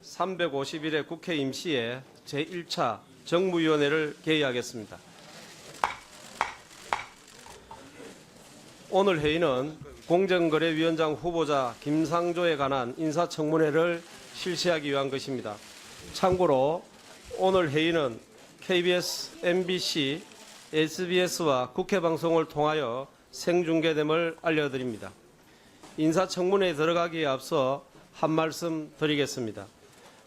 351회 국회 임시회 제1차 정무위원회를 개의하겠습니다. 오늘 회의는 공정거래위원장 후보자 김상조에 관한 인사청문회를 실시하기 위한 것입니다. 참고로 오늘 회의는 KBS, MBC, SBS와 국회방송을 통하여 생중계됨을 알려드립니다. 인사청문회에 들어가기에 앞서 한 말씀 드리겠습니다.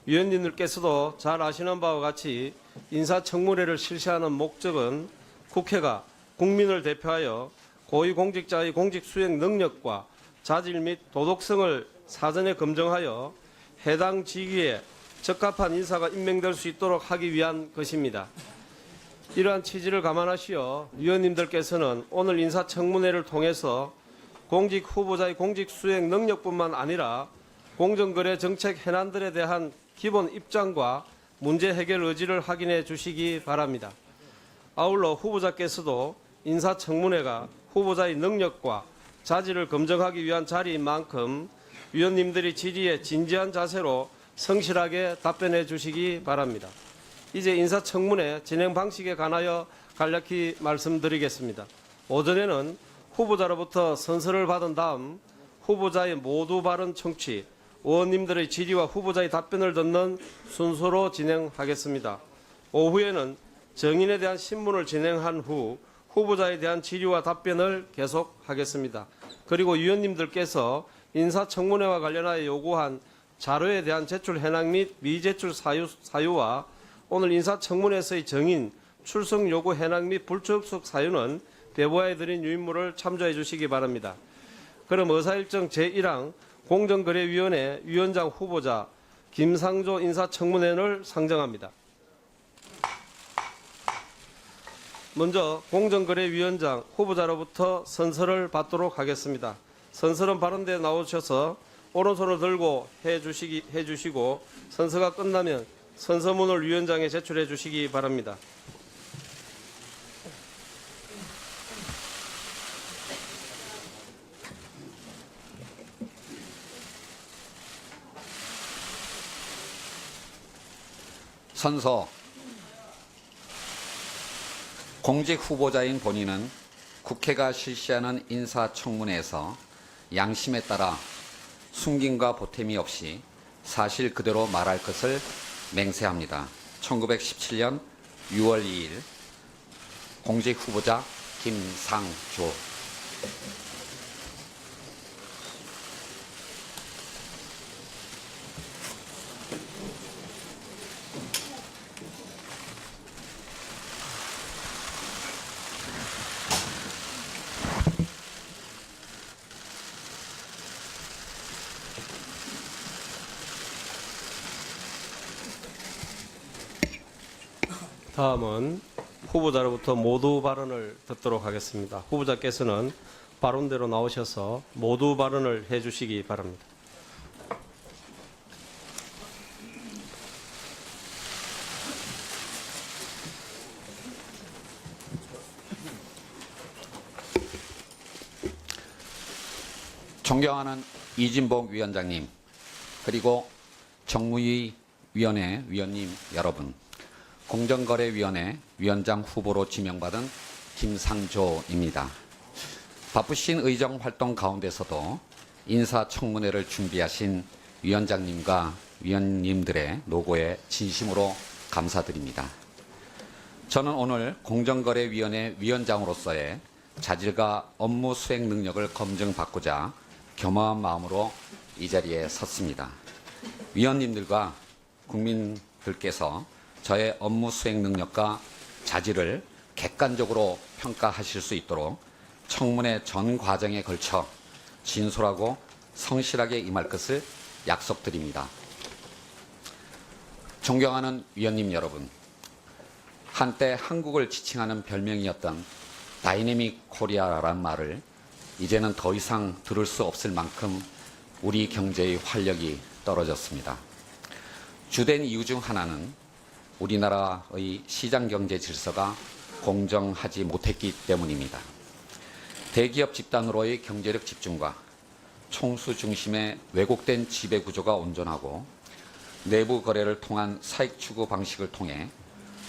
위원님들께서도 잘 아시는 바와 같이 인사청문회를 실시하는 목적은 국회가 국민을 대표하여 고위공직자의 공직수행 능력과 자질 및 도덕성을 사전에 검증하여 해당 직위에 적합한 인사가 임명될 수 있도록 하기 위한 것입니다. 이러한 취지를 감안하시어 위원님들께서는 오늘 인사청문회를 통해서 공직 후보자의 공직수행 능력뿐만 아니라 공정거래 정책 현안들에 대한 기본 입장과 문제 해결 의지를 확인해 주시기 바랍니다. 아울러 후보자께서도 인사청문회가 후보자의 능력과 자질을 검증하기 위한 자리인 만큼 위원님들이 질의에 진지한 자세로 성실하게 답변해 주시기 바랍니다. 이제 인사청문회 진행 방식에 관하여 간략히 말씀드리겠습니다. 오전에는 후보자로부터 선서를 받은 다음 후보자의 모두 발언 청취, 의원님들의 질의와 후보자의 답변을 듣는 순서로 진행하겠습니다. 오후에는 정인에 대한 신문을 진행한 후 후보자에 대한 질의와 답변을 계속하겠습니다. 그리고 위원님들께서 인사청문회와 관련하여 요구한 자료에 대한 제출 현황 및 미제출 사유와 오늘 인사청문회에서의 정인, 출석 요구 현황 및 불출석 사유는 배부하에 드린 유인물을 참조해 주시기 바랍니다. 그럼 의사일정 제1항 공정거래위원회 위원장 후보자 김상조 인사청문회를 상정합니다. 먼저 공정거래위원장 후보자로부터 선서를 받도록 하겠습니다. 선서는 발언대에 나오셔서 오른손을 들고 해주시고 선서가 끝나면 선서문을 위원장에 제출해 주시기 바랍니다. 선서. 공직 후보자인 본인은 국회가 실시하는 인사청문회에서 양심에 따라 숨김과 보탬이 없이 사실 그대로 말할 것을 맹세합니다. 1917년 6월 2일 공직 후보자 김상조. 다음은 후보자로부터 모두 발언을 듣도록 하겠습니다. 후보자께서는 발언대로 나오셔서 모두 발언을 해주시기 바랍니다. 존경하는 이진복 위원장님, 그리고 정무위원회 위원님 여러분, 공정거래위원회 위원장 후보로 지명받은 김상조입니다. 바쁘신 의정 활동 가운데서도 인사청문회를 준비하신 위원장님과 위원님들의 노고에 진심으로 감사드립니다. 저는 오늘 공정거래위원회 위원장으로서의 자질과 업무 수행 능력을 검증받고자 겸허한 마음으로 이 자리에 섰습니다. 위원님들과 국민들께서 저의 업무 수행 능력과 자질을 객관적으로 평가하실 수 있도록 청문회 전 과정에 걸쳐 진솔하고 성실하게 임할 것을 약속드립니다. 존경하는 위원님 여러분, 한때 한국을 지칭하는 별명이었던 다이내믹 코리아라는 말을 이제는 더 이상 들을 수 없을 만큼 우리 경제의 활력이 떨어졌습니다. 주된 이유 중 하나는 우리나라의 시장경제 질서가 공정하지 못했기 때문입니다. 대기업 집단으로의 경제력 집중과 총수 중심의 왜곡된 지배구조가 온전하고 내부 거래를 통한 사익 추구 방식을 통해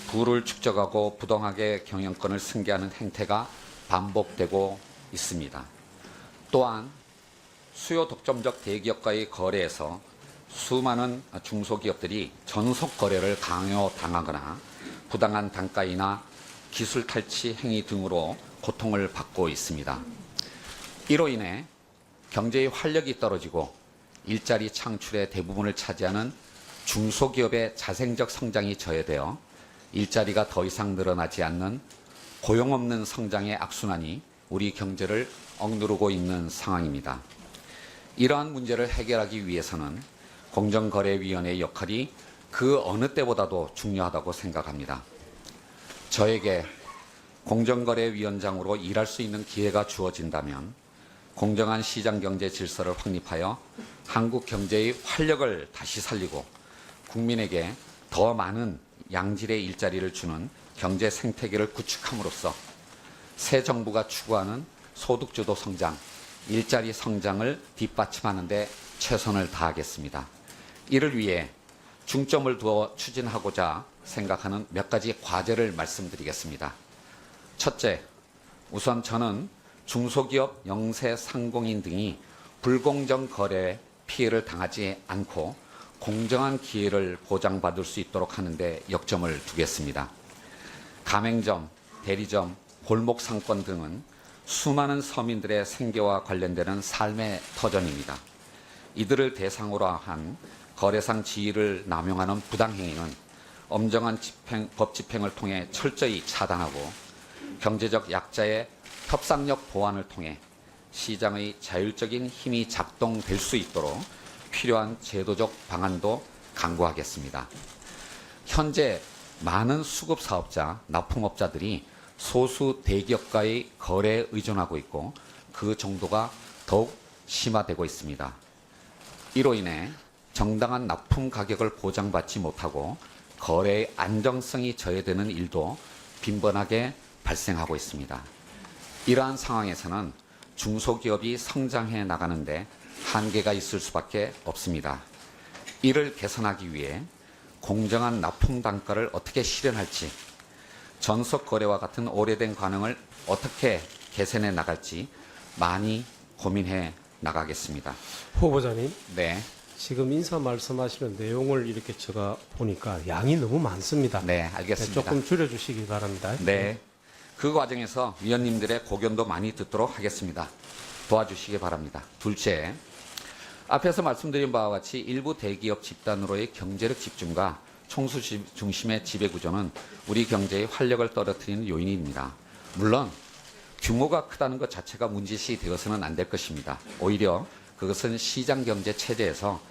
부를 축적하고 부당하게 경영권을 승계하는 행태가 반복되고 있습니다. 또한 수요 독점적 대기업과의 거래에서 수많은 중소기업들이 전속 거래를 강요당하거나 부당한 단가이나 기술 탈취 행위 등으로 고통을 받고 있습니다. 이로 인해 경제의 활력이 떨어지고 일자리 창출의 대부분을 차지하는 중소기업의 자생적 성장이 저해되어 일자리가 더 이상 늘어나지 않는 고용 없는 성장의 악순환이 우리 경제를 억누르고 있는 상황입니다. 이러한 문제를 해결하기 위해서는 공정거래위원회의 역할이 그 어느 때보다도 중요하다고 생각합니다. 저에게 공정거래위원장으로 일할 수 있는 기회가 주어진다면 공정한 시장경제 질서를 확립하여 한국 경제의 활력을 다시 살리고 국민에게 더 많은 양질의 일자리를 주는 경제 생태계를 구축함으로써 새 정부가 추구하는 소득주도 성장, 일자리 성장을 뒷받침하는 데 최선을 다하겠습니다. 이를 위해 중점을 두어 추진하고자 생각하는 몇 가지 과제를 말씀드리겠습니다. 첫째, 우선 저는 중소기업 영세 상공인 등이 불공정 거래 피해를 당하지 않고 공정한 기회를 보장받을 수 있도록 하는 데 역점을 두겠습니다. 가맹점, 대리점, 골목 상권 등은 수많은 서민들의 생계와 관련되는 삶의 터전입니다. 이들을 대상으로 한 거래상 지위를 남용하는 부당행위는 엄정한 법 집행을 통해 철저히 차단하고 경제적 약자의 협상력 보완을 통해 시장의 자율적인 힘이 작동될 수 있도록 필요한 제도적 방안도 강구하겠습니다. 현재 많은 수급사업자, 납품업자들이 소수 대기업과의 거래에 의존하고 있고 그 정도가 더욱 심화되고 있습니다. 이로 인해 정당한 납품 가격을 보장받지 못하고 거래의 안정성이 저해되는 일도 빈번하게 발생하고 있습니다. 이러한 상황에서는 중소기업이 성장해 나가는데 한계가 있을 수밖에 없습니다. 이를 개선하기 위해 공정한 납품 단가를 어떻게 실현할지, 전속 거래와 같은 오래된 관행을 어떻게 개선해 나갈지 많이 고민해 나가겠습니다. 후보자님, 네, 지금 인사 말씀하시는 내용을 이렇게 제가 보니까 양이 너무 많습니다. 네, 알겠습니다. 조금 줄여주시기 바랍니다. 네, 그 과정에서 위원님들의 고견도 많이 듣도록 하겠습니다. 도와주시기 바랍니다. 둘째, 앞에서 말씀드린 바와 같이 일부 대기업 집단으로의 경제력 집중과 총수 중심의 지배구조는 우리 경제의 활력을 떨어뜨리는 요인입니다. 물론 규모가 크다는 것 자체가 문제시 되어서는 안 될 것입니다. 오히려 그것은 시장경제 체제에서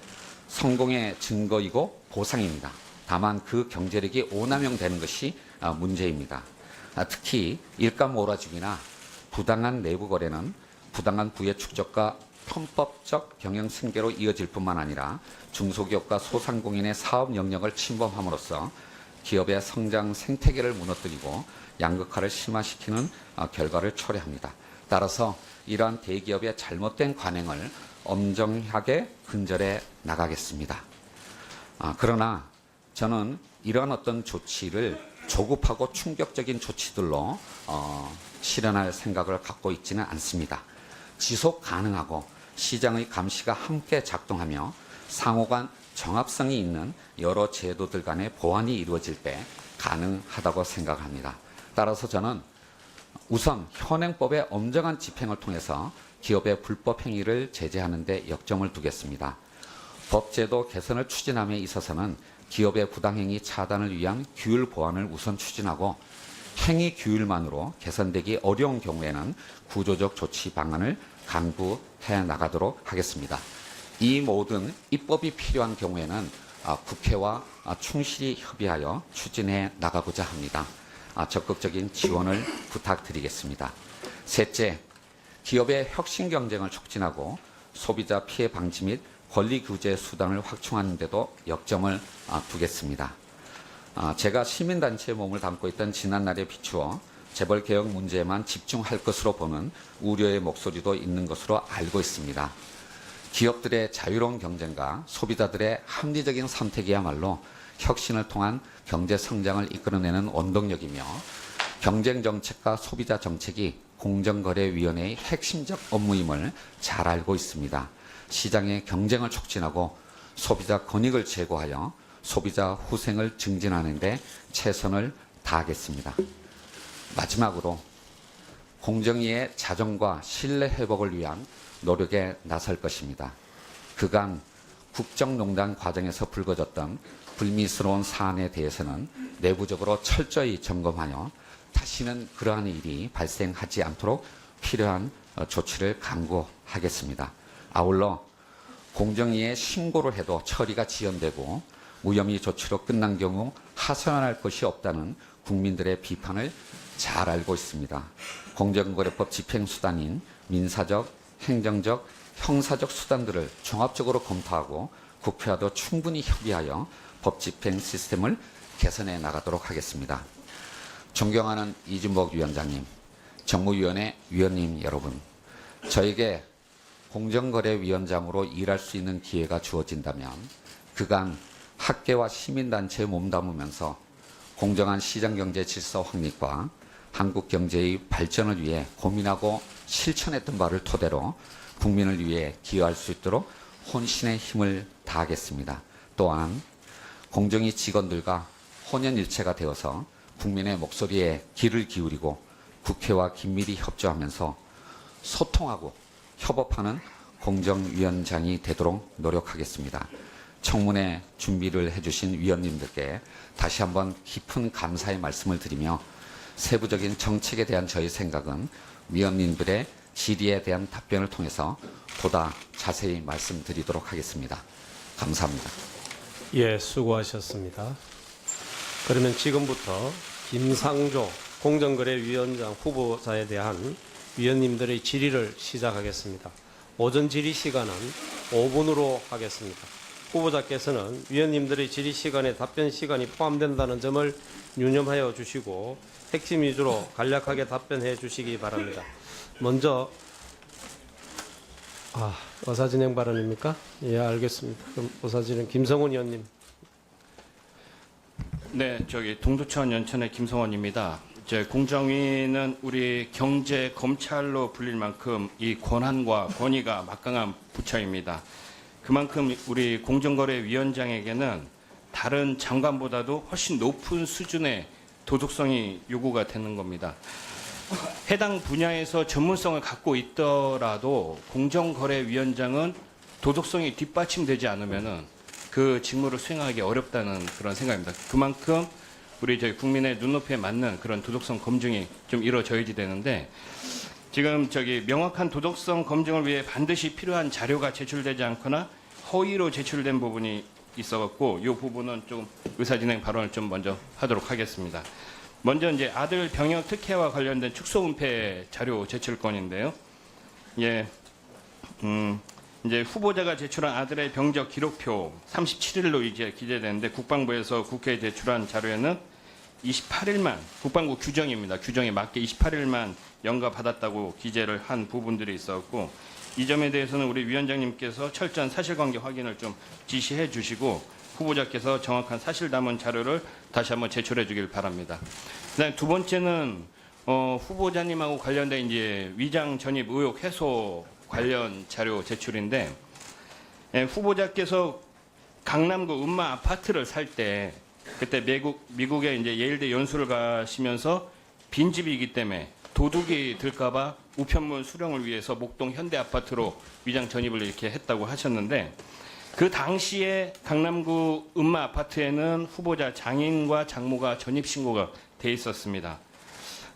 성공의 증거이고 보상입니다. 다만 그 경제력이 오남용되는 것이 문제입니다. 특히 일감 몰아주기나 부당한 내부 거래는 부당한 부의 축적과 편법적 경영 승계로 이어질 뿐만 아니라 중소기업과 소상공인의 사업 영역을 침범함으로써 기업의 성장 생태계를 무너뜨리고 양극화를 심화시키는 결과를 초래합니다. 따라서 이러한 대기업의 잘못된 관행을 엄정하게 근절해 나가겠습니다. 그러나 저는 이러한 어떤 조치를 조급하고 충격적인 조치들로 실현할 생각을 갖고 있지는 않습니다. 지속 가능하고 시장의 감시가 함께 작동하며 상호간 정합성이 있는 여러 제도들 간의 보완이 이루어질 때 가능하다고 생각합니다. 따라서 저는 우선 현행법의 엄정한 집행을 통해서 기업의 불법 행위를 제재하는 데 역점을 두겠습니다. 법제도 개선을 추진함에 있어서는 기업의 부당행위 차단을 위한 규율 보완을 우선 추진하고 행위 규율만으로 개선되기 어려운 경우에는 구조적 조치 방안을 강구해 나가도록 하겠습니다. 이 모든 입법이 필요한 경우에는 국회와 충실히 협의하여 추진해 나가고자 합니다. 적극적인 지원을 부탁드리겠습니다. 셋째, 기업의 혁신 경쟁을 촉진하고 소비자 피해 방지 및 권리 규제 수단을 확충하는 데도 역점을 두겠습니다. 제가 시민단체의 몸을 담고 있던 지난날에 비추어 재벌개혁 문제에만 집중할 것으로 보는 우려의 목소리도 있는 것으로 알고 있습니다. 기업들의 자유로운 경쟁과 소비자들의 합리적인 선택이야말로 혁신을 통한 경제 성장을 이끌어내는 원동력이며 경쟁 정책과 소비자 정책이 공정거래위원회의 핵심적 업무임을 잘 알고 있습니다. 시장의 경쟁을 촉진하고 소비자 권익을 제고하여 소비자 후생을 증진하는 데 최선을 다하겠습니다. 마지막으로 공정위의 자정과 신뢰 회복을 위한 노력에 나설 것입니다. 그간 국정농단 과정에서 불거졌던 불미스러운 사안에 대해서는 내부적으로 철저히 점검하여 다시는 그러한 일이 발생하지 않도록 필요한 조치를 강구하겠습니다. 아울러 공정위에 신고를 해도 처리가 지연되고 무혐의 조치로 끝난 경우 하소연할 것이 없다는 국민들의 비판을 잘 알고 있습니다. 공정거래법 집행수단인 민사적, 행정적, 형사적 수단들을 종합적으로 검토하고 국회와도 충분히 협의하여 법 집행 시스템을 개선해 나가도록 하겠습니다. 존경하는 이준복 위원장님, 정무위원회 위원님 여러분, 저에게 공정거래위원장으로 일할 수 있는 기회가 주어진다면 그간 학계와 시민단체에 몸담으면서 공정한 시장경제 질서 확립과 한국 경제의 발전을 위해 고민하고 실천했던 바를 토대로 국민을 위해 기여할 수 있도록 혼신의 힘을 다하겠습니다. 또한 공정위 직원들과 혼연일체가 되어서 국민의 목소리에 귀를 기울이고 국회와 긴밀히 협조하면서 소통하고 협업하는 공정위원장이 되도록 노력하겠습니다. 청문회 준비를 해주신 위원님들께 다시 한번 깊은 감사의 말씀을 드리며 세부적인 정책에 대한 저희 생각은 위원님들의 질의에 대한 답변을 통해서 보다 자세히 말씀드리도록 하겠습니다. 감사합니다. 예, 수고하셨습니다. 그러면 지금부터 김상조 공정거래위원장 후보자에 대한 위원님들의 질의를 시작하겠습니다. 오전 질의 시간은 5분으로 하겠습니다. 후보자께서는 위원님들의 질의 시간에 답변 시간이 포함된다는 점을 유념하여 주시고 핵심 위주로 간략하게 답변해 주시기 바랍니다. 먼저 의사진행 발언입니까? 예, 알겠습니다. 그럼 의사진행 김성훈 의원님. 네, 동두천 연천의 김성원입니다. 공정위는 우리 경제 검찰로 불릴 만큼 이 권한과 권위가 막강한 부처입니다. 그만큼 우리 공정거래위원장에게는 다른 장관보다도 훨씬 높은 수준의 도덕성이 요구가 되는 겁니다. 해당 분야에서 전문성을 갖고 있더라도 공정거래위원장은 도덕성이 뒷받침되지 않으면은 그 직무를 수행하기 어렵다는 그런 생각입니다. 그만큼 우리 국민의 눈높이에 맞는 그런 도덕성 검증이 좀 이루어져야지 되는데 지금 명확한 도덕성 검증을 위해 반드시 필요한 자료가 제출되지 않거나 허위로 제출된 부분이 있어갖고 이 부분은 좀 의사진행 발언을 좀 먼저 하도록 하겠습니다. 먼저 이제 아들 병역 특혜와 관련된 축소은폐 자료 제출 건인데요. 예, 이제 후보자가 제출한 아들의 병적 기록표 37일로 이제 기재되는데 국방부에서 국회에 제출한 자료에는 28일만 국방부 규정입니다. 규정에 맞게 28일만 연가받았다고 기재를 한 부분들이 있었고 이 점에 대해서는 우리 위원장님께서 철저한 사실관계 확인을 좀 지시해 주시고 후보자께서 정확한 사실 담은 자료를 다시 한번 제출해 주길 바랍니다. 그다음 두 번째는 후보자님하고 관련된 이제 위장 전입 의혹 해소 관련 자료 제출인데 후보자께서 강남구 음마 아파트를 살 때 그때 미국에 이제 예일대 연수를 가시면서 빈집이기 때문에 도둑이 들까봐 우편물 수령을 위해서 목동 현대 아파트로 위장 전입을 이렇게 했다고 하셨는데 그 당시에 강남구 음마 아파트에는 후보자 장인과 장모가 전입 신고가 돼 있었습니다.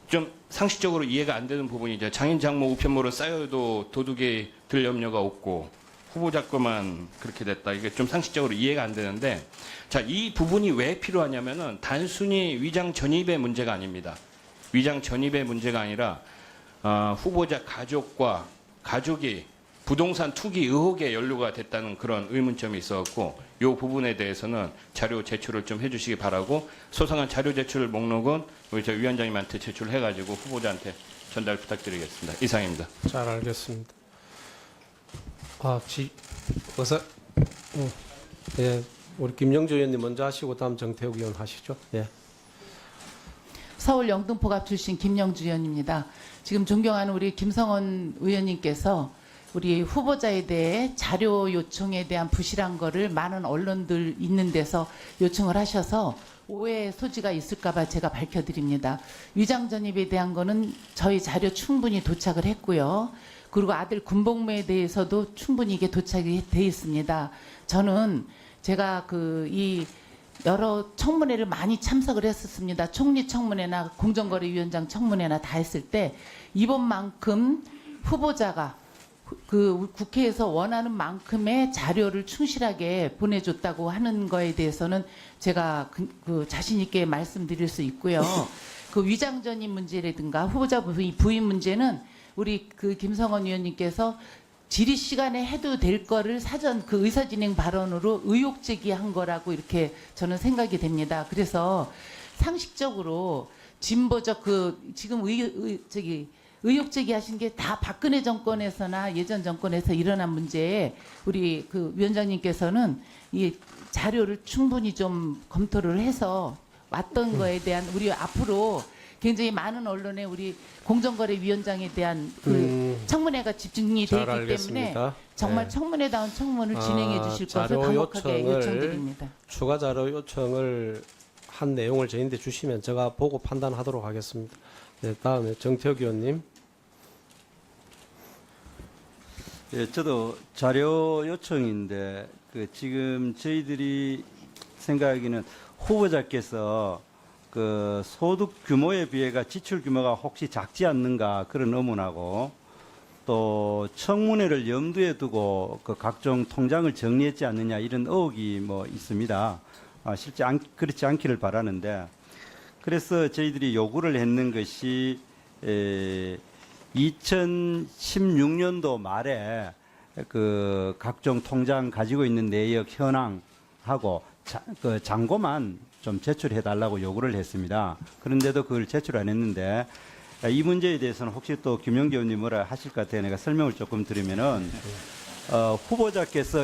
좀 상식적으로 이해가 안 되는 부분이죠. 장인 장모 우편물은 쌓여도 도둑이 들 염려가 없고 후보자 거만 그렇게 됐다. 이게 좀 상식적으로 이해가 안 되는데 자, 이 부분이 왜 필요하냐면은 단순히 위장 전입의 문제가 아닙니다. 위장 전입의 문제가 아니라 후보자 가족과 가족이 부동산 투기 의혹에 연루가 됐다는 그런 의문점이 있었고 이 부분에 대해서는 자료 제출을 좀 해주시기 바라고 소상한 자료 제출 목록은 우리 저 위원장님한테 제출해가지고 후보자한테 전달 부탁드리겠습니다. 이상입니다. 잘 알겠습니다. 예, 우리 김영주 의원님 먼저 하시고 다음 정태욱 의원 하시죠. 예. 서울 영등포갑 출신 김영주 의원입니다. 지금 존경하는 우리 김성원 의원님께서 우리 후보자에 대해 자료 요청에 대한 부실한 거를 많은 언론들 있는 데서 요청을 하셔서 오해의 소지가 있을까봐 제가 밝혀드립니다. 위장 전입에 대한 거는 저희 자료 충분히 도착을 했고요. 그리고 아들 군복무에 대해서도 충분히 이게 도착이 돼 있습니다. 저는 제가 이 여러 청문회를 많이 참석을 했었습니다. 총리 청문회나 공정거래위원장 청문회나 다 했을 때 이번만큼 후보자가 국회에서 원하는 만큼의 자료를 충실하게 보내줬다고 하는 거에 대해서는 제가 자신 있게 말씀드릴 수 있고요. 그 위장 전입 문제라든가 후보자 부인 문제는 우리 김성원 의원님께서 질의 시간에 해도 될 거를 사전 의사진행 발언으로 의혹 제기한 거라고 이렇게 저는 생각이 됩니다. 그래서 상식적으로 진보적 지금 의혹 제기하신 게 다 박근혜 정권에서나 예전 정권에서 일어난 문제에 우리 위원장님께서는 이 자료를 충분히 좀 검토를 해서 왔던 거에 대한 우리 앞으로 굉장히 많은 언론에 우리 공정거래위원장에 대한 청문회가 집중이 되어 있기 때문에 정말 네. 청문회다운 청문을 진행해 주실 것을 강력하게 요청드립니다. 추가 자료 요청을 한 내용을 저희한테 주시면 제가 보고 판단하도록 하겠습니다. 네, 다음에 정태욱 의원님. 예, 저도 자료 요청인데 지금 저희들이 생각하기는 후보자께서 소득 규모에 비해가 지출 규모가 혹시 작지 않는가 그런 의문하고 또 청문회를 염두에 두고 각종 통장을 정리했지 않느냐 이런 의혹이 있습니다. 실제 그렇지 않기를 바라는데 그래서 저희들이 요구를 했는 것이 2016년도 말에 각종 통장 가지고 있는 내역 현황하고 잔고만 좀 제출해 달라고 요구를 했습니다. 그런데도 그걸 제출 안 했는데 이 문제에 대해서는 혹시 또 김영기 의원님 뭐라 하실 것 같아요. 내가 설명을 조금 드리면은 후보자께서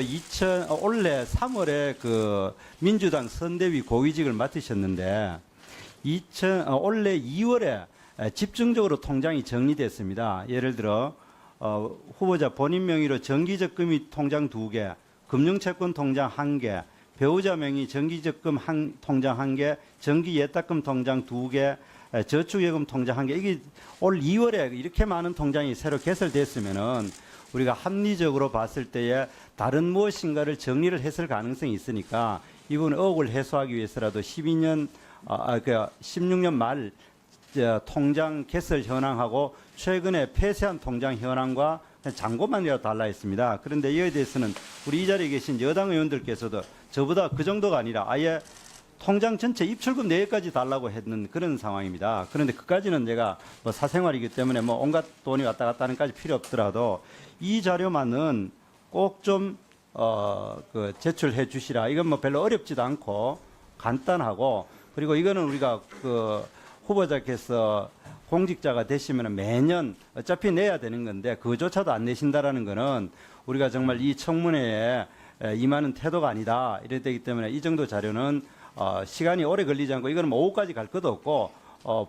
올해 3월에 민주당 선대위 고위직을 맡으셨는데 올해 2월에 집중적으로 통장이 정리됐습니다. 예를 들어 후보자 본인 명의로 정기적금이 통장 2개, 금융채권 통장 1개, 배우자 명의 정기적금 통장 1개, 정기예탁금 통장 2개, 저축예금 통장 1개. 이게 올 2월에 이렇게 많은 통장이 새로 개설됐으면은 우리가 합리적으로 봤을 때에 다른 무엇인가를 정리를 했을 가능성이 있으니까 이번 의혹을 해소하기 위해서라도 16년 말 통장 개설 현황하고 최근에 폐쇄한 통장 현황과 잔고만이라도 달라 했습니다. 그런데 이에 대해서는 우리 이 자리에 계신 여당 의원들께서도 저보다 그 정도가 아니라 아예 통장 전체 입출금 내역까지 달라고 했는 그런 상황입니다. 그런데 그까지는 제가 사생활이기 때문에 온갖 돈이 왔다 갔다 하는까지 필요 없더라도 이 자료만은 꼭 좀 제출해 주시라. 이건 별로 어렵지도 않고 간단하고 그리고 이거는 우리가 후보자께서 공직자가 되시면 매년 어차피 내야 되는 건데 그조차도 안 내신다라는 거는 우리가 정말 이 청문회에 임하는 태도가 아니다 이래 되기 때문에 이 정도 자료는 시간이 오래 걸리지 않고 이거는 오후까지 갈 것도 없고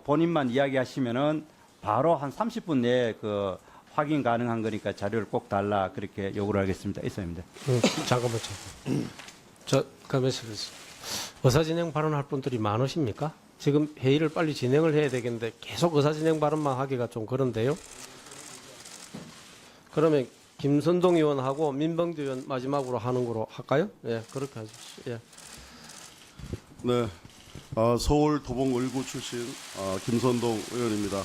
본인만 이야기하시면은 바로 한 30분 내에 확인 가능한 거니까 자료를 꼭 달라 그렇게 요구를 하겠습니다. 이상입니다. 잠깐만. 의사진행 발언할 분들이 많으십니까? 지금 회의를 빨리 진행을 해야 되겠는데 계속 의사진행 발언만 하기가 좀 그런데요. 그러면 김선동 의원하고 민병두 의원 마지막으로 하는 거로 할까요? 예, 그렇게 하십시오. 예. 네, 서울 도봉 을구 출신 김선동 의원입니다.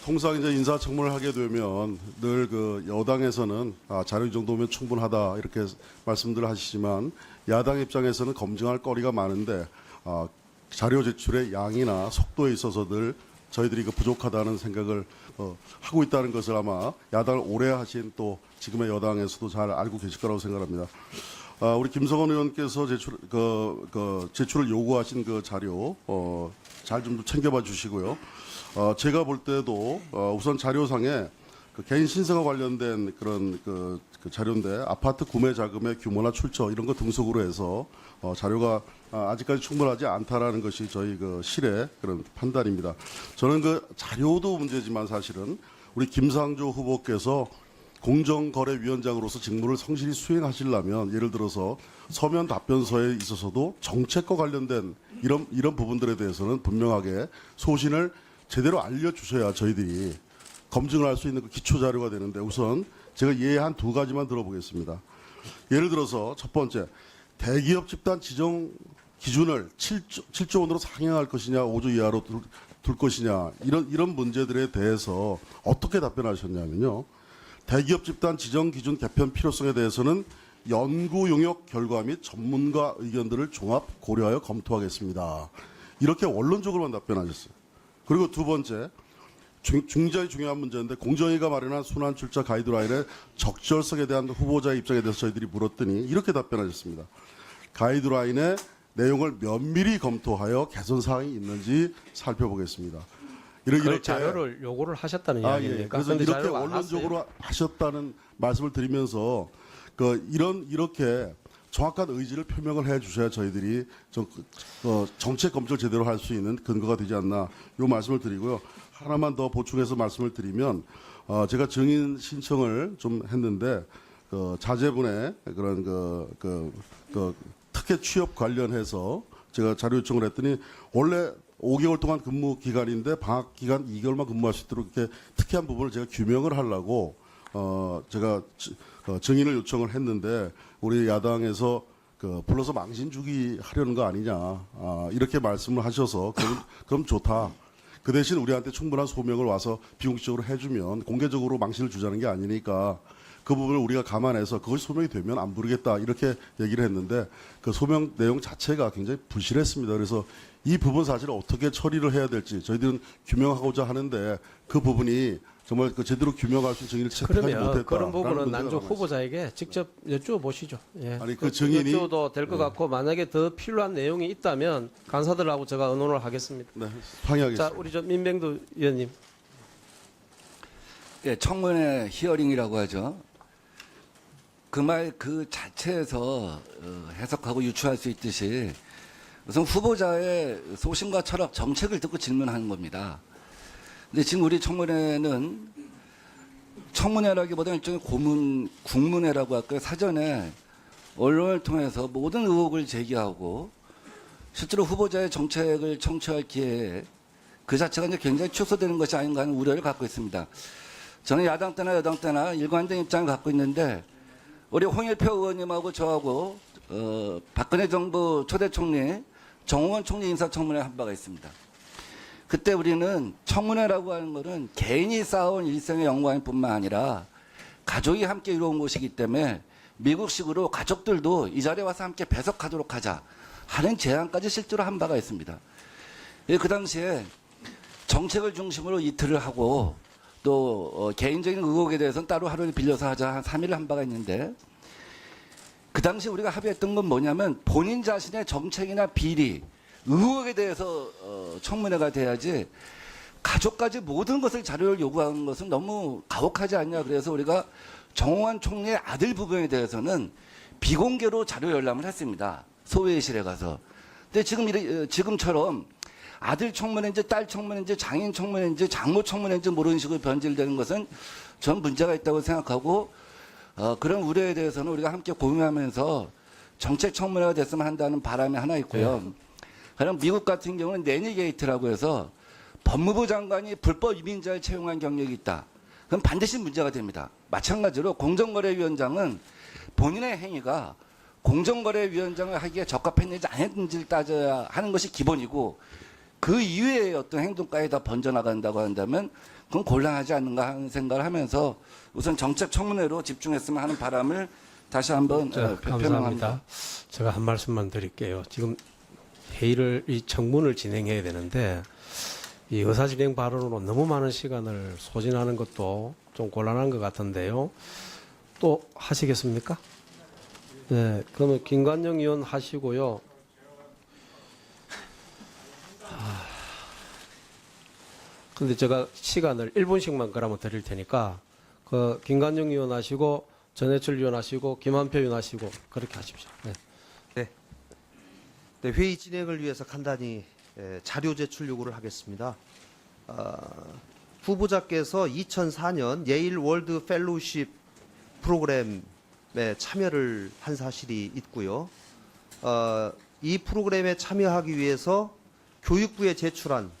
통상 이제 인사청문을 하게 되면 늘 여당에서는 자료 이 정도면 충분하다 이렇게 말씀들 하시지만 야당 입장에서는 검증할 거리가 많은데 자료 제출의 양이나 속도에 있어서들 저희들이 부족하다는 생각을 하고 있다는 것을 아마 야당을 오래 하신 또 지금의 여당에서도 잘 알고 계실 거라고 생각합니다. 우리 김성원 의원께서 제출을 요구하신 자료 잘 좀 챙겨봐 주시고요. 제가 볼 때도 우선 자료상에 개인 신상과 관련된 그런 그 자료인데 아파트 구매 자금의 규모나 출처 이런 거 등속으로 해서 자료가 아직까지 충분하지 않다라는 것이 저희 그 실의 그런 판단입니다. 저는 그 자료도 문제지만 사실은 우리 김상조 후보께서 공정거래위원장으로서 직무를 성실히 수행하시려면 예를 들어서 서면 답변서에 있어서도 정책과 관련된 이런 부분들에 대해서는 분명하게 소신을 제대로 알려주셔야 저희들이 검증을 할 수 있는 그 기초 자료가 되는데 우선 제가 예에 한 두 가지만 들어보겠습니다. 예를 들어서 첫 번째, 대기업 집단 지정 기준을 7조 원으로 상향할 것이냐, 5조 이하로 둘 것이냐, 이런 문제들에 대해서 어떻게 답변하셨냐면요. 대기업 집단 지정 기준 개편 필요성에 대해서는 연구 용역 결과 및 전문가 의견들을 종합 고려하여 검토하겠습니다. 이렇게 원론적으로만 답변하셨어요. 그리고 두 번째, 굉장히 중요한 문제인데 공정위가 마련한 순환 출자 가이드라인의 적절성에 대한 후보자의 입장에 대해서 저희들이 물었더니 이렇게 답변하셨습니다. 가이드라인의 내용을 면밀히 검토하여 개선 사항이 있는지 살펴보겠습니다. 그 자료를 요구를 하셨다는 예. 이야기입니까? 그래서 근데 이렇게 자료가 안 원론적으로 왔어요. 하셨다는 말씀을 드리면서 이렇게 정확한 의지를 표명을 해 주셔야 저희들이 정책 검토를 제대로 할 수 있는 근거가 되지 않나 요 말씀을 드리고요. 하나만 더 보충해서 말씀을 드리면 제가 증인 신청을 좀 했는데 자제분의 그런 특혜 취업 관련해서 제가 자료 요청을 했더니 원래 5개월 동안 근무 기간인데 방학 기간 2개월만 근무할 수 있도록 이렇게 특이한 부분을 제가 규명을 하려고 제가 증인을 요청을 했는데 우리 야당에서 불러서 망신 주기 하려는 거 아니냐 이렇게 말씀을 하셔서 그럼 좋다. 그 대신 우리한테 충분한 소명을 와서 비공식적으로 해주면 공개적으로 망신을 주자는 게 아니니까 그 부분을 우리가 감안해서 그것이 소명이 되면 안 부르겠다 이렇게 얘기를 했는데 그 소명 내용 자체가 굉장히 부실했습니다. 그래서 이 부분 사실을 어떻게 처리를 해야 될지 저희들은 규명하고자 하는데 그 부분이 정말 제대로 규명할 수 있는 증인을 채택하지 못했다. 그러면 그런 부분은 난조 후보자에게 직접 여쭈어보시죠. 예. 아니, 그 증인이 여쭈어도 될 것 같고 만약에 더 필요한 내용이 있다면 간사들하고 제가 의논을 하겠습니다. 네, 항의하겠습니다. 자, 우리 민병두 의원님. 예, 청문회 히어링이라고 하죠. 그 말 그 자체에서 해석하고 유추할 수 있듯이 우선 후보자의 소신과 철학, 정책을 듣고 질문하는 겁니다. 근데 지금 우리 청문회는 청문회라기보다는 일종의 국문회라고 할까요? 사전에 언론을 통해서 모든 의혹을 제기하고 실제로 후보자의 정책을 청취할 기회에 그 자체가 이제 굉장히 축소되는 것이 아닌가 하는 우려를 갖고 있습니다. 저는 야당 때나 여당 때나 일관된 입장을 갖고 있는데 우리 홍일표 의원님하고 저하고 박근혜 정부 초대 총리 정홍원 총리 인사청문회 한 바가 있습니다. 그때 우리는 청문회라고 하는 것은 개인이 쌓아온 일생의 영광일 뿐만 아니라 가족이 함께 이루어온 것이기 때문에 미국식으로 가족들도 이 자리에 와서 함께 배석하도록 하자 하는 제안까지 실제로 한 바가 있습니다. 그 당시에 정책을 중심으로 이틀을 하고 또 개인적인 의혹에 대해서는 따로 하루를 빌려서 하자 한 3일을 한 바가 있는데 그 당시 우리가 합의했던 건 뭐냐면 본인 자신의 정책이나 비리, 의혹에 대해서 청문회가 돼야지 가족까지 모든 것을 자료를 요구하는 것은 너무 가혹하지 않냐. 그래서 우리가 정홍원 총리의 아들 부분에 대해서는 비공개로 자료 열람을 했습니다. 소회의실에 가서. 근데 지금처럼 아들 청문회인지 딸 청문회인지 장인 청문회인지 장모 청문회인지 모르는 식으로 변질되는 것은 전 문제가 있다고 생각하고 그런 우려에 대해서는 우리가 함께 공유하면서 정책 청문회가 됐으면 한다는 바람이 하나 있고요. 그럼 미국 같은 경우는 내니 게이트라고 해서 법무부 장관이 불법 이민자를 채용한 경력이 있다. 그럼 반드시 문제가 됩니다. 마찬가지로 공정거래위원장은 본인의 행위가 공정거래위원장을 하기에 적합했는지 안 했는지를 따져야 하는 것이 기본이고 그 이외의 어떤 행동까지 다 번져나간다고 한다면 그건 곤란하지 않는가 하는 생각을 하면서 우선 정책 청문회로 집중했으면 하는 바람을 다시 한번 감사합니다. 표명합니다. 제가 한 말씀만 드릴게요. 지금 이 청문을 진행해야 되는데 이 의사진행 발언으로 너무 많은 시간을 소진하는 것도 좀 곤란한 것 같은데요. 또 하시겠습니까? 네, 그러면 김관영 의원 하시고요. 근데 제가 시간을 1분씩만 그러면 드릴 테니까 그 김관영 의원 하시고 전해철 위원 하시고 김한표 위원 하시고 그렇게 하십시오. 네. 네, 회의 진행을 위해서 간단히 자료 제출 요구를 하겠습니다. 후보자께서 2004년 예일 월드 펠로우십 프로그램에 참여를 한 사실이 있고요. 이 프로그램에 참여하기 위해서 교육부에 제출한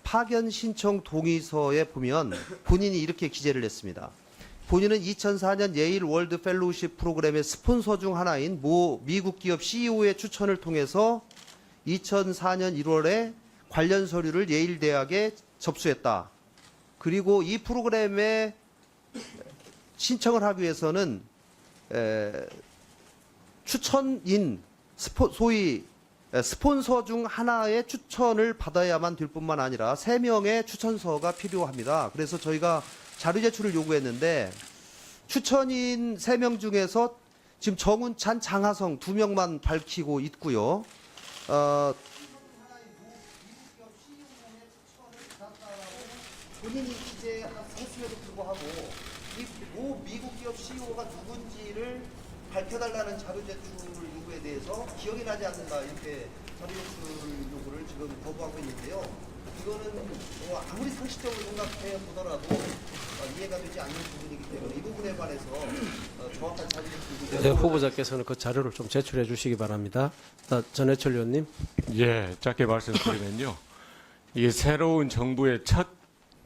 파견 신청 동의서에 보면 본인이 이렇게 기재를 했습니다. 본인은 2004년 예일 월드 펠로우십 프로그램의 스폰서 중 하나인 모 미국 기업 CEO의 추천을 통해서 2004년 1월에 관련 서류를 예일 대학에 접수했다. 그리고 이 프로그램에 신청을 하기 위해서는 추천인 소위 스폰서 중 하나의 추천을 받아야만 될 뿐만 아니라 3명의 추천서가 필요합니다. 그래서 저희가 자료 제출을 요구했는데 추천인 3명 중에서 지금 정운찬, 장하성 2명만 밝히고 있고요. 본인이 기재했음에도 불구하고 이 모 미국 기업 CEO가 누군지를 밝혀달라는 자료 제출 요구에 대해서 기억이 나지 않는다 이렇게 자료 제출 요구를 지금 거부하고 있는데요. 이거는 아무리 상식적으로 생각해 보더라도 이해가 되지 않는 부분이기 때문에 이 부분에 관해서 정확한 자료 제출 네, 후보자께서는 그 자료를 좀 제출해 주시기 바랍니다. 전해철 위원님. 예, 짧게 말씀드리면요. 이게 새로운 정부의 첫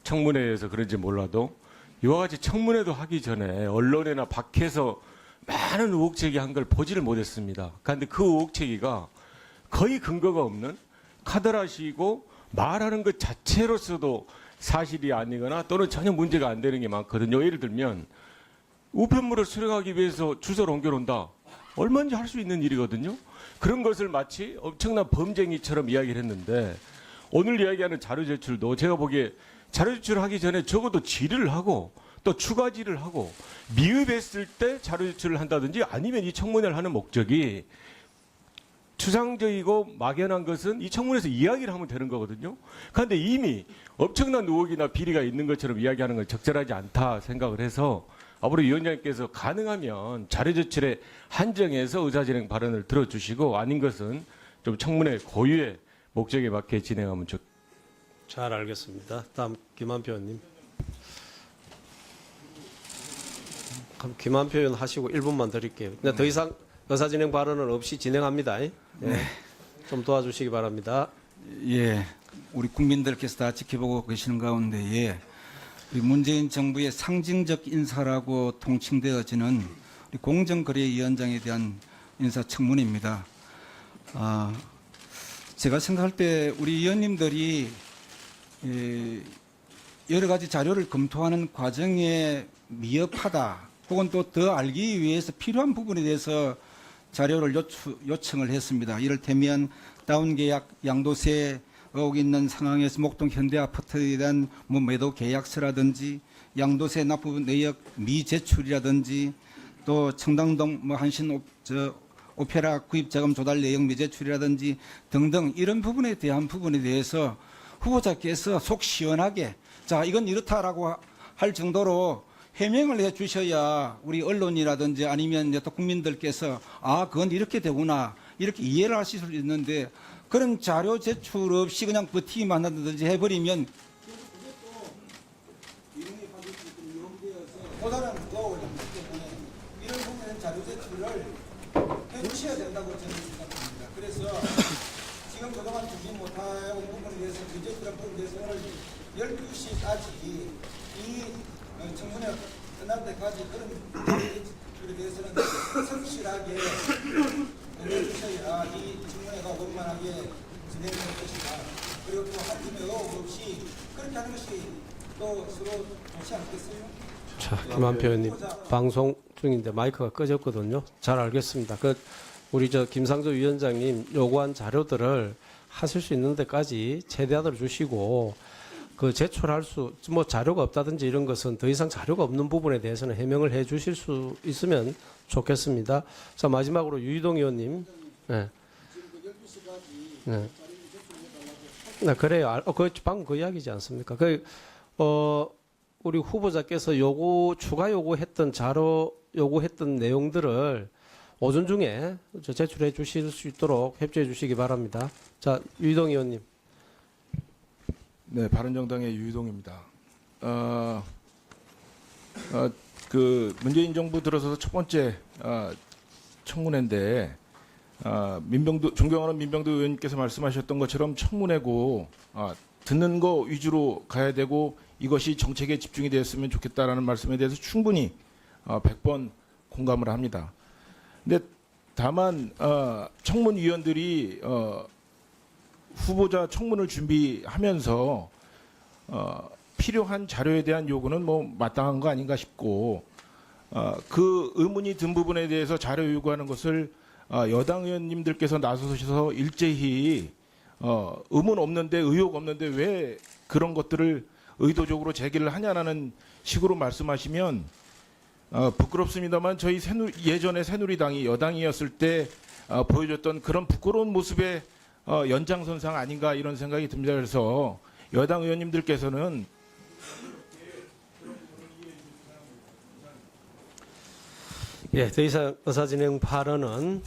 청문회에서 그런지 몰라도 이와 같이 청문회도 하기 전에 언론이나 밖에서 많은 의혹 제기한 걸 보지를 못했습니다. 그런데 그 의혹 제기가 거의 근거가 없는 카더라시고 말하는 것 자체로서도 사실이 아니거나 또는 전혀 문제가 안 되는 게 많거든요. 예를 들면 우편물을 수령하기 위해서 주소를 옮겨놓는다. 얼마든지 할 수 있는 일이거든요. 그런 것을 마치 엄청난 범죄행위처럼 이야기를 했는데 오늘 이야기하는 자료 제출도 제가 보기에 자료 제출하기 전에 적어도 질의를 하고 또 추가 질의를 하고 미흡했을 때 자료 제출을 한다든지 아니면 이 청문회를 하는 목적이 추상적이고 막연한 것은 이 청문회에서 이야기를 하면 되는 거거든요. 그런데 이미 엄청난 의혹이나 비리가 있는 것처럼 이야기하는 건 적절하지 않다 생각을 해서 앞으로 위원장님께서 가능하면 자료 제출에 한정해서 의사진행 발언을 들어주시고 아닌 것은 좀 청문회 고유의 목적에 맞게 진행하면 좋겠습니다. 잘 알겠습니다. 다음 김한표 의원님. 그럼 김한표 의원 하시고 1분만 드릴게요. 근데 더 이상 의사진행 발언은 없이 진행합니다. 네. 좀 도와주시기 바랍니다. 예, 우리 국민들께서 다 지켜보고 계시는 가운데에 우리 문재인 정부의 상징적 인사라고 통칭되어지는 우리 공정거래위원장에 대한 인사청문회입니다. 제가 생각할 때 우리 위원님들이 여러 가지 자료를 검토하는 과정에 미흡하다 혹은 또 더 알기 위해서 필요한 부분에 대해서 자료를 요청을 했습니다. 이를테면 다운계약 양도세 의혹이 있는 상황에서 목동 현대아파트에 대한 매도 계약서라든지 양도세 납부 내역 미제출이라든지 또 청담동 한신 오페라 구입자금 조달 내역 미제출이라든지 등등 이런 부분에 대해서 후보자께서 속 시원하게 자 이건 이렇다라고 할 정도로 해명을 해 주셔야 우리 언론이라든지 아니면 또 국민들께서 그건 이렇게 되구나 이렇게 이해를 하실 수 있는데 그런 자료 제출 없이 그냥 버티기만 한다든지 해버리면 또 다른 의혹을 남기 때문에 이런 부분은 자료 제출을 해 주셔야 된다고 저는 생각합니다. 그래서 지금 그동안 주지 못한 부분에 대해서 규제들한 부분에 대해서 오늘 12시까지 이 청문회 끝날 때까지 그런 자료에 대해서는 성실하게 해주셔야 이 청문회가 원만하게 진행될 것이다. 그리고 또 한 팀의 의혹 없이 그렇게 하는 것이 또 서로 좋지 않겠어요? 자, 김한표 의원님 방송 중인데 마이크가 꺼졌거든요. 잘 알겠습니다. 우리 김상조 위원장님 요구한 자료들을 하실 수 있는 데까지 최대한으로 주시고 제출할 자료가 없다든지 이런 것은 더 이상 자료가 없는 부분에 대해서는 해명을 해 주실 수 있으면 좋겠습니다. 자, 마지막으로 유희동 의원님. 네. 네, 그래요. 방금 그 이야기지 않습니까? 우리 후보자께서 추가 요구했던 자료 요구했던 내용들을 오전 중에 제출해 주실 수 있도록 협조해 주시기 바랍니다. 자, 유희동 의원님. 네, 바른정당의 유희동입니다. 그 문재인 정부 들어서서 첫 번째 청문회인데 존경하는 민병두 의원님께서 말씀하셨던 것처럼 청문회고 듣는 거 위주로 가야 되고 이것이 정책에 집중이 되었으면 좋겠다라는 말씀에 대해서 충분히 100번 공감을 합니다. 근데 다만 청문위원들이 후보자 청문을 준비하면서 필요한 자료에 대한 요구는 뭐 마땅한 거 아닌가 싶고 그 의문이 든 부분에 대해서 자료 요구하는 것을 여당 의원님들께서 나서셔서 일제히 의문 없는데 의혹 없는데 왜 그런 것들을 의도적으로 제기를 하냐라는 식으로 말씀하시면 부끄럽습니다만 저희 예전에 새누리당이 여당이었을 때 보여줬던 그런 부끄러운 모습의 연장선상 아닌가 이런 생각이 듭니다. 그래서 여당 의원님들께서는 예, 더 이상 의사진행 발언은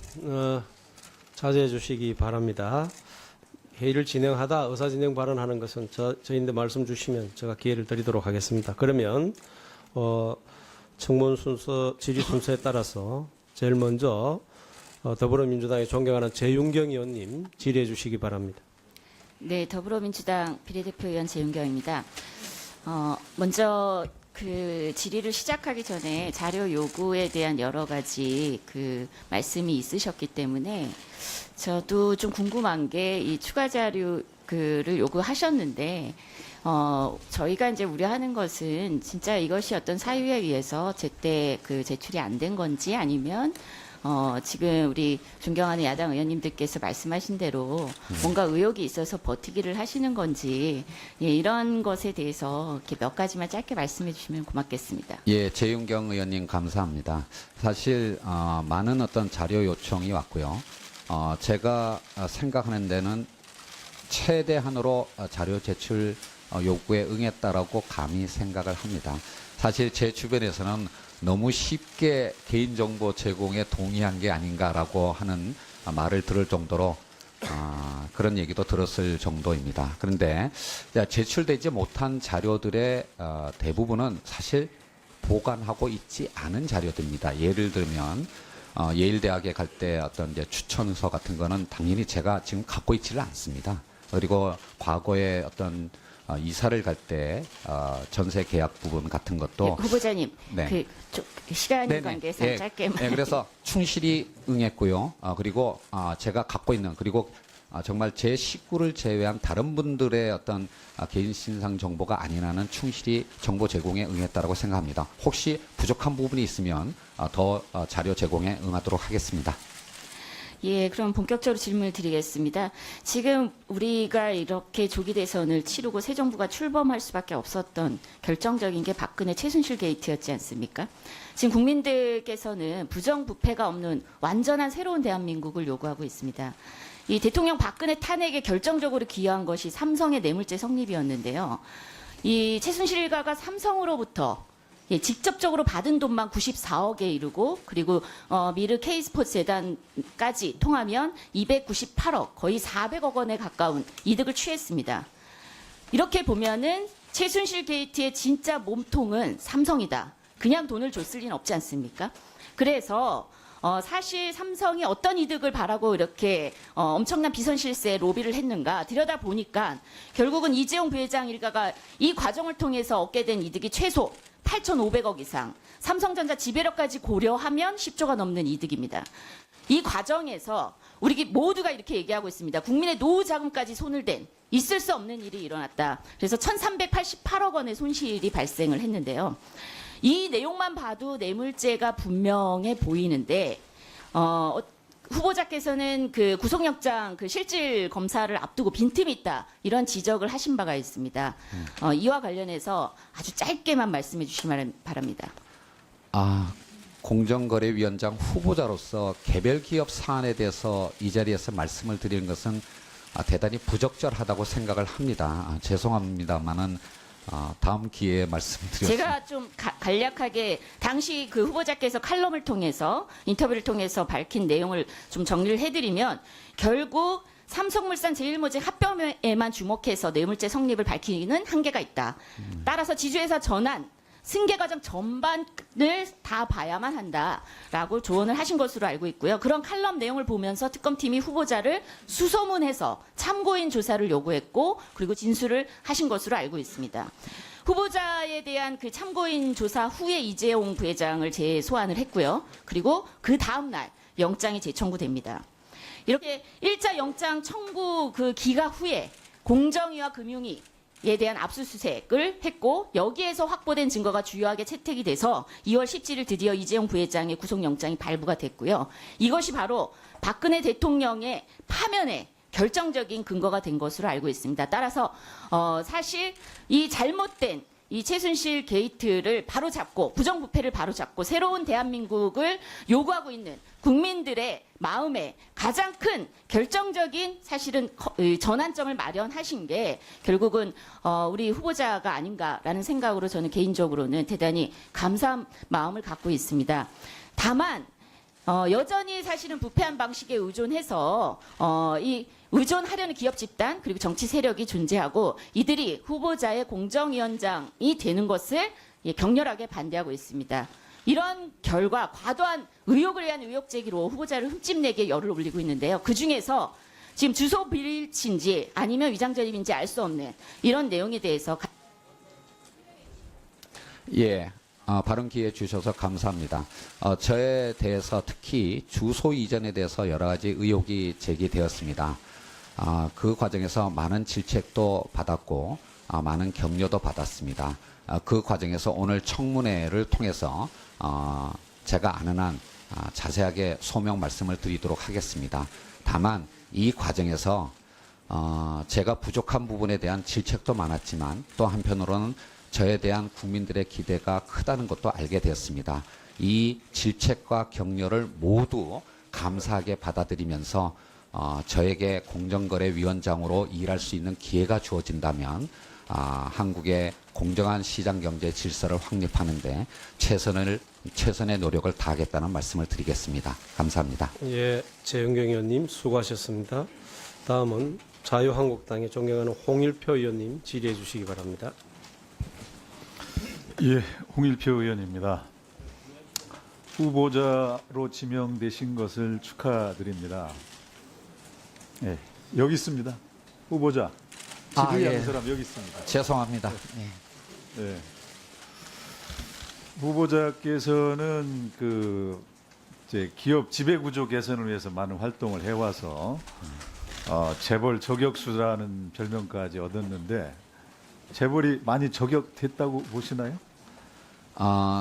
자제해 주시기 바랍니다. 회의를 진행하다 의사진행 발언하는 것은 저희인데 말씀 주시면 제가 기회를 드리도록 하겠습니다. 그러면 청문 순서, 질의 순서에 따라서 제일 먼저 더불어민주당의 존경하는 재윤경 의원님 질의해 주시기 바랍니다. 네, 더불어민주당 비례대표 의원 재윤경입니다. 먼저 그 질의를 시작하기 전에 자료 요구에 대한 여러 가지 그 말씀이 있으셨기 때문에 저도 좀 궁금한 게 이 추가 자료를 요구하셨는데 저희가 이제 우려하는 것은 진짜 이것이 어떤 사유에 의해서 제때 그 제출이 안 된 건지 아니면 지금 우리 존경하는 야당 의원님들께서 말씀하신 대로 뭔가 의혹이 있어서 버티기를 하시는 건지 이런 것에 대해서 이렇게 몇 가지만 짧게 말씀해 주시면 고맙겠습니다. 예, 재윤경 의원님 감사합니다. 사실 많은 어떤 자료 요청이 왔고요. 제가 생각하는 데는 최대한으로 자료 제출 요구에 응했다라고 감히 생각을 합니다. 사실 제 주변에서는 너무 쉽게 개인정보 제공에 동의한 게 아닌가라고 하는 말을 들을 정도로 그런 얘기도 들었을 정도입니다. 그런데 제출되지 못한 자료들의 대부분은 사실 보관하고 있지 않은 자료들입니다. 예를 들면 예일대학에 갈 때 어떤 이제 추천서 같은 거는 당연히 제가 지금 갖고 있지를 않습니다. 그리고 과거에 어떤 이사를 갈 때 전세 계약 부분 같은 것도 네, 후보자님, 네. 시간 네네. 관계상 예, 짧게만. 네, 그래서 충실히 응했고요. 그리고 제가 갖고 있는 그리고 정말 제 식구를 제외한 다른 분들의 어떤 개인 신상 정보가 아니라는 충실히 정보 제공에 응했다라고 생각합니다. 혹시 부족한 부분이 있으면 더 자료 제공에 응하도록 하겠습니다. 예, 그럼 본격적으로 질문을 드리겠습니다. 지금 우리가 이렇게 조기 대선을 치르고 새 정부가 출범할 수밖에 없었던 결정적인 게 박근혜 최순실 게이트였지 않습니까? 지금 국민들께서는 부정부패가 없는 완전한 새로운 대한민국을 요구하고 있습니다. 이 대통령 박근혜 탄핵에 결정적으로 기여한 것이 삼성의 뇌물죄 성립이었는데요. 이 최순실 일가가 삼성으로부터 직접적으로 받은 돈만 94억에 이르고 그리고 미르 K스포츠 재단까지 통하면 298억, 거의 400억 원에 가까운 이득을 취했습니다. 이렇게 보면은 최순실 게이트의 진짜 몸통은 삼성이다. 그냥 돈을 줬을 리는 없지 않습니까? 그래서 사실 삼성이 어떤 이득을 바라고 이렇게 엄청난 비선실세 로비를 했는가 들여다보니까 결국은 이재용 부회장 일가가 이 과정을 통해서 얻게 된 이득이 최소 8,500억 이상, 삼성전자 지배력까지 고려하면 10조가 넘는 이득입니다. 이 과정에서 우리 모두가 이렇게 얘기하고 있습니다. 국민의 노후 자금까지 손을 댄 있을 수 없는 일이 일어났다. 그래서 1,388억 원의 손실이 발생을 했는데요. 이 내용만 봐도 뇌물죄가 분명해 보이는데 후보자께서는 그 구속영장 그 실질 검사를 앞두고 빈틈이 있다 이런 지적을 하신 바가 있습니다. 이와 관련해서 아주 짧게만 말씀해 주시기 바랍니다. 공정거래위원장 후보자로서 개별 기업 사안에 대해서 이 자리에서 말씀을 드리는 것은 대단히 부적절하다고 생각을 합니다. 죄송합니다만은 다음 기회에 말씀드렸습니다. 제가 좀 간략하게 당시 그 후보자께서 칼럼을 통해서 인터뷰를 통해서 밝힌 내용을 좀 정리를 해드리면 결국 삼성물산 제일모직 합병에만 주목해서 뇌물죄 성립을 밝히는 한계가 있다. 따라서 지주회사 전환 승계 과정 전반을 다 봐야만 한다라고 조언을 하신 것으로 알고 있고요. 그런 칼럼 내용을 보면서 특검팀이 후보자를 수소문해서 참고인 조사를 요구했고 그리고 진술을 하신 것으로 알고 있습니다. 후보자에 대한 그 참고인 조사 후에 이재용 부회장을 재소환을 했고요. 그리고 그 다음 날 영장이 재청구됩니다. 이렇게 1차 영장 청구 그 기각 후에 공정위와 금융위 에 대한 압수수색을 했고 여기에서 확보된 증거가 주요하게 채택이 돼서 2월 17일 드디어 이재용 부회장의 구속영장이 발부가 됐고요. 이것이 바로 박근혜 대통령의 파면에 결정적인 근거가 된 것으로 알고 있습니다. 따라서 사실 이 잘못된 이 최순실 게이트를 바로잡고 부정부패를 바로잡고 새로운 대한민국을 요구하고 있는 국민들의 마음에 가장 큰 결정적인 사실은 전환점을 마련하신 게 결국은 우리 후보자가 아닌가라는 생각으로 저는 개인적으로는 대단히 감사한 마음을 갖고 있습니다. 다만 여전히 사실은 부패한 방식에 의존해서 이 의존하려는 기업 집단 그리고 정치 세력이 존재하고 이들이 후보자의 공정위원장이 되는 것을 격렬하게 반대하고 있습니다. 이런 결과 과도한 의혹을 위한 의혹 제기로 후보자를 흠집내기에 열을 올리고 있는데요. 그중에서 지금 주소 비리치인지 아니면 위장 전입인지 알 수 없는 이런 내용에 대해서 예, 발언 기회 주셔서 감사합니다. 저에 대해서 특히 주소 이전에 대해서 여러 가지 의혹이 제기되었습니다. 그 과정에서 많은 질책도 받았고 많은 격려도 받았습니다. 그 과정에서 오늘 청문회를 통해서 제가 아는 한 자세하게 소명 말씀을 드리도록 하겠습니다. 다만 이 과정에서 제가 부족한 부분에 대한 질책도 많았지만 또 한편으로는 저에 대한 국민들의 기대가 크다는 것도 알게 되었습니다. 이 질책과 격려를 모두 감사하게 받아들이면서 저에게 공정거래위원장으로 일할 수 있는 기회가 주어진다면 한국의 공정한 시장 경제 질서를 확립하는데 최선의 노력을 다하겠다는 말씀을 드리겠습니다. 감사합니다. 예, 재영경 의원님 수고하셨습니다. 다음은 자유한국당의 존경하는 홍일표 의원님 질의해 주시기 바랍니다. 예, 홍일표 의원입니다. 후보자로 지명되신 것을 축하드립니다. 예, 여기 있습니다. 후보자. 질의하는 예. 사람 여기 있습니다. 죄송합니다. 예. 후보자께서는 이제 기업 지배구조 개선을 위해서 많은 활동을 해와서 재벌 저격수라는 별명까지 얻었는데 재벌이 많이 저격됐다고 보시나요?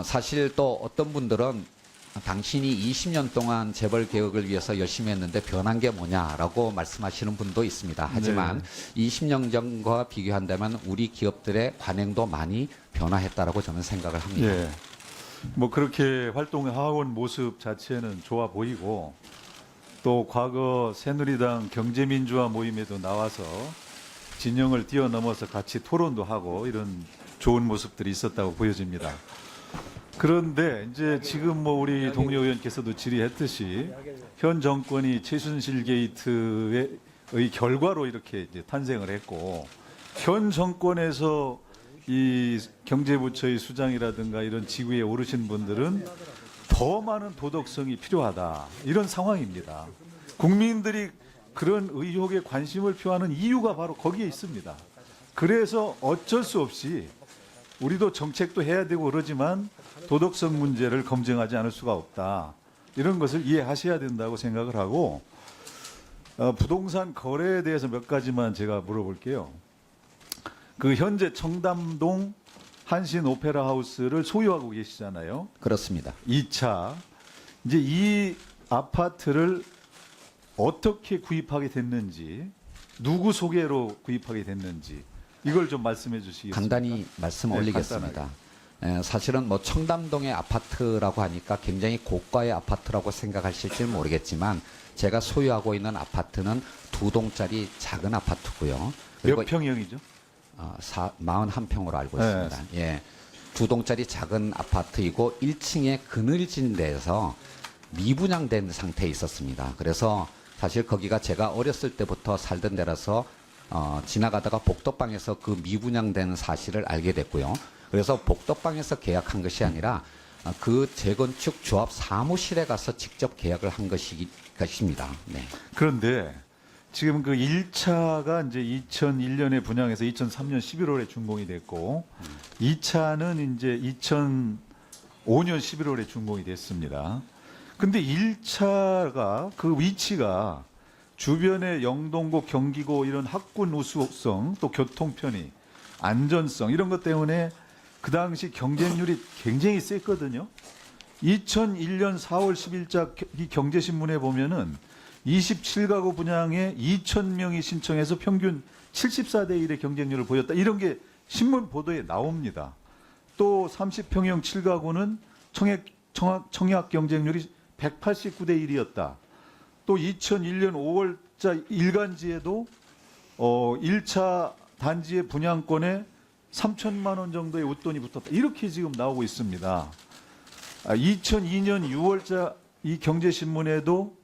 사실 또 어떤 분들은 당신이 20년 동안 재벌 개혁을 위해서 열심히 했는데 변한 게 뭐냐라고 말씀하시는 분도 있습니다. 하지만 20년 전과 비교한다면 우리 기업들의 관행도 많이 변화했다라고 저는 생각을 합니다. 예. 뭐 그렇게 활동해온 모습 자체는 좋아 보이고 또 과거 새누리당 경제민주화 모임에도 나와서 진영을 뛰어넘어서 같이 토론도 하고 이런 좋은 모습들이 있었다고 보여집니다. 그런데 이제 지금 뭐 우리 동료 의원께서도 질의했듯이 현 정권이 최순실 게이트의 결과로 이렇게 이제 탄생을 했고 현 정권에서 이 경제부처의 수장이라든가 이런 지위에 오르신 분들은 더 많은 도덕성이 필요하다 이런 상황입니다. 국민들이 그런 의혹에 관심을 표하는 이유가 바로 거기에 있습니다. 그래서 어쩔 수 없이 우리도 정책도 해야 되고 그러지만 도덕성 문제를 검증하지 않을 수가 없다. 이런 것을 이해하셔야 된다고 생각을 하고 부동산 거래에 대해서 몇 가지만 제가 물어볼게요. 그 현재 청담동 한신 오페라 하우스를 소유하고 계시잖아요. 그렇습니다. 2차. 이제 이 아파트를 어떻게 구입하게 됐는지, 누구 소개로 구입하게 됐는지 이걸 좀 말씀해 주시겠습니까? 간단히 말씀 올리겠습니다. 사실은 뭐 청담동의 아파트라고 하니까 굉장히 고가의 아파트라고 생각하실지 모르겠지만 제가 소유하고 있는 아파트는 2동짜리 작은 아파트고요. 몇 평형이죠? 41평으로 알고 네. 있습니다. 예. 2동짜리 작은 아파트이고 1층에 그늘진 데에서 미분양된 상태에 있었습니다. 그래서 사실 거기가 제가 어렸을 때부터 살던 데라서 지나가다가 복덕방에서 그 미분양된 사실을 알게 됐고요. 그래서 복덕방에서 계약한 것이 아니라 그 재건축 조합 사무실에 가서 직접 계약을 한 것입니다. 네. 그런데 지금 그 1차가 이제 2001년에 분양해서 2003년 11월에 준공이 됐고 2차는 이제 2005년 11월에 준공이 됐습니다. 근데 1차가 그 위치가 주변의 영동고, 경기고 이런 학군 우수성 또 교통 편의, 안전성 이런 것 때문에 그 당시 경쟁률이 굉장히 셌거든요. 2001년 4월 10일자 이 경제신문에 보면은 27가구 분양에 2,000명이 신청해서 평균 74대 1의 경쟁률을 보였다. 이런 게 신문 보도에 나옵니다. 또 30평형 7가구는 청약 경쟁률이 189대 1이었다. 또 2001년 5월자 일간지에도 1차 단지의 분양권에 3천만 원 정도의 웃돈이 붙었다. 이렇게 지금 나오고 있습니다. 2002년 6월자 이 경제신문에도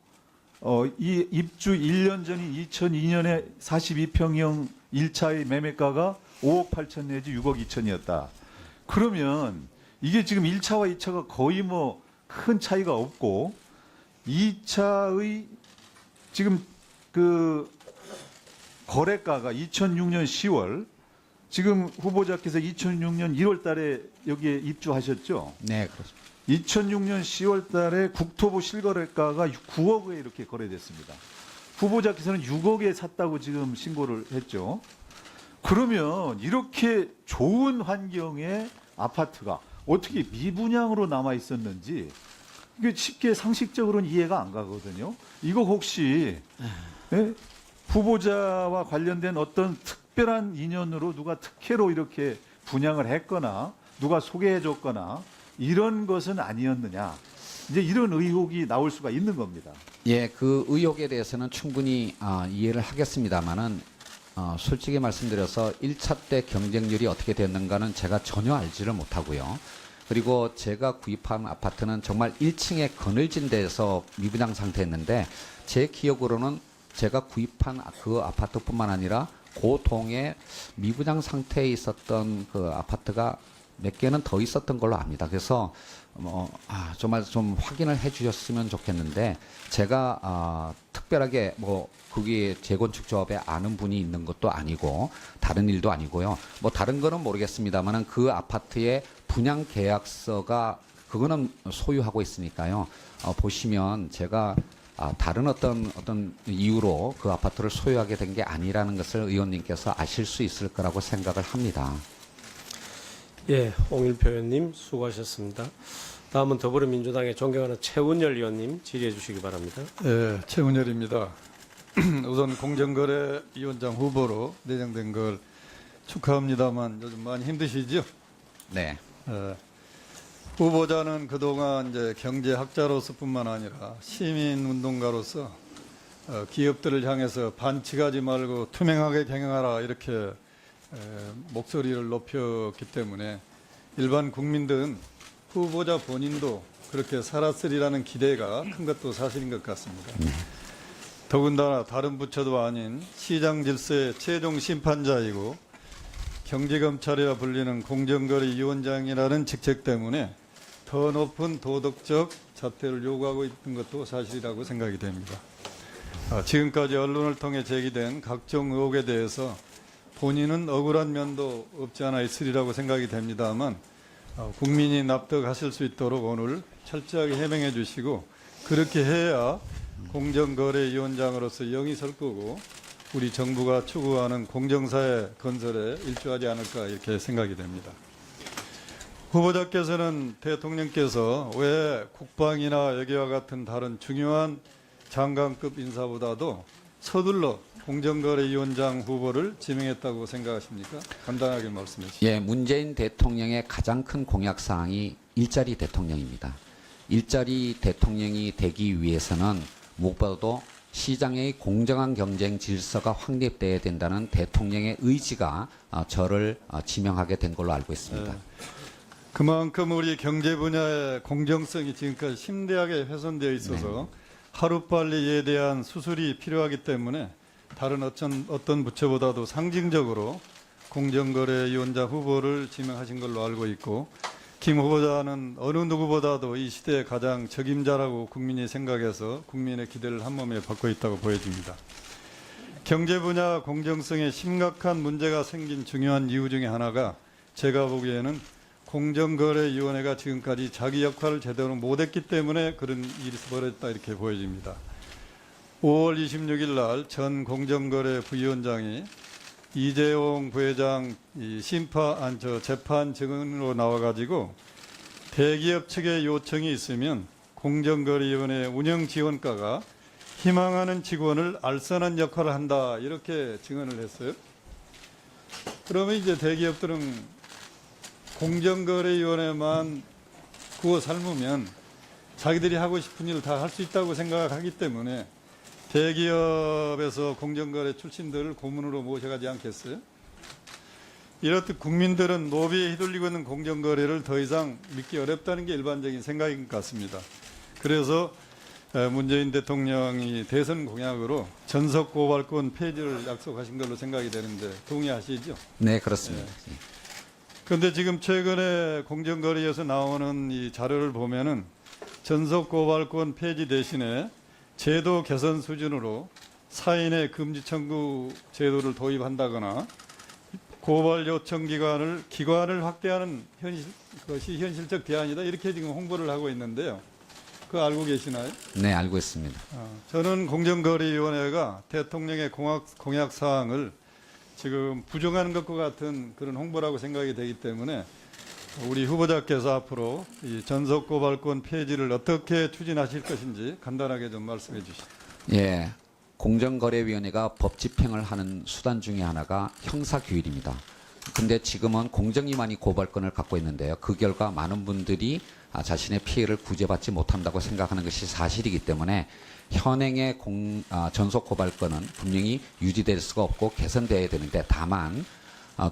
이 입주 1년 전인 2002년에 42평형 1차의 매매가가 5억 8천 내지 6억 2천이었다. 그러면 이게 지금 1차와 2차가 거의 뭐 큰 차이가 없고 2차의 지금 그 거래가가 2006년 10월 지금 후보자께서 2006년 1월 달에 여기에 입주하셨죠? 네, 그렇습니다. 2006년 10월 달에 국토부 실거래가가 9억에 이렇게 거래됐습니다. 후보자께서는 6억에 샀다고 지금 신고를 했죠. 그러면 이렇게 좋은 환경의 아파트가 어떻게 미분양으로 남아 있었는지 이게 쉽게 상식적으로는 이해가 안 가거든요. 이거 혹시 후보자와 관련된 어떤 특별한 인연으로 누가 특혜로 이렇게 분양을 했거나 누가 소개해 줬거나 이런 것은 아니었느냐. 이제 이런 의혹이 나올 수가 있는 겁니다. 예, 그 의혹에 대해서는 충분히 이해를 하겠습니다만은 솔직히 말씀드려서 1차 때 경쟁률이 어떻게 됐는가는 제가 전혀 알지를 못하고요. 그리고 제가 구입한 아파트는 정말 1층에 그늘진 데에서 미분양 상태였는데 제 기억으로는 제가 구입한 그 아파트뿐만 아니라 그 동에 미분양 상태에 있었던 그 아파트가 몇 개는 더 있었던 걸로 압니다. 그래서 정말 좀 확인을 해주셨으면 좋겠는데 제가 특별하게 뭐 거기에 재건축 조합에 아는 분이 있는 것도 아니고 다른 일도 아니고요. 뭐 다른 거는 모르겠습니다만은 그 아파트의 분양 계약서가 그거는 소유하고 있으니까요. 보시면 제가 다른 어떤 이유로 그 아파트를 소유하게 된 게 아니라는 것을 의원님께서 아실 수 있을 거라고 생각을 합니다. 예, 홍일표 의원님 수고하셨습니다. 다음은 더불어민주당의 존경하는 최운열 의원님 질의해 주시기 바랍니다. 예, 최운열입니다. 우선 공정거래위원장 후보로 내정된 걸 축하합니다만 요즘 많이 힘드시죠? 네. 후보자는 그동안 이제 경제학자로서뿐만 아니라 시민운동가로서 기업들을 향해서 반칙하지 말고 투명하게 경영하라 이렇게 목소리를 높였기 때문에 일반 국민들은 후보자 본인도 그렇게 살았으리라는 기대가 큰 것도 사실인 것 같습니다. 더군다나 다른 부처도 아닌 시장 질서의 최종 심판자이고 경제검찰이라 불리는 공정거래위원장이라는 직책 때문에 더 높은 도덕적 잣대를 요구하고 있는 것도 사실이라고 생각이 됩니다. 지금까지 언론을 통해 제기된 각종 의혹에 대해서 본인은 억울한 면도 없지 않아 있으리라고 생각이 됩니다만 국민이 납득하실 수 있도록 오늘 철저하게 해명해 주시고 그렇게 해야 공정거래위원장으로서 영이 설 거고 우리 정부가 추구하는 공정사회 건설에 일조하지 않을까 이렇게 생각이 됩니다. 후보자께서는 대통령께서 왜 국방이나 여기와 같은 다른 중요한 장관급 인사보다도 서둘러 공정거래위원장 후보를 지명했다고 생각하십니까? 간단하게 말씀해 주시죠. 예, 문재인 대통령의 가장 큰 공약 사항이 일자리 대통령입니다. 일자리 대통령이 되기 위해서는 무엇보다도 시장의 공정한 경쟁 질서가 확립돼야 된다는 대통령의 의지가 저를 지명하게 된 걸로 알고 있습니다. 그만큼 우리 경제 분야의 공정성이 지금까지 심대하게 훼손되어 있어서 하루빨리 이에 대한 수술이 필요하기 때문에 다른 어떤 부처보다도 상징적으로 공정거래위원장 후보를 지명하신 걸로 알고 있고, 김 후보자는 어느 누구보다도 이 시대의 가장 적임자라고 국민이 생각해서 국민의 기대를 한몸에 받고 있다고 보여집니다. 경제 분야 공정성에 심각한 문제가 생긴 중요한 이유 중에 하나가 제가 보기에는 공정거래위원회가 지금까지 자기 역할을 제대로 못했기 때문에 그런 일이 벌어졌다 이렇게 보여집니다. 5월 26일 날 전 공정거래 부위원장이 이재용 부회장 재판 증인으로 나와가지고 대기업 측의 요청이 있으면 공정거래위원회 운영 지원과가 희망하는 직원을 알선한 역할을 한다 이렇게 증언을 했어요. 그러면 이제 대기업들은 공정거래위원회만 구워 삶으면 자기들이 하고 싶은 일을 다 할 수 있다고 생각하기 때문에 대기업에서 공정거래 출신들을 고문으로 모셔가지 않겠어요? 이렇듯 국민들은 노비에 휘둘리고 있는 공정거래를 더 이상 믿기 어렵다는 게 일반적인 생각인 것 같습니다. 그래서 문재인 대통령이 대선 공약으로 전속 고발권 폐지를 약속하신 걸로 생각이 되는데 동의하시죠? 네, 그렇습니다. 그런데 지금 최근에 공정거래에서 나오는 이 자료를 보면은 전속 고발권 폐지 대신에 제도 개선 수준으로 사인의 금지 청구 제도를 도입한다거나 고발 요청 기관을 확대하는 것이 현실적 대안이다 이렇게 지금 홍보를 하고 있는데요. 그거 알고 계시나요? 네, 알고 있습니다. 저는 공정거래위원회가 대통령의 공약 사항을 지금 부정하는 것과 같은 그런 홍보라고 생각이 되기 때문에 우리 후보자께서 앞으로 이 전속 고발권 폐지를 어떻게 추진하실 것인지 간단하게 좀 말씀해 주시죠. 예, 공정거래위원회가 법 집행을 하는 수단 중에 하나가 형사규율입니다. 근데 지금은 공정위만이 고발권을 갖고 있는데요. 그 결과 많은 분들이 자신의 피해를 구제받지 못한다고 생각하는 것이 사실이기 때문에 현행의 전속 고발권은 분명히 유지될 수가 없고 개선되어야 되는데 다만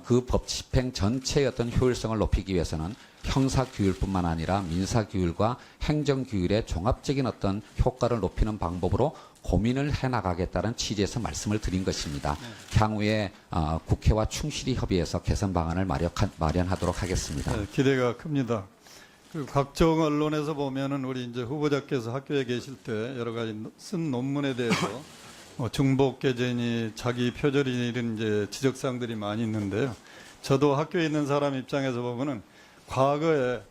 그 법 집행 전체의 어떤 효율성을 높이기 위해서는 형사규율뿐만 아니라 민사규율과 행정규율의 종합적인 어떤 효과를 높이는 방법으로 고민을 해나가겠다는 취지에서 말씀을 드린 것입니다. 향후에 국회와 충실히 협의해서 개선 방안을 마련하도록 하겠습니다. 네, 기대가 큽니다. 그 각종 언론에서 보면은 우리 이제 후보자께서 학교에 계실 때 여러 가지 쓴 논문에 대해서 중복 개정이 자기 표절이 이런 이제 지적사항들이 많이 있는데요. 저도 학교에 있는 사람 입장에서 보면은 과거에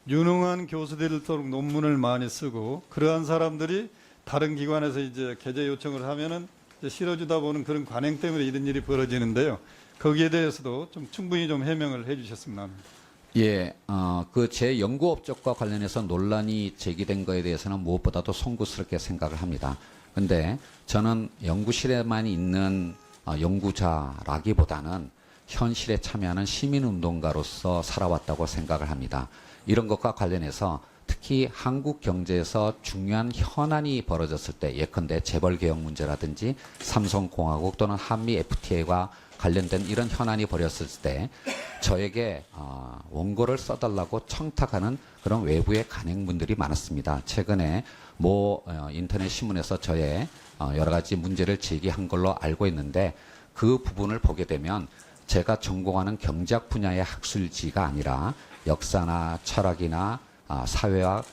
유능한 교수들일수록 논문을 많이 쓰고 그러한 사람들이 다른 기관에서 이제 게재 요청을 하면은 이제 실어주다 보는 그런 관행 때문에 이런 일이 벌어지는데요. 거기에 대해서도 좀 충분히 좀 해명을 해주셨으면 합니다. 예, 그 제 연구 업적과 관련해서 논란이 제기된 거에 대해서는 무엇보다도 송구스럽게 생각을 합니다. 근데 저는 연구실에만 있는 연구자라기보다는 현실에 참여하는 시민운동가로서 살아왔다고 생각을 합니다. 이런 것과 관련해서 특히 한국 경제에서 중요한 현안이 벌어졌을 때 예컨대 재벌개혁 문제라든지 삼성공화국 또는 한미 FTA와 관련된 이런 현안이 벌어졌을 때 저에게 원고를 써달라고 청탁하는 그런 외부의 간행분들이 많았습니다. 최근에 인터넷 신문에서 저의 여러 가지 문제를 제기한 걸로 알고 있는데 그 부분을 보게 되면 제가 전공하는 경제학 분야의 학술지가 아니라 역사나 철학이나 사회학,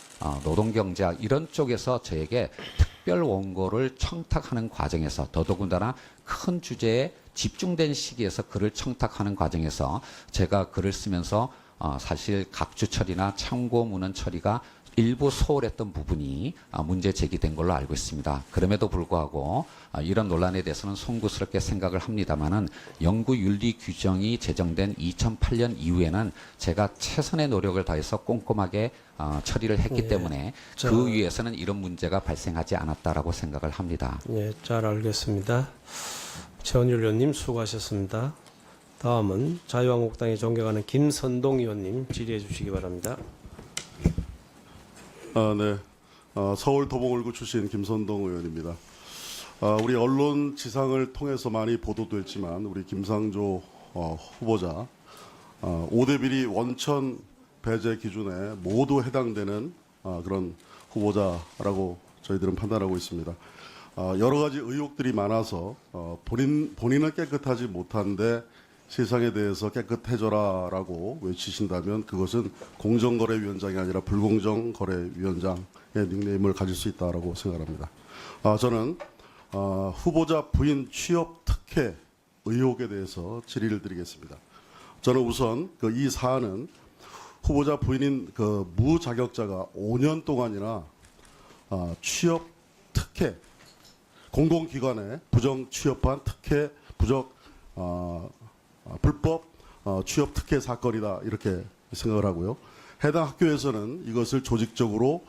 노동경제학 이런 쪽에서 저에게 특별 원고를 청탁하는 과정에서 더더군다나 큰 주제에 집중된 시기에서 글을 청탁하는 과정에서 제가 글을 쓰면서 사실 각주 처리나 참고 문헌 처리가 일부 소홀했던 부분이 문제 제기된 걸로 알고 있습니다. 그럼에도 불구하고 이런 논란에 대해서는 송구스럽게 생각을 합니다마는 연구윤리 규정이 제정된 2008년 이후에는 제가 최선의 노력을 다해서 꼼꼼하게 처리를 했기 때문에 그 위에서는 이런 문제가 발생하지 않았다라고 생각을 합니다. 예, 잘 알겠습니다. 최원율 의원님 수고하셨습니다. 다음은 자유한국당이 존경하는 김선동 의원님 질의해 주시기 바랍니다. 네. 서울 도봉을구 출신 김선동 의원입니다. 우리 언론 지상을 통해서 많이 보도됐지만 우리 김상조 후보자 5대 비리 원천 배제 기준에 모두 해당되는 그런 후보자라고 저희들은 판단하고 있습니다. 여러 가지 의혹들이 많아서 본인은 깨끗하지 못한데 세상에 대해서 깨끗해져라라고 외치신다면 그것은 공정거래위원장이 아니라 불공정거래위원장의 닉네임을 가질 수 있다라고 생각합니다. 저는 후보자 부인 취업 특혜 의혹에 대해서 질의를 드리겠습니다. 저는 우선 이 사안은 후보자 부인인 무자격자가 5년 동안이나 취업 특혜, 공공기관에 부정 취업한 특혜, 불법 취업 특혜 사건이다 이렇게 생각을 하고요. 해당 학교에서는 이것을 조직적으로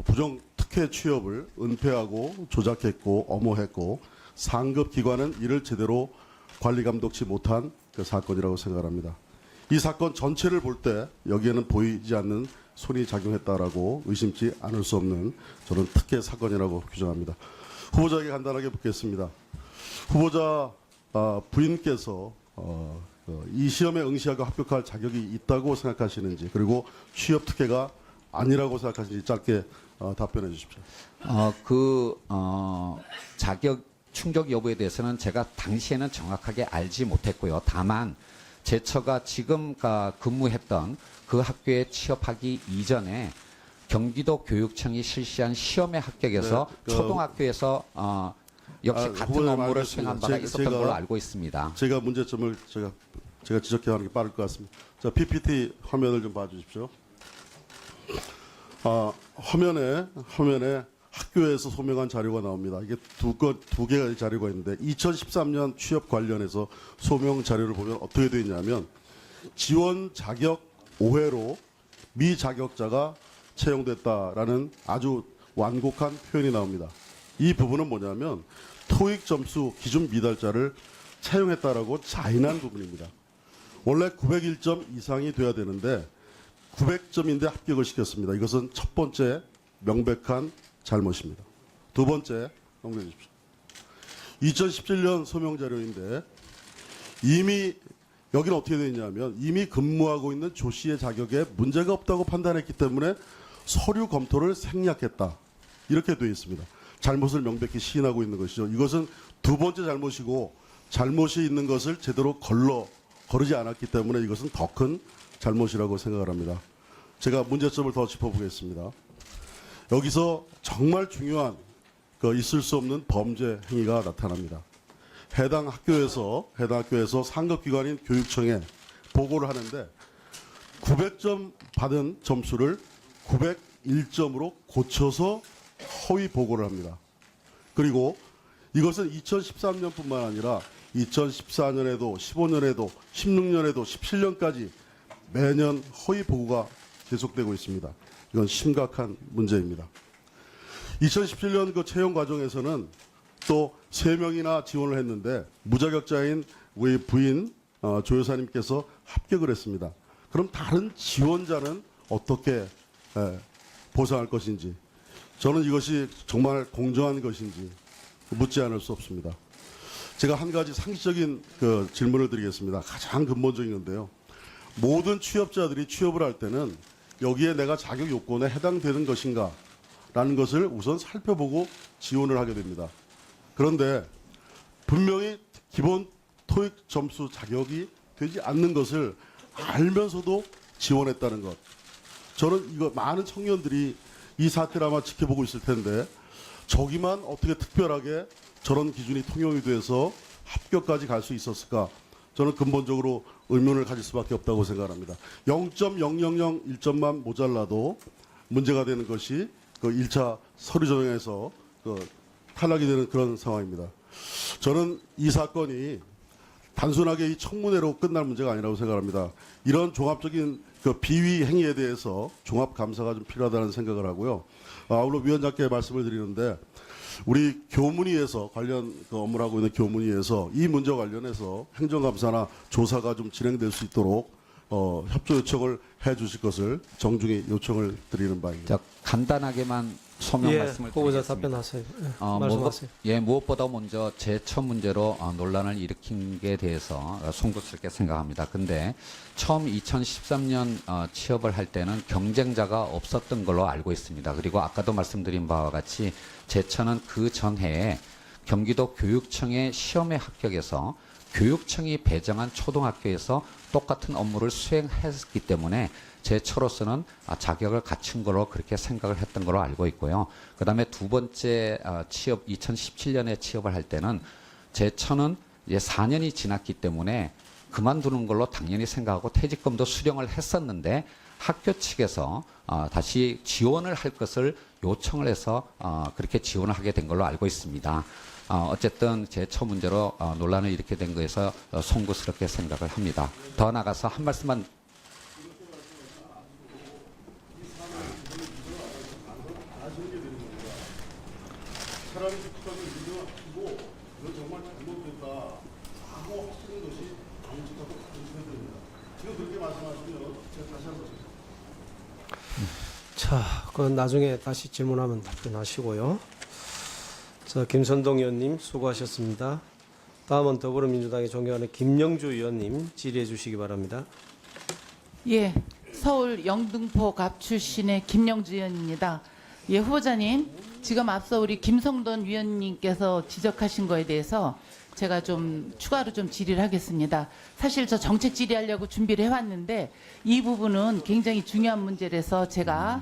부정 특혜 취업을 은폐하고 조작했고 엄호했고 상급 기관은 이를 제대로 관리 감독치 못한 그 사건이라고 생각합니다. 이 사건 전체를 볼 때 여기에는 보이지 않는 손이 작용했다라고 의심치 않을 수 없는 저는 특혜 사건이라고 규정합니다. 후보자에게 간단하게 묻겠습니다. 후보자 부인께서 이 시험에 응시하고 합격할 자격이 있다고 생각하시는지 그리고 취업 특혜가 아니라고 생각하시는지 짧게 답변해 주십시오. 자격 충족 여부에 대해서는 제가 당시에는 정확하게 알지 못했고요. 다만 제처가 지금 근무했던 그 학교에 취업하기 이전에 경기도 교육청이 실시한 시험에 합격해서 초등학교에서 역시 같은 업무를 수행한 바가 있었던 걸로 알고 있습니다. 제가 문제점을 제가 지적해야 하는 게 빠를 것 같습니다. 자, PPT 화면을 좀 봐주십시오. 화면에 학교에서 소명한 자료가 나옵니다. 이게 두 개의 자료가 있는데 2013년 취업 관련해서 소명 자료를 보면 어떻게 되어 있냐면 지원 자격 오해로 미자격자가 채용됐다라는 아주 완곡한 표현이 나옵니다. 이 부분은 뭐냐면 토익 점수 기준 미달자를 채용했다라고 자인한 부분입니다. 원래 901점 이상이 돼야 되는데 900점인데 합격을 시켰습니다. 이것은 첫 번째 명백한 잘못입니다. 두 번째 넘겨 주십시오. 2017년 소명 자료인데 이미 여기는 어떻게 되어 있냐면 이미 근무하고 있는 조 씨의 자격에 문제가 없다고 판단했기 때문에 서류 검토를 생략했다. 이렇게 되어 있습니다. 잘못을 명백히 시인하고 있는 것이죠. 이것은 두 번째 잘못이고 잘못이 있는 것을 제대로 거르지 않았기 때문에 이것은 더 큰 잘못이라고 생각을 합니다. 제가 문제점을 더 짚어보겠습니다. 여기서 정말 중요한 있을 수 없는 범죄 행위가 나타납니다. 해당 학교에서 상급기관인 교육청에 보고를 하는데 900점 받은 점수를 901점으로 고쳐서 허위 보고를 합니다. 그리고 이것은 2013년뿐만 아니라 2014년에도 15년에도 16년에도 17년까지 매년 허위 보고가 계속되고 있습니다. 이건 심각한 문제입니다. 2017년 그 채용 과정에서는 또 3명이나 지원을 했는데 무자격자인 우리 부인 조 여사님께서 합격을 했습니다. 그럼 다른 지원자는 어떻게 보상할 것인지 저는 이것이 정말 공정한 것인지 묻지 않을 수 없습니다. 제가 한 가지 상식적인 질문을 드리겠습니다. 가장 근본적인 건데요. 모든 취업자들이 취업을 할 때는 여기에 내가 자격 요건에 해당되는 것인가 라는 것을 우선 살펴보고 지원을 하게 됩니다. 그런데 분명히 기본 토익 점수 자격이 되지 않는 것을 알면서도 지원했다는 것. 저는 이거 많은 청년들이 이 사태를 아마 지켜보고 있을 텐데 저기만 어떻게 특별하게 저런 기준이 통용이 돼서 합격까지 갈 수 있었을까? 저는 근본적으로 의문을 가질 수밖에 없다고 생각합니다. 0.0001점만 모자라도 문제가 되는 것이 1차 서류 전형에서 탈락이 되는 그런 상황입니다. 저는 이 사건이 단순하게 이 청문회로 끝날 문제가 아니라고 생각합니다. 이런 종합적인 비위 행위에 대해서 종합 감사가 좀 필요하다는 생각을 하고요. 아울러 위원장께 말씀을 드리는데 우리 교문위에서 관련 업무를 하고 있는 교문위에서 이 문제와 관련해서 행정감사나 조사가 좀 진행될 수 있도록 협조 요청을 해 주실 것을 정중히 요청을 드리는 바입니다. 간단하게만 소명 예, 말씀을 후보자 드리겠습니다. 답변하세요. 예, 말씀하세요. 무엇보다 먼저 제처 문제로 논란을 일으킨 게 대해서 송구스럽게 생각합니다. 근데 처음 2013년 취업을 할 때는 경쟁자가 없었던 걸로 알고 있습니다. 그리고 아까도 말씀드린 바와 같이 제처는 그 전해에 경기도 교육청의 시험에 합격해서 교육청이 배정한 초등학교에서 똑같은 업무를 수행했기 때문에 제처로서는 자격을 갖춘 거로 그렇게 생각을 했던 걸로 알고 있고요. 그다음에 두 번째 취업 2017년에 취업을 할 때는 제처는 이제 4년이 지났기 때문에 그만두는 걸로 당연히 생각하고 퇴직금도 수령을 했었는데 학교 측에서 다시 지원을 할 것을 요청을 해서 그렇게 지원을 하게 된 걸로 알고 있습니다. 어쨌든 제처 문제로 논란을 일으키게 된 거에서 송구스럽게 생각을 합니다. 더 나아가서 한 말씀만 자, 그건 나중에 다시 질문하면 답변하시고요. 자, 김선동 의원님 수고하셨습니다. 다음은 더불어민주당의 존경하는 김영주 의원님 질의해 주시기 바랍니다. 예, 서울 영등포 갑 출신의 김영주 의원입니다. 예, 후보자님, 지금 앞서 우리 김성돈 위원님께서 지적하신 거에 대해서 제가 좀 추가로 좀 질의를 하겠습니다. 사실 저 정책 질의하려고 준비를 해왔는데 이 부분은 굉장히 중요한 문제라서 제가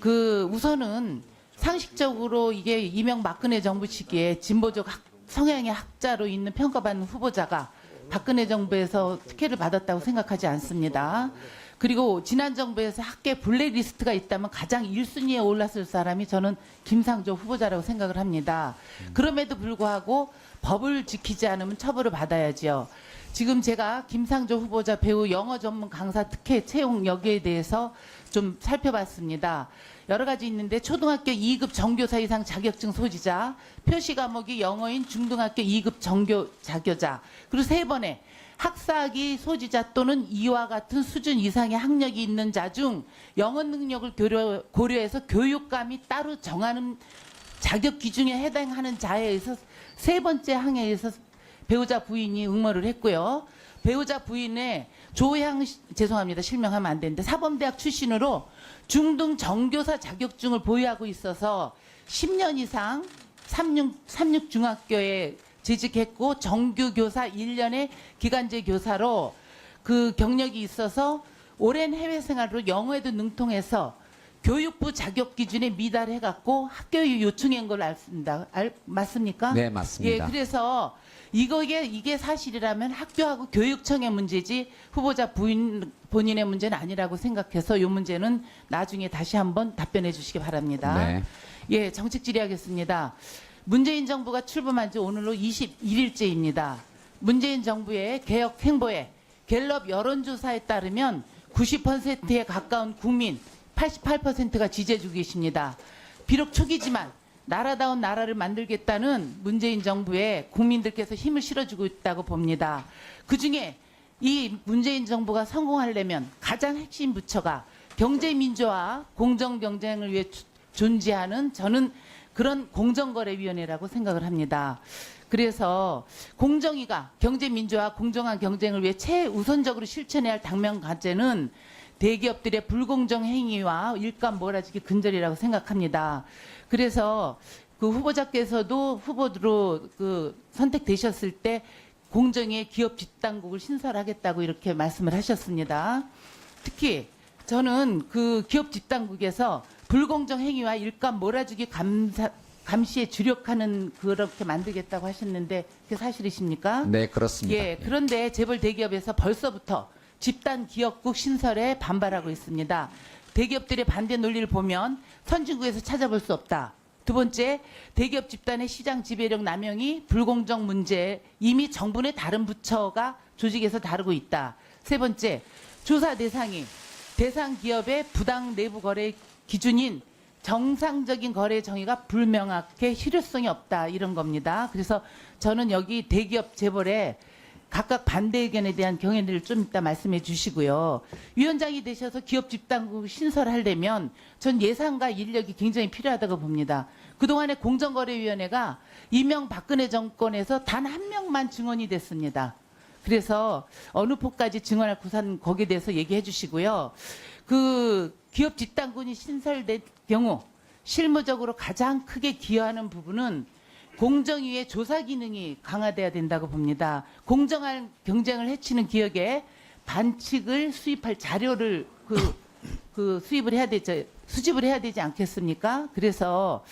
우선은 상식적으로 이게 이명박근혜 정부 시기에 진보적 성향의 학자로 있는 평가받는 후보자가 박근혜 정부에서 특혜를 받았다고 생각하지 않습니다. 그리고 지난 정부에서 학계 블랙리스트가 있다면 가장 1순위에 올랐을 사람이 저는 김상조 후보자라고 생각을 합니다. 그럼에도 불구하고 법을 지키지 않으면 처벌을 받아야죠. 지금 제가 김상조 후보자 배우 영어 전문 강사 특혜 채용 여기에 대해서 좀 살펴봤습니다. 여러 가지 있는데 초등학교 2급 정교사 이상 자격증 소지자, 표시 과목이 영어인 중등학교 2급 정교 자교자, 그리고 3번에 학사학위 소지자 또는 이와 같은 수준 이상의 학력이 있는 자 중 영어 능력을 고려해서 교육감이 따로 정하는 자격 기준에 해당하는 자에 의해서 3번째 항에서 배우자 부인이 응모를 했고요. 배우자 부인의 죄송합니다. 실명하면 안 되는데 사범대학 출신으로 중등 정교사 자격증을 보유하고 있어서 10년 이상 삼육중학교에 재직했고 정규교사 1년의 기간제 교사로 그 경력이 있어서 오랜 해외 생활로 영어에도 능통해서 교육부 자격 기준에 미달해갖고 학교에 요청한 걸로 알습니다. 맞습니까? 네, 맞습니다. 예, 그래서 이게 사실이라면 학교하고 교육청의 문제지 후보자 본인의 문제는 아니라고 생각해서 이 문제는 나중에 다시 한번 답변해 주시기 바랍니다. 네. 예, 정책 질의하겠습니다. 문재인 정부가 출범한 지 오늘로 21일째입니다. 문재인 정부의 개혁 행보에 갤럽 여론조사에 따르면 90%에 가까운 국민 88%가 지지해주고 계십니다. 비록 초기지만 나라다운 나라를 만들겠다는 문재인 정부에 국민들께서 힘을 실어주고 있다고 봅니다. 그중에 이 문재인 정부가 성공하려면 가장 핵심 부처가 경제민주화, 공정경쟁을 위해 존재하는 저는 그런 공정거래위원회라고 생각을 합니다. 그래서 공정위가 경제민주화, 공정한 경쟁을 위해 최우선적으로 실천해야 할 당면 과제는 대기업들의 불공정 행위와 일감 몰아주기 근절이라고 생각합니다. 그래서 그 후보자께서도 후보로 선택되셨을 때 공정의 기업 뒷당국을 신설하겠다고 이렇게 말씀을 하셨습니다. 특히 저는 그 기업 뒷당국에서 불공정 행위와 일감 몰아주기 감시에 주력하는 그렇게 만들겠다고 하셨는데 그게 사실이십니까? 네, 그렇습니다. 예, 그런데 재벌 대기업에서 벌써부터 집단 기업국 신설에 반발하고 있습니다. 대기업들의 반대 논리를 보면 선진국에서 찾아볼 수 없다. 두 번째, 대기업 집단의 시장 지배력 남용이 불공정 문제 이미 정부의 다른 부처가 조직에서 다루고 있다. 세 번째, 조사 대상이 대상 기업의 부당 내부 거래 기준인 정상적인 거래 정의가 불명확해 실효성이 없다 이런 겁니다. 그래서 저는 여기 대기업 재벌에 각각 반대 의견에 대한 경향을 좀 이따 말씀해 주시고요. 위원장이 되셔서 기업 집단국 신설하려면 전 예산과 인력이 굉장히 필요하다고 봅니다. 그동안에 공정거래위원회가 이명박근혜 정권에서 단 한 명만 증언이 됐습니다. 그래서 어느 폭까지 증언할 구산 거기에 대해서 얘기해 주시고요. 그 기업 집단군이 신설될 경우 실무적으로 가장 크게 기여하는 부분은 공정위의 조사 기능이 강화돼야 된다고 봅니다. 공정한 경쟁을 해치는 기업에 반칙을 수입할 자료를 수집을 해야 되지 않겠습니까? 그래서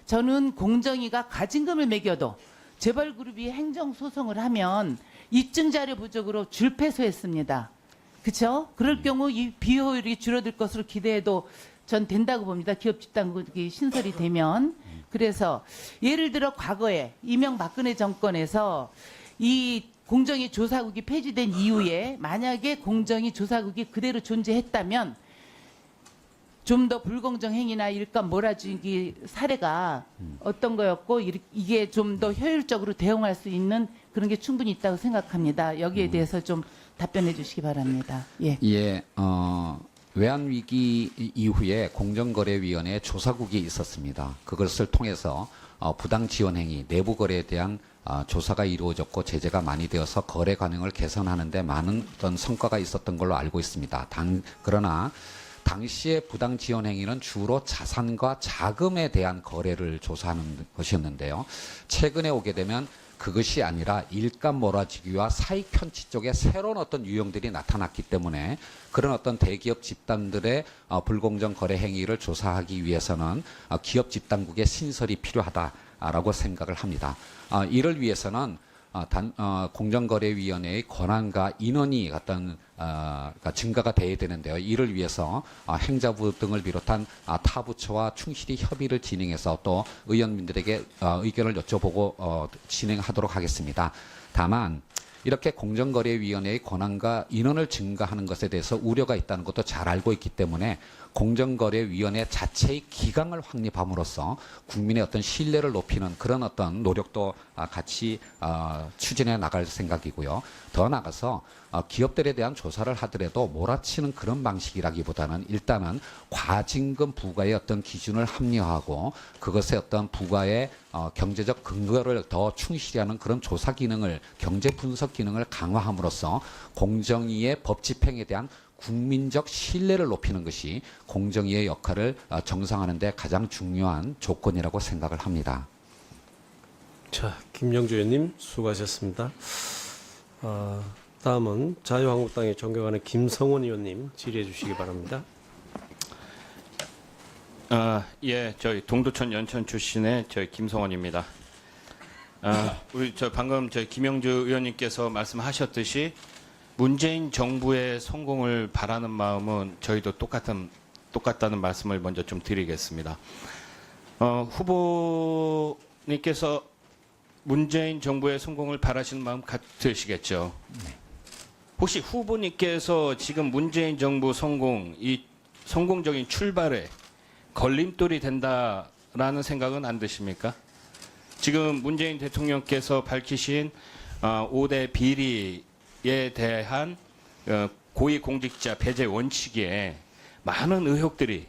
저는 공정위가 가진금을 매겨도 재벌그룹이 행정소송을 하면 입증 자료 부족으로 줄패소했습니다. 그렇죠? 그럴 경우 이 비효율이 줄어들 것으로 기대해도 전 된다고 봅니다. 기업 집단국이 신설이 되면. 그래서 예를 들어 과거에 이명박근혜 정권에서 이 공정위 조사국이 폐지된 이후에 만약에 공정위 조사국이 그대로 존재했다면 좀 더 불공정 행위나 일감 몰아주기 사례가 어떤 거였고 이게 좀 더 효율적으로 대응할 수 있는 그런 게 충분히 있다고 생각합니다. 여기에 대해서 좀 답변해 주시기 바랍니다. 예. 예, 외환위기 이후에 공정거래위원회 조사국이 있었습니다. 그것을 통해서 부당 지원 행위, 내부 거래에 대한 조사가 이루어졌고 제재가 많이 되어서 거래 관행을 개선하는 데 많은 어떤 성과가 있었던 걸로 알고 있습니다. 그러나 당시의 부당 지원 행위는 주로 자산과 자금에 대한 거래를 조사하는 것이었는데요. 최근에 오게 되면 그것이 아니라 일감 몰아주기와 사익 편취 쪽에 새로운 어떤 유형들이 나타났기 때문에 그런 어떤 대기업 집단들의 불공정 거래 행위를 조사하기 위해서는 기업 집단국의 신설이 필요하다라고 생각을 합니다. 이를 위해서는 공정거래위원회의 권한과 인원이 증가가 돼야 되는데요. 이를 위해서 행자부 등을 비롯한 타 부처와 충실히 협의를 진행해서 또 의원님들에게 의견을 여쭤보고 진행하도록 하겠습니다. 다만 이렇게 공정거래위원회의 권한과 인원을 증가하는 것에 대해서 우려가 있다는 것도 잘 알고 있기 때문에 공정거래위원회 자체의 기강을 확립함으로써 국민의 어떤 신뢰를 높이는 그런 어떤 노력도 같이 추진해 나갈 생각이고요. 더 나아가서 기업들에 대한 조사를 하더라도 몰아치는 그런 방식이라기보다는 일단은 과징금 부과의 어떤 기준을 합리화하고 그것의 어떤 부과의 경제적 근거를 더 충실히 하는 그런 조사 기능을 경제 분석 기능을 강화함으로써 공정위의 법 집행에 대한 국민적 신뢰를 높이는 것이 공정위의 역할을 정상화하는 데 가장 중요한 조건이라고 생각을 합니다. 자, 김영주 의원님 수고하셨습니다. 다음은 자유한국당의 존경하는 김성원 의원님 질의해 주시기 바랍니다. 예, 저희 동두천 연천 출신의 저희 김성원입니다. 방금 저희 김영주 의원님께서 말씀하셨듯이 문재인 정부의 성공을 바라는 마음은 저희도 똑같다는 말씀을 먼저 좀 드리겠습니다. 후보님께서 문재인 정부의 성공을 바라시는 마음 같으시겠죠? 네. 혹시 후보님께서 지금 문재인 정부 이 성공적인 출발에 걸림돌이 된다라는 생각은 안 드십니까? 지금 문재인 대통령께서 밝히신 5대 비리에 대한 고위공직자 배제 원칙에 많은 의혹들이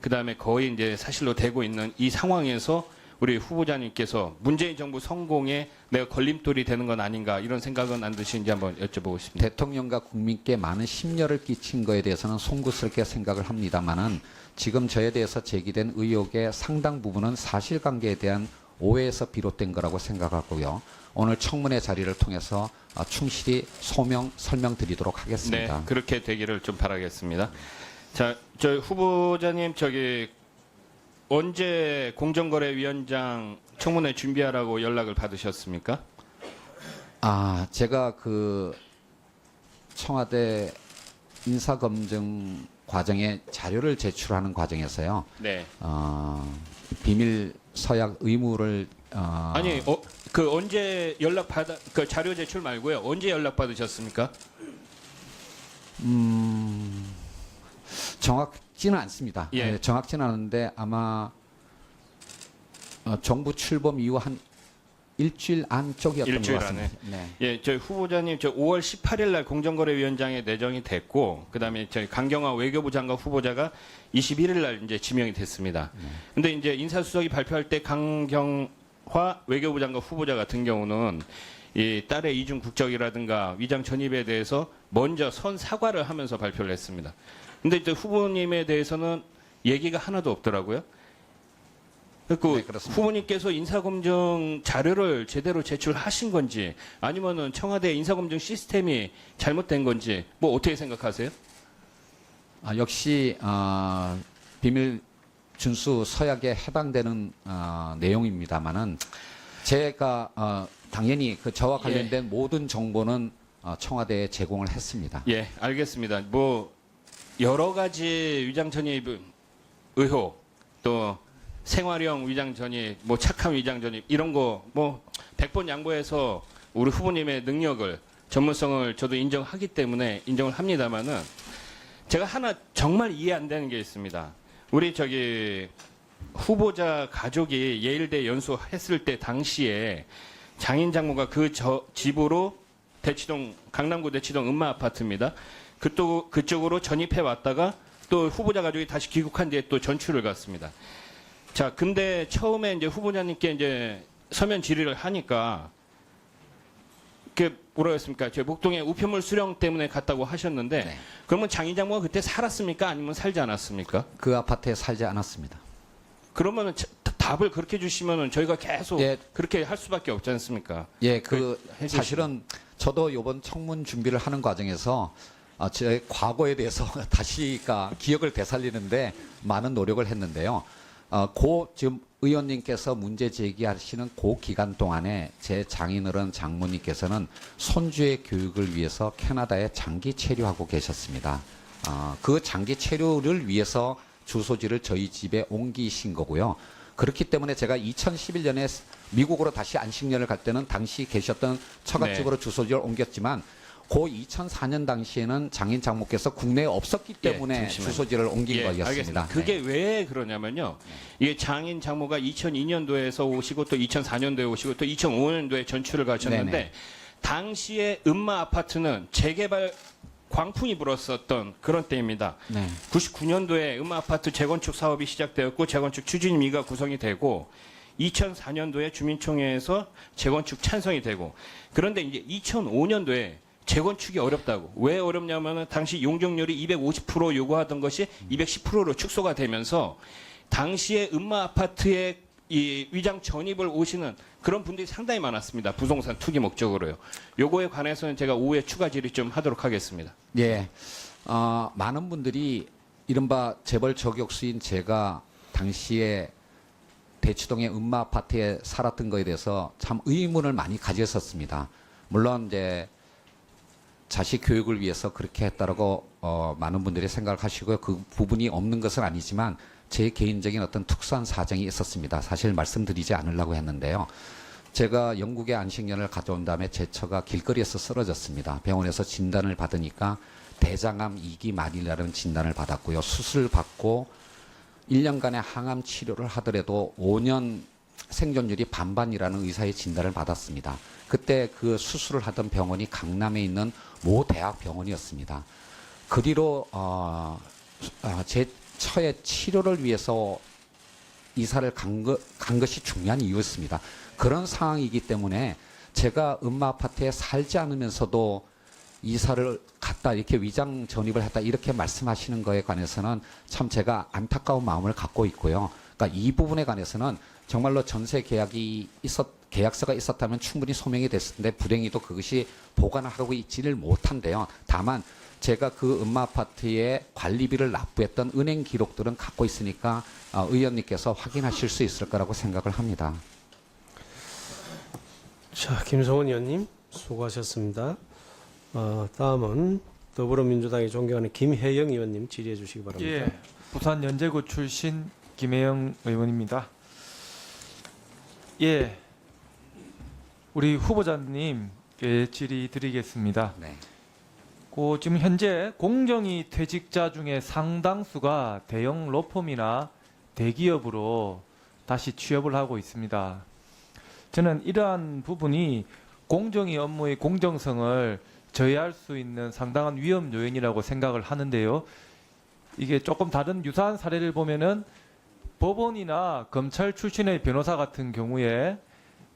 그다음에 거의 이제 사실로 되고 있는 이 상황에서 우리 후보자님께서 문재인 정부 성공에 내가 걸림돌이 되는 건 아닌가 이런 생각은 안 드시는지 한번 여쭤보고 싶습니다. 대통령과 국민께 많은 심려를 끼친 거에 대해서는 송구스럽게 생각을 합니다만은 지금 저에 대해서 제기된 의혹의 상당 부분은 사실관계에 대한 오해에서 비롯된 거라고 생각하고요. 오늘 청문회 자리를 통해서 충실히 설명드리도록 하겠습니다. 네, 그렇게 되기를 좀 바라겠습니다. 자, 저 후보자님 언제 공정거래위원장 청문회 준비하라고 연락을 받으셨습니까? 제가 청와대 인사검증 과정에 자료를 제출하는 과정에서요. 네. 비밀 서약 의무를 아니, 언제 자료 제출 말고요. 언제 연락 받으셨습니까? 정확지는 않습니다. 예. 네, 정확지는 않은데 아마 정부 출범 이후 한 일주일 안쪽이었던 것 일주일 같습니다. 안에. 네. 예, 저희 후보자님 저 5월 18일 날 공정거래위원장에 내정이 됐고 그다음에 저희 강경화 외교부 장관 후보자가 21일 날 이제 지명이 됐습니다. 근데 이제 인사수석이 발표할 때 강경화 외교부 장관 후보자 같은 경우는 이 딸의 이중 국적이라든가 위장 전입에 대해서 먼저 선 사과를 하면서 발표를 했습니다. 근데 이제 후보님에 대해서는 얘기가 하나도 없더라고요. 그 네, 그렇습니다. 후보님께서 인사검증 자료를 제대로 제출하신 건지 아니면은 청와대 인사검증 시스템이 잘못된 건지 뭐 어떻게 생각하세요? 역시 비밀 준수 서약에 해당되는 내용입니다만은 제가 당연히 그 저와 관련된 모든 정보는 청와대에 제공을 했습니다. 예, 알겠습니다. 뭐 여러 가지 위장 전입 의혹 또 생활형 위장 전입, 뭐 착한 위장 전입 이런 거 뭐 100번 양보해서 우리 후보님의 능력을 전문성을 저도 인정하기 때문에 인정을 합니다만은 제가 하나 정말 이해 안 되는 게 있습니다. 우리 저기 후보자 가족이 예일대 연수했을 때 당시에 장인 장모가 그 집으로 대치동 강남구 대치동 음마 아파트입니다. 그쪽으로 전입해 왔다가 또 후보자 가족이 다시 귀국한 뒤에 또 전출을 갔습니다. 자, 근데 처음에 이제 후보자님께 이제 서면 질의를 하니까 그 뭐라고 했습니까? 저 목동에 우편물 수령 때문에 갔다고 하셨는데 네. 그러면 장인 장모가 그때 살았습니까? 아니면 살지 않았습니까? 그 아파트에 살지 않았습니다. 그러면은 답을 그렇게 주시면은 저희가 계속 예. 그렇게 할 수밖에 없지 않습니까? 예, 해주시면. 사실은 저도 이번 청문 준비를 하는 과정에서 제 과거에 대해서 다시가 기억을 되살리는데 많은 노력을 했는데요. 지금 의원님께서 문제 제기하시는 그 기간 동안에 제 장인어른 장모님께서는 손주의 교육을 위해서 캐나다에 장기 체류하고 계셨습니다. 그 장기 체류를 위해서 주소지를 저희 집에 옮기신 거고요. 그렇기 때문에 제가 2011년에 미국으로 다시 안식년을 갈 때는 당시 계셨던 처갓집으로 주소지를 옮겼지만 그 2004년 당시에는 장인 장모께서 국내에 없었기 때문에 주소지를 옮긴 거였습니다. 알겠습니다. 그게 왜 그러냐면요. 이게 장인 장모가 2002년도에서 오시고 또 2004년도에 오시고 또 2005년도에 전출을 가셨는데 네네. 당시에 음마 아파트는 재개발 광풍이 불었었던 그런 때입니다. 네. 99년도에 음마 아파트 재건축 사업이 시작되었고 재건축 추진위가 구성이 되고 2004년도에 주민총회에서 재건축 찬성이 되고 그런데 이제 2005년도에 재건축이 어렵다고. 왜 어렵냐면은 당시 용적률이 250% 요구하던 것이 210%로 축소가 되면서 당시에 음마 아파트에 이 위장 전입을 오시는 그런 분들이 상당히 많았습니다. 부동산 투기 목적으로요. 요거에 관해서는 제가 오후에 추가 질의 좀 하도록 하겠습니다. 예, 많은 분들이 이른바 재벌 저격수인 제가 당시에 대치동의 음마 아파트에 살았던 거에 대해서 참 의문을 많이 가졌었습니다. 물론 이제 자식 교육을 위해서 그렇게 했다라고 많은 분들이 생각을 하시고요. 그 부분이 없는 것은 아니지만 제 개인적인 어떤 특수한 사정이 있었습니다. 사실 말씀드리지 않으려고 했는데요. 제가 영국에 안식년을 가져온 다음에 제 처가 길거리에서 쓰러졌습니다. 병원에서 진단을 받으니까 대장암 2기 말이라는 진단을 받았고요. 수술을 받고 1년간의 항암 치료를 하더라도 5년 생존율이 반반이라는 의사의 진단을 받았습니다. 그때 그 수술을 하던 병원이 강남에 있는 모 대학 병원이었습니다. 그 뒤로 제 처의 치료를 위해서 이사를 간 것이 중요한 이유였습니다. 그런 상황이기 때문에 제가 음마 아파트에 살지 않으면서도 이사를 갔다 이렇게 위장 전입을 했다 이렇게 말씀하시는 거에 관해서는 참 제가 안타까운 마음을 갖고 있고요. 그러니까 이 부분에 관해서는 정말로 전세 계약서가 있었다면 충분히 소명이 됐을 텐데 불행히도 그것이 보관을 하고 있지를 못한데요. 다만 제가 그 음마 아파트에 관리비를 납부했던 은행 기록들은 갖고 있으니까 의원님께서 확인하실 수 있을 거라고 생각을 합니다. 자, 김성원 의원님 수고하셨습니다. 다음은 더불어민주당이 존경하는 김혜영 의원님 질의해 주시기 바랍니다. 예, 부산 연제구 출신 김혜영 의원입니다. 예, 우리 후보자님께 질의 드리겠습니다. 네. 지금 현재 공정위 퇴직자 중에 상당수가 대형 로펌이나 대기업으로 다시 취업을 하고 있습니다. 저는 이러한 부분이 공정위 업무의 공정성을 저해할 수 있는 상당한 위험 요인이라고 생각을 하는데요. 이게 조금 다른 유사한 사례를 보면은 법원이나 검찰 출신의 변호사 같은 경우에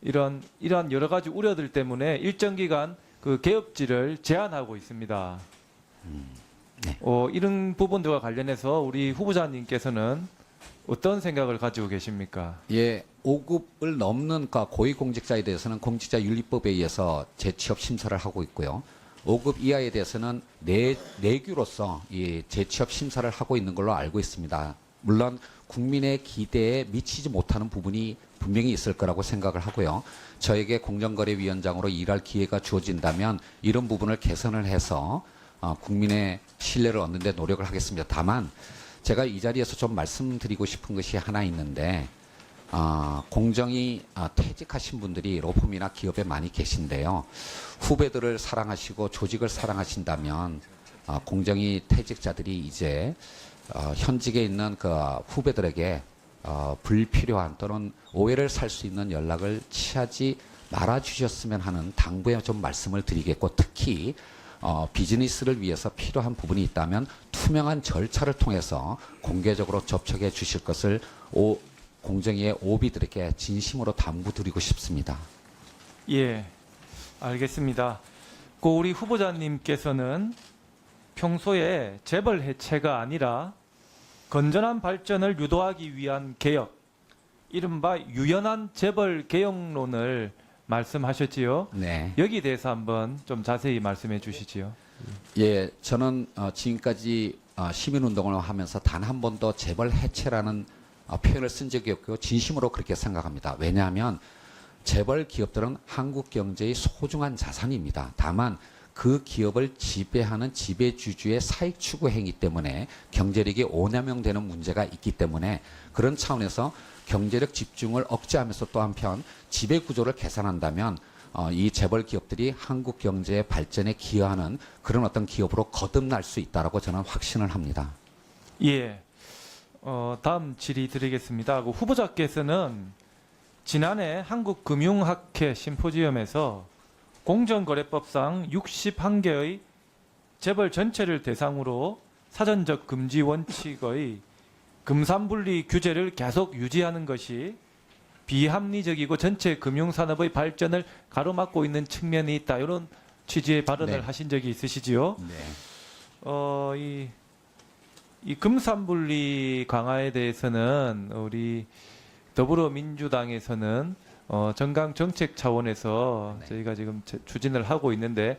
이러한 여러 가지 우려들 때문에 일정 기간 그 개업지를 제한하고 있습니다. 네. 이런 부분들과 관련해서 우리 후보자님께서는 어떤 생각을 가지고 계십니까? 예, 5급을 넘는 고위공직자에 대해서는 공직자윤리법에 의해서 재취업 심사를 하고 있고요. 5급 이하에 대해서는 내규로서 이 재취업 심사를 하고 있는 걸로 알고 있습니다. 물론 국민의 기대에 미치지 못하는 부분이 분명히 있을 거라고 생각을 하고요. 저에게 공정거래위원장으로 일할 기회가 주어진다면 이런 부분을 개선을 해서 국민의 신뢰를 얻는 데 노력을 하겠습니다. 다만 제가 이 자리에서 좀 말씀드리고 싶은 것이 하나 있는데 공정이 퇴직하신 분들이 로펌이나 기업에 많이 계신데요. 후배들을 사랑하시고 조직을 사랑하신다면 공정이 퇴직자들이 이제 현직에 있는 그 후배들에게 불필요한 또는 오해를 살 수 있는 연락을 취하지 말아주셨으면 하는 당부에 좀 말씀을 드리겠고, 특히 비즈니스를 위해서 필요한 부분이 있다면 투명한 절차를 통해서 공개적으로 접촉해 주실 것을 공정위의 OB들에게 진심으로 당부드리고 싶습니다. 예, 알겠습니다. 우리 후보자님께서는 평소에 재벌 해체가 아니라 건전한 발전을 유도하기 위한 개혁, 이른바 유연한 재벌 개혁론을 말씀하셨지요. 네. 여기에 대해서 한번 좀 자세히 말씀해 주시지요. 예, 저는 지금까지 시민운동을 하면서 단 한 번도 재벌 해체라는 표현을 쓴 적이 없고 진심으로 그렇게 생각합니다. 왜냐하면 재벌 기업들은 한국 경제의 소중한 자산입니다. 다만 그 기업을 지배하는 지배주주의 사익 추구 행위 때문에 경제력이 오남용되는 문제가 있기 때문에 그런 차원에서 경제력 집중을 억제하면서 또 한편 지배 구조를 개선한다면 이 재벌 기업들이 한국 경제의 발전에 기여하는 그런 어떤 기업으로 거듭날 수 있다라고 저는 확신을 합니다. 예, 다음 질의 드리겠습니다. 후보자께서는 지난해 한국금융학회 심포지엄에서 공정거래법상 61개의 재벌 전체를 대상으로 사전적 금지 원칙의 금산분리 규제를 계속 유지하는 것이 비합리적이고 전체 금융산업의 발전을 가로막고 있는 측면이 있다, 이런 취지의 발언을 네. 하신 적이 있으시지요. 네. 이 금산분리 강화에 대해서는 우리 더불어민주당에서는 정강 정책 차원에서 네. 저희가 지금 추진을 하고 있는데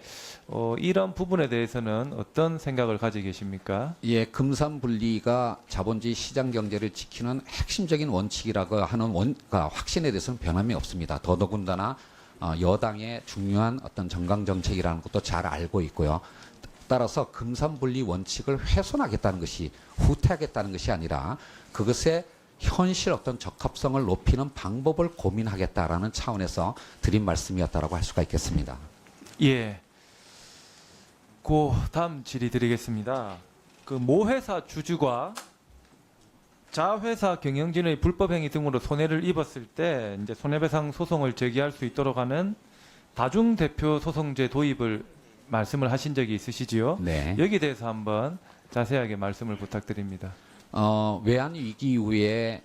이런 부분에 대해서는 어떤 생각을 가지고 계십니까? 예, 금산분리가 자본주의 시장 경제를 지키는 핵심적인 원칙이라고 하는 확신에 대해서는 변함이 없습니다. 더더군다나 여당의 중요한 어떤 정강 정책이라는 것도 잘 알고 있고요. 따라서 금산분리 원칙을 훼손하겠다는 것이, 후퇴하겠다는 것이 아니라 그것에 현실 어떤 적합성을 높이는 방법을 고민하겠다라는 차원에서 드린 말씀이었다라고 할 수가 있겠습니다. 예. 다음 질의 드리겠습니다. 모 회사 주주가 자회사 경영진의 불법 행위 등으로 손해를 입었을 때 이제 손해배상 소송을 제기할 수 있도록 하는 다중대표 소송제 도입을 말씀을 하신 적이 있으시지요? 네. 여기에 대해서 한번 자세하게 말씀을 부탁드립니다. 외환 위기 이후에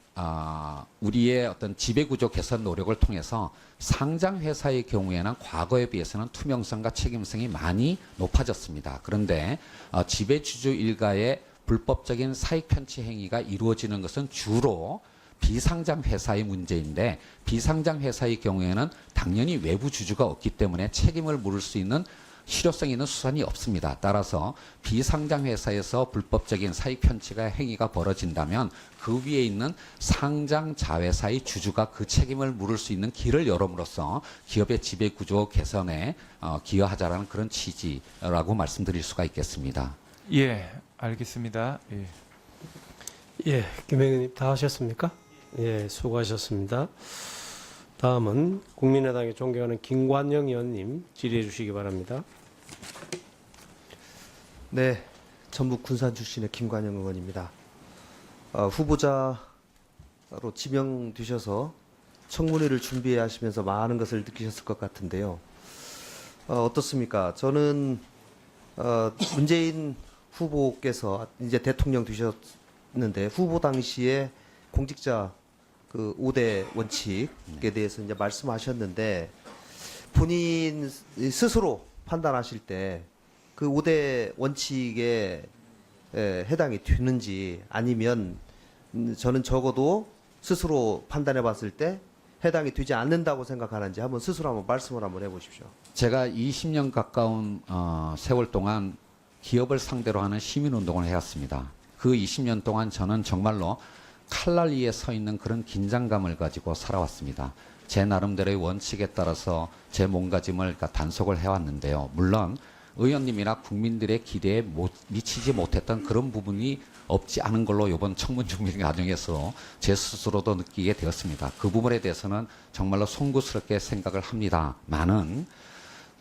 우리의 어떤 지배구조 개선 노력을 통해서 상장 회사의 경우에는 과거에 비해서는 투명성과 책임성이 많이 높아졌습니다. 그런데 지배주주 일가의 불법적인 사익 편취 행위가 이루어지는 것은 주로 비상장 회사의 문제인데, 비상장 회사의 경우에는 당연히 외부 주주가 없기 때문에 책임을 물을 수 있는 실효성 있는 수단이 없습니다. 따라서 비상장 회사에서 불법적인 사익 편취가 행위가 벌어진다면 그 위에 있는 상장 자회사의 주주가 그 책임을 물을 수 있는 길을 열음으로써 기업의 지배 구조 개선에 기여하자라는 그런 취지라고 말씀드릴 수가 있겠습니다. 예, 알겠습니다. 예. 예, 김 의원님 다 하셨습니까? 예, 수고하셨습니다. 다음은 국민의당에 존경하는 김관영 의원님 질의해 주시기 바랍니다. 네, 전북 군산 출신의 김관영 의원입니다. 후보자로 지명되셔서 청문회를 준비하시면서 많은 것을 느끼셨을 것 같은데요. 어떻습니까? 저는 문재인 후보께서 이제 대통령 되셨는데 후보 당시에 공직자 그 5대 원칙에 대해서 이제 말씀하셨는데 본인 스스로 판단하실 때 그 5대 원칙에 해당이 되는지 아니면 저는 적어도 스스로 판단해 봤을 때 해당이 되지 않는다고 생각하는지 한번 스스로 한번 말씀을 한번 해보십시오. 제가 20년 가까운 세월 동안 기업을 상대로 하는 시민운동을 해왔습니다. 그 20년 동안 저는 정말로 칼날 위에 서 있는 그런 긴장감을 가지고 살아왔습니다. 제 나름대로의 원칙에 따라서 제 몸가짐을 단속을 해왔는데요. 물론 의원님이나 국민들의 기대에 미치지 못했던 그런 부분이 없지 않은 걸로 이번 청문 준비 과정에서 제 스스로도 느끼게 되었습니다. 그 부분에 대해서는 정말로 송구스럽게 생각을 합니다만은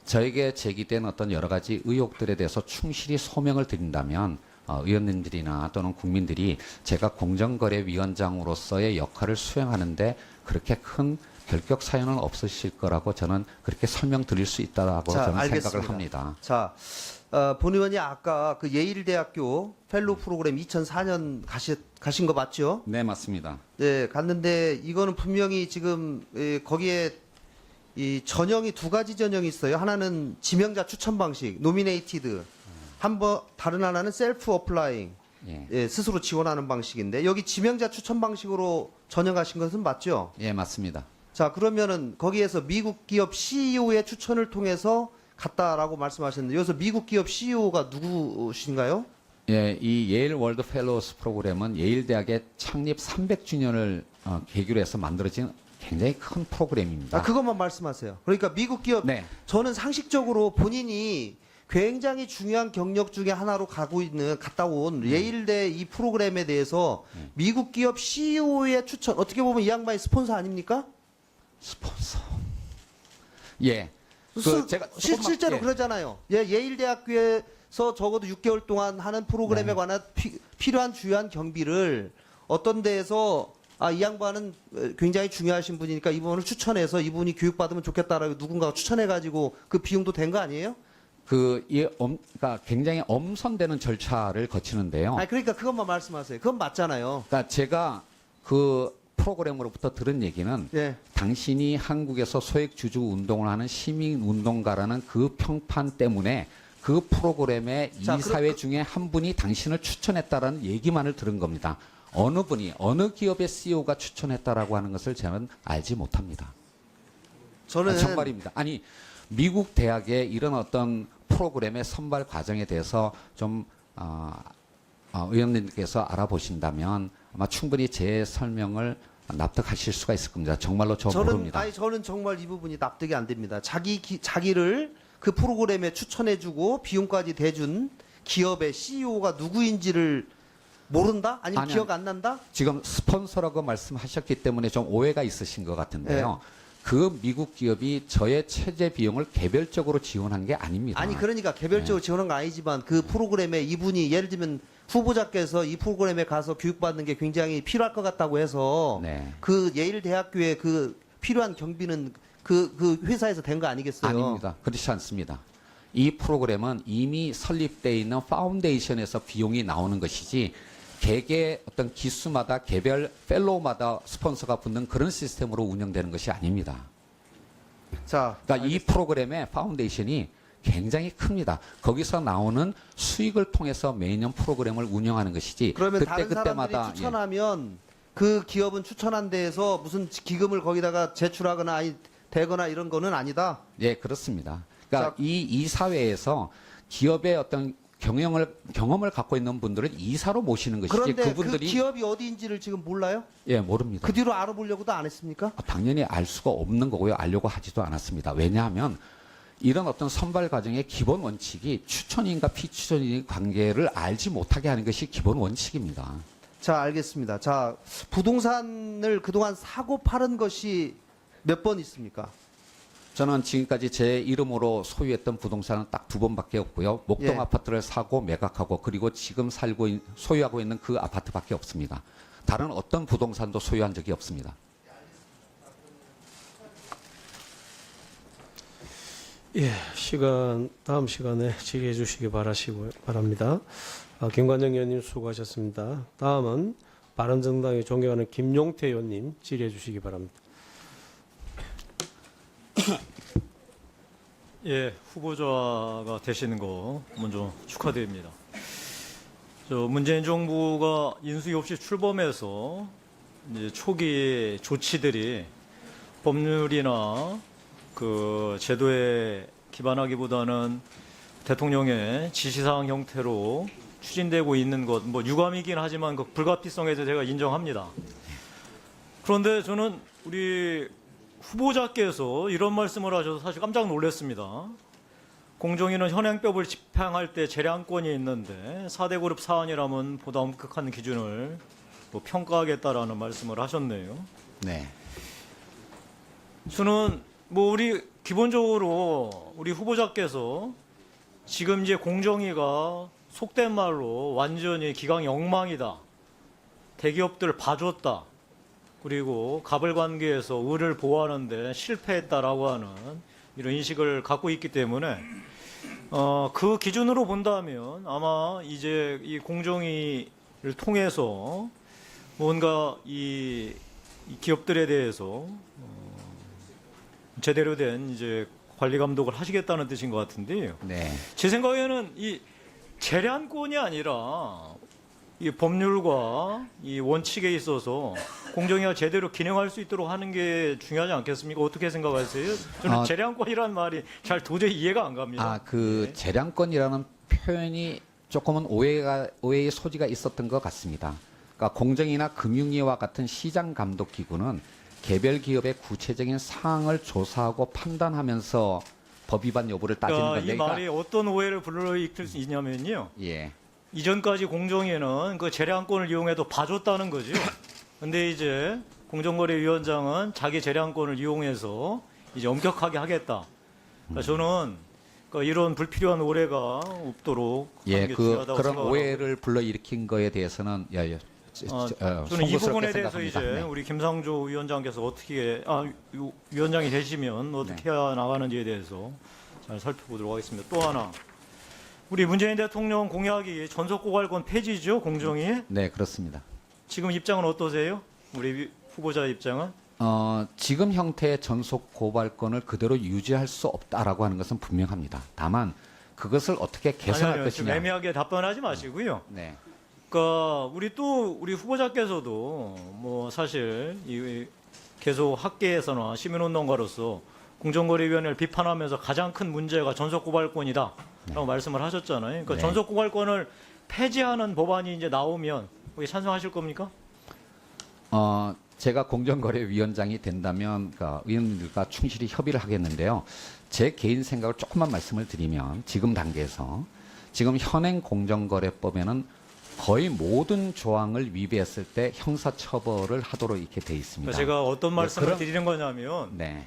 저에게 제기된 어떤 여러 가지 의혹들에 대해서 충실히 소명을 드린다면 의원님들이나 또는 국민들이 제가 공정거래위원장으로서의 역할을 수행하는데 그렇게 큰 결격 사유는 없으실 거라고 저는 그렇게 설명드릴 수 있다고 저는 알겠습니다. 생각을 합니다. 자, 본 의원이 아까 그 예일대학교 펠로우 프로그램 2004년 가신 거 맞죠? 네, 맞습니다. 네, 갔는데 이거는 분명히 지금 거기에 이 전형이 두 가지 전형이 있어요. 하나는 지명자 추천 방식, 노미네이티드. 다른 하나는 셀프 어플라잉. 예, 스스로 지원하는 방식인데 여기 지명자 추천 방식으로 전형하신 것은 맞죠? 예, 맞습니다. 자, 그러면은 거기에서 미국 기업 CEO의 추천을 통해서 갔다라고 말씀하셨는데 여기서 미국 기업 CEO가 누구신가요? 예, 이 예일 월드 펠로우스 프로그램은 예일 대학의 창립 300주년을 계기로 해서 만들어진 굉장히 큰 프로그램입니다. 그것만 말씀하세요. 그러니까 미국 기업 네. 저는 상식적으로 본인이 굉장히 중요한 경력 중에 하나로 갔다 온 예일대 이 프로그램에 대해서 미국 기업 CEO의 추천 어떻게 보면 이 양반이 스폰서 아닙니까? 스폰서. 예. 제가 실제로 예. 그러잖아요. 예일대학교에서 적어도 6개월 동안 하는 프로그램에 관한 필요한 주요한 경비를 어떤 데에서 이 양반은 굉장히 중요하신 분이니까 이분을 추천해서 이분이 교육받으면 좋겠다라고 누군가가 추천해가지고 그 비용도 된 거 아니에요? 그러니까 굉장히 엄선되는 절차를 거치는데요. 그러니까 그것만 말씀하세요. 그건 맞잖아요. 그러니까 제가 그 프로그램으로부터 들은 얘기는 예. 당신이 한국에서 소액주주 운동을 하는 시민운동가라는 그 평판 때문에 그 프로그램의 이사회 중에 한 분이 당신을 추천했다라는 얘기만을 들은 겁니다. 어느 분이 어느 기업의 CEO가 추천했다라고 하는 것을 저는 알지 못합니다. 저는 정말입니다. 아니 미국 대학의 이런 어떤 프로그램의 선발 과정에 대해서 좀 의원님께서 알아보신다면 아마 충분히 제 설명을 납득하실 수가 있을 겁니다. 정말로 모릅니다. 저는 정말 이 부분이 납득이 안 됩니다. 자기를 그 프로그램에 추천해주고 비용까지 대준 기업의 CEO가 누구인지를 모른다? 아니면 기억 안 난다? 지금 스폰서라고 말씀하셨기 때문에 좀 오해가 있으신 것 같은데요. 그 미국 기업이 저의 체제 비용을 개별적으로 지원한 게 아닙니다. 그러니까 개별적으로 지원한 거 아니지만 그 프로그램에 이분이 예를 들면 후보자께서 이 프로그램에 가서 교육받는 게 굉장히 필요할 것 같다고 해서 그 예일 대학교에 그 필요한 경비는 그 회사에서 된 거 아니겠어요? 아닙니다. 그렇지 않습니다. 이 프로그램은 이미 설립되어 있는 파운데이션에서 비용이 나오는 것이지 개개 어떤 기수마다 개별 펠로우마다 스폰서가 붙는 그런 시스템으로 운영되는 것이 아닙니다. 그러니까 이 프로그램의 파운데이션이 굉장히 큽니다. 거기서 나오는 수익을 통해서 매년 프로그램을 운영하는 것이지 그러면 다른 사람들이 그때마다 추천하면 그 기업은 추천한 데에서 무슨 기금을 거기다가 제출하거나 되거나 이런 거는 아니다? 예, 그렇습니다. 그러니까 이 사회에서 기업의 어떤 경험을 갖고 있는 분들을 이사로 모시는 것이지 그런데 그분들이 그 기업이 어디인지를 지금 몰라요? 예, 모릅니다. 그 뒤로 알아보려고도 안 했습니까? 당연히 알 수가 없는 거고요. 알려고 하지도 않았습니다. 왜냐하면 이런 어떤 선발 과정의 기본 원칙이 추천인과 피추천인의 관계를 알지 못하게 하는 것이 기본 원칙입니다. 자, 알겠습니다. 자, 부동산을 그동안 사고 팔은 것이 몇 번 있습니까? 저는 지금까지 제 이름으로 소유했던 부동산은 딱 2번밖에 없고요. 목동 아파트를 사고 매각하고 그리고 지금 소유하고 있는 그 아파트밖에 없습니다. 다른 어떤 부동산도 소유한 적이 없습니다. 예, 다음 시간에 질의해 주시기 바랍니다. 김관정 의원님 수고하셨습니다. 다음은 바른정당이 존경하는 김용태 의원님 질의해 주시기 바랍니다. 예, 후보자가 되시는 거 먼저 축하드립니다. 문재인 정부가 인수위 없이 출범해서 이제 초기 조치들이 법률이나 그 제도에 기반하기보다는 대통령의 지시사항 형태로 추진되고 있는 것, 뭐 유감이긴 하지만 그 불가피성에 대해서 제가 인정합니다. 그런데 저는 우리 후보자께서 이런 말씀을 하셔서 사실 깜짝 놀랐습니다. 공정위는 현행법을 집행할 때 재량권이 있는데 4대 그룹 사안이라면 보다 엄격한 기준을 평가하겠다라는 말씀을 하셨네요. 네. 저는 우리 기본적으로 우리 후보자께서 지금 이제 공정위가 속된 말로 완전히 기강이 엉망이다. 대기업들 봐줬다. 그리고 가불관계에서 의를 보호하는데 실패했다라고 하는 이런 인식을 갖고 있기 때문에 그 기준으로 본다면 아마 이제 이 공정위를 통해서 뭔가 이 기업들에 대해서 제대로 된 이제 관리 감독을 하시겠다는 뜻인 것 같은데요. 네. 제 생각에는 이 재량권이 아니라 이 법률과 이 원칙에 있어서 공정위가 제대로 기능할 수 있도록 하는 게 중요하지 않겠습니까? 어떻게 생각하세요? 저는 재량권이라는 말이 잘 도저히 이해가 안 갑니다. 네. 재량권이라는 표현이 조금은 오해의 소지가 있었던 것 같습니다. 그러니까 공정위나 금융위와 같은 시장 감독 기구는 개별 기업의 구체적인 사항을 조사하고 판단하면서 법 위반 여부를 따지는 건데. 이 말이 어떤 오해를 불러일으킬 수 있냐면요. 예. 이전까지 공정위는 그 재량권을 이용해도 봐줬다는 거죠. 근데 이제 공정거래위원장은 자기 재량권을 이용해서 이제 엄격하게 하겠다. 그러니까 저는 이런 불필요한 오해가 없도록 하는 게 중요하다고 그런 생각하고. 오해를 불러일으킨 거에 대해서는 저는 이 부분에 대해서 생각합니다. 이제 네. 우리 김상조 위원장께서 어떻게 위원장이 되시면 어떻게 해야 나가는지에 대해서 잘 살펴보도록 하겠습니다. 또 하나. 우리 문재인 대통령 공약이 전속고발권 폐지죠, 공정위? 네, 그렇습니다. 지금 입장은 어떠세요? 우리 후보자 입장은? 지금 형태의 전속 고발권을 그대로 유지할 수 없다라고 하는 것은 분명합니다. 다만 그것을 어떻게 개선할 아니요, 좀 것이냐. 애매하게 답변하지 마시고요. 네. 그러니까 우리 후보자께서도 사실 계속 학계에서나 시민운동가로서 공정거래위원회를 비판하면서 가장 큰 문제가 전속고발권이다라고 말씀을 하셨잖아요. 그러니까 네. 전속고발권을 폐지하는 법안이 이제 나오면 거기 찬성하실 겁니까? 제가 공정거래위원장이 된다면 의원님들과 충실히 협의를 하겠는데요. 제 개인 생각을 조금만 말씀을 드리면 지금 단계에서 지금 현행 공정거래법에는 거의 모든 조항을 위배했을 때 형사처벌을 하도록 이렇게 돼 있습니다. 그러니까 제가 어떤 말씀을 드리는 거냐면 네.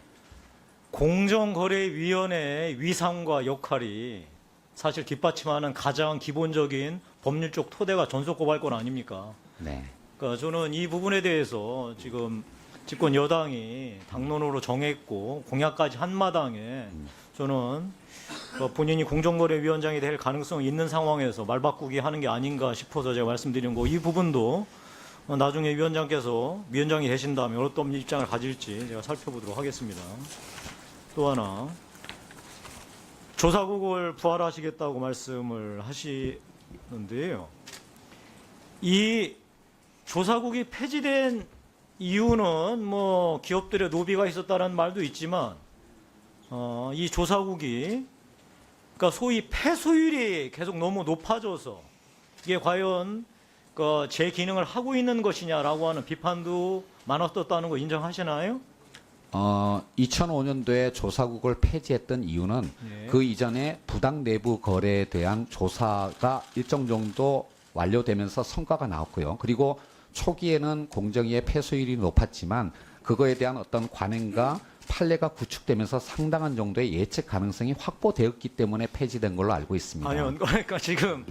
공정거래위원회의 위상과 역할이 사실 뒷받침하는 가장 기본적인 법률적 토대가 전속고발권 아닙니까? 네. 그러니까 저는 이 부분에 대해서 지금 집권 여당이 당론으로 정했고 공약까지 한 마당에 저는 본인이 공정거래위원장이 될 가능성이 있는 상황에서 말 바꾸기 하는 게 아닌가 싶어서 제가 말씀드린 거, 이 부분도 나중에 위원장이 되신다면 어떤 입장을 가질지 제가 살펴보도록 하겠습니다. 또 하나, 조사국을 부활하시겠다고 말씀을 하시는데요. 이 조사국이 폐지된 이유는 기업들의 노비가 있었다는 말도 있지만 이 조사국이 그러니까 소위 폐소율이 계속 너무 높아져서 이게 과연 제 기능을 하고 있는 것이냐라고 하는 비판도 많았었다는 거 인정하시나요? 2005년도에 조사국을 폐지했던 이유는 네. 그 이전에 부당 내부 거래에 대한 조사가 일정 정도 완료되면서 성과가 나왔고요. 그리고 초기에는 공정위의 패소율이 높았지만 그거에 대한 어떤 관행과 판례가 구축되면서 상당한 정도의 예측 가능성이 확보되었기 때문에 폐지된 걸로 알고 있습니다. 아니요, 그러니까 지금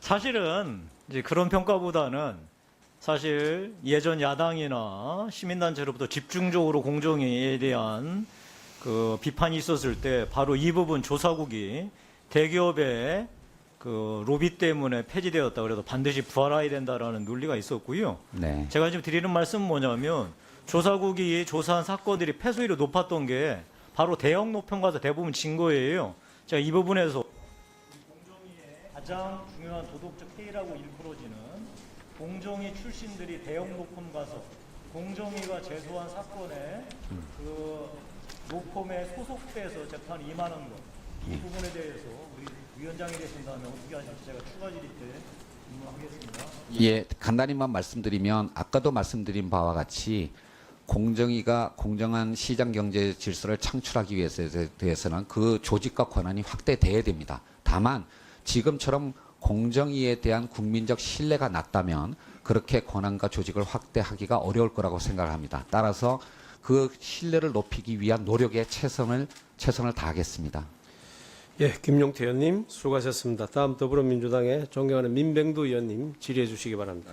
사실은 이제 그런 평가보다는 사실 예전 야당이나 시민단체로부터 집중적으로 공정위에 대한 그 비판이 있었을 때 바로 이 부분 조사국이 대기업의 그 로비 때문에 폐지되었다 그래도 반드시 부활해야 된다라는 논리가 있었고요. 네. 제가 지금 드리는 말씀은 뭐냐면 조사국이 조사한 사건들이 패소율이 높았던 게 바로 대형 노평가에서 대부분 진 거예요. 제가 이 부분에서 공정위의 가장 중요한 도덕적 해이라고 일컬어지는 공정위 출신들이 대형 노펌 가서 공정위가 제소한 사건에 그 노펌에 소속돼서 재판이 임하는 것, 이 부분에 대해서 우리 위원장이 되신다면 어떻게 하실지 제가 추가 질의 때 질문하겠습니다. 예, 간단히만 말씀드리면 아까도 말씀드린 바와 같이 공정위가 공정한 시장 경제 질서를 창출하기 위해서에 대해서는 그 조직과 권한이 확대돼야 됩니다. 다만 지금처럼 공정위에 대한 국민적 신뢰가 낮다면 그렇게 권한과 조직을 확대하기가 어려울 거라고 생각합니다. 따라서 그 신뢰를 높이기 위한 노력에 최선을 다하겠습니다. 예, 김용태 의원님 수고하셨습니다. 다음 더불어민주당의 존경하는 민병두 의원님 질의해 주시기 바랍니다.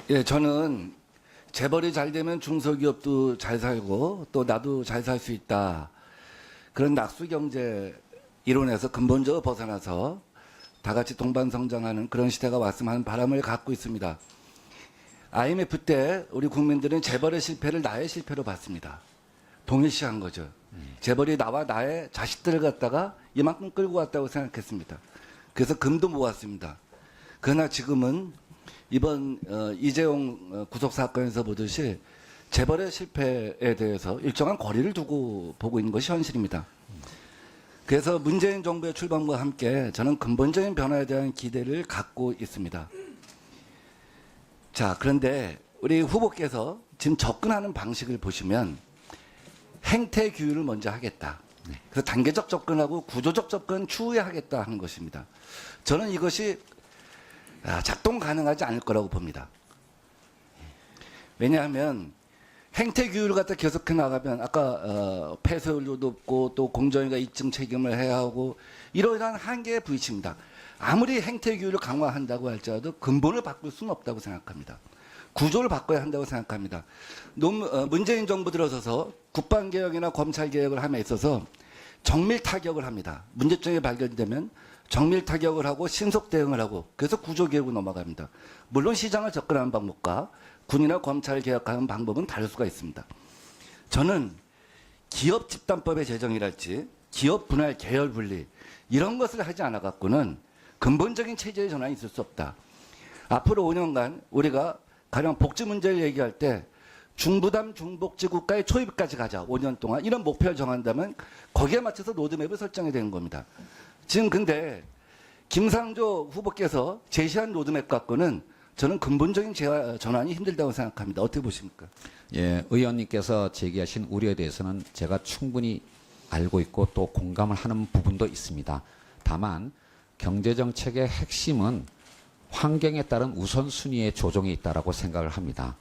예, 저는 재벌이 잘 되면 중소기업도 잘 살고 또 나도 잘 살 수 있다. 그런 낙수 경제 이론에서 근본적으로 벗어나서 다 같이 동반 성장하는 그런 시대가 왔으면 하는 바람을 갖고 있습니다. IMF 때 우리 국민들은 재벌의 실패를 나의 실패로 봤습니다. 동일시한 거죠. 재벌이 나와 나의 자식들을 갖다가 이만큼 끌고 왔다고 생각했습니다. 그래서 금도 모았습니다. 그러나 지금은 이번 이재용 구속 사건에서 보듯이 재벌의 실패에 대해서 일정한 거리를 두고 보고 있는 것이 현실입니다. 그래서 문재인 정부의 출범과 함께 저는 근본적인 변화에 대한 기대를 갖고 있습니다. 자, 그런데 우리 후보께서 지금 접근하는 방식을 보시면 행태 규율을 먼저 하겠다. 그래서 단계적 접근하고 구조적 접근 추후에 하겠다 하는 것입니다. 저는 이것이 작동 가능하지 않을 거라고 봅니다. 왜냐하면 행태 규율을 갖다 계속해 나가면 아까 폐쇄율도 높고 또 공정위가 입증 책임을 해야 하고 이러한 한계에 부딪힙니다. 아무리 행태 규율을 강화한다고 할지라도 근본을 바꿀 수는 없다고 생각합니다. 구조를 바꿔야 한다고 생각합니다. 문재인 정부 들어서서 국방개혁이나 검찰개혁을 함에 있어서 정밀 타격을 합니다. 문제점이 발견되면 정밀 타격을 하고 신속 대응을 하고 그래서 구조개혁으로 넘어갑니다. 물론 시장을 접근하는 방법과 군이나 검찰 개혁하는 방법은 다를 수가 있습니다. 저는 기업 집단법의 제정이랄지 기업 분할 계열 분리 이런 것을 하지 않아 갖고는 근본적인 체제의 전환이 있을 수 없다. 앞으로 5년간 우리가 가령 복지 문제를 얘기할 때 중부담 중복지 국가의 초입까지 가자. 5년 동안 이런 목표를 정한다면 거기에 맞춰서 로드맵을 설정해야 되는 겁니다. 지금 근데 김상조 후보께서 제시한 로드맵 갖고는 저는 근본적인 전환이 힘들다고 생각합니다. 어떻게 보십니까? 예, 의원님께서 제기하신 우려에 대해서는 제가 충분히 알고 있고 또 공감을 하는 부분도 있습니다. 다만 경제정책의 핵심은 환경에 따른 우선순위의 조정이 있다고 생각을 합니다.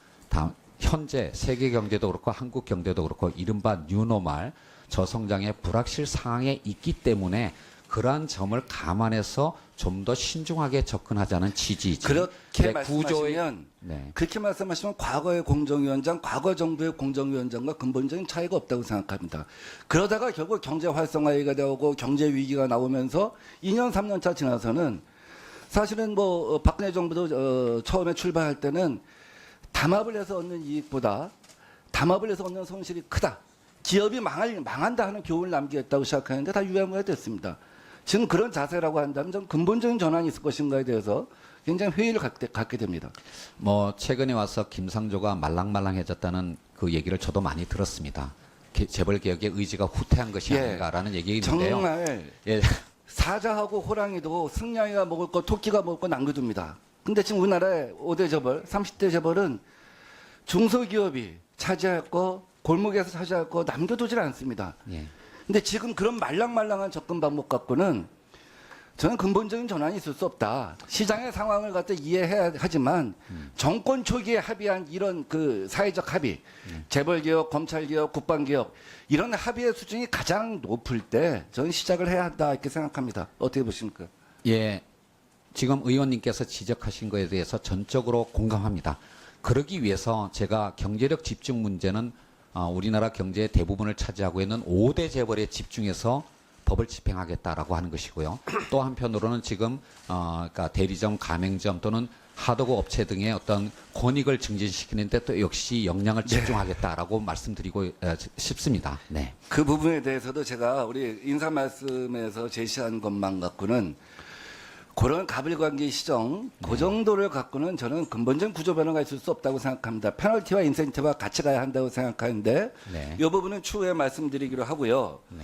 현재 세계 경제도 그렇고 한국 경제도 그렇고 이른바 뉴노멀 저성장의 불확실 상황에 있기 때문에 그러한 점을 감안해서 좀 더 신중하게 접근하자는 지지이지. 그렇게 말씀하시면 네. 그렇게 말씀하시면 과거의 공정위원장, 과거 정부의 공정위원장과 근본적인 차이가 없다고 생각합니다. 그러다가 결국 경제 활성화가 되고 경제 위기가 나오면서 2년 3년 차 지나서는 사실은 뭐 박근혜 정부도 처음에 출발할 때는 담합을 해서 얻는 이익보다 담합을 해서 얻는 손실이 크다. 기업이 망한다 하는 교훈을 남기겠다고 시작하는데 다 유야무야 됐습니다. 지금 그런 자세라고 한다면 좀 근본적인 전환이 있을 것인가에 대해서 굉장히 회의를 갖게 됩니다. 뭐 최근에 와서 김상조가 말랑말랑해졌다는 그 얘기를 저도 많이 들었습니다. 재벌 개혁의 의지가 후퇴한 것이 아닌가라는 얘기인데요. 정말 예. 사자하고 호랑이도 승냥이가 먹을 거 토끼가 먹을 거 남겨둡니다. 근데 지금 우리나라의 5대 재벌, 30대 재벌은 중소기업이 차지할 거, 골목에서 차지할 거 남겨두질 않습니다. 예. 근데 지금 그런 말랑말랑한 접근 방법 갖고는 저는 근본적인 전환이 있을 수 없다. 시장의 상황을 갖다 이해해야 하지만 정권 초기에 합의한 이런 그 사회적 합의, 재벌개혁, 검찰개혁, 국방개혁 이런 합의의 수준이 가장 높을 때 저는 시작을 해야 한다 이렇게 생각합니다. 어떻게 보십니까? 예, 지금 의원님께서 지적하신 것에 대해서 전적으로 공감합니다. 그러기 위해서 제가 경제력 집중 문제는 우리나라 경제의 대부분을 차지하고 있는 5대 재벌에 집중해서 법을 집행하겠다라고 하는 것이고요. 또 한편으로는 지금 그러니까 대리점, 가맹점 또는 하도급 업체 등의 어떤 권익을 증진시키는데 또 역시 역량을 집중하겠다라고 말씀드리고 싶습니다. 네. 그 부분에 대해서도 제가 우리 인사 말씀에서 제시한 것만 갖고는 그런 가불관계 시정 그 정도를 갖고는 저는 근본적인 구조 변화가 있을 수 없다고 생각합니다. 페널티와 인센티브가 같이 가야 한다고 생각하는데 네. 이 부분은 추후에 말씀드리기로 하고요. 네.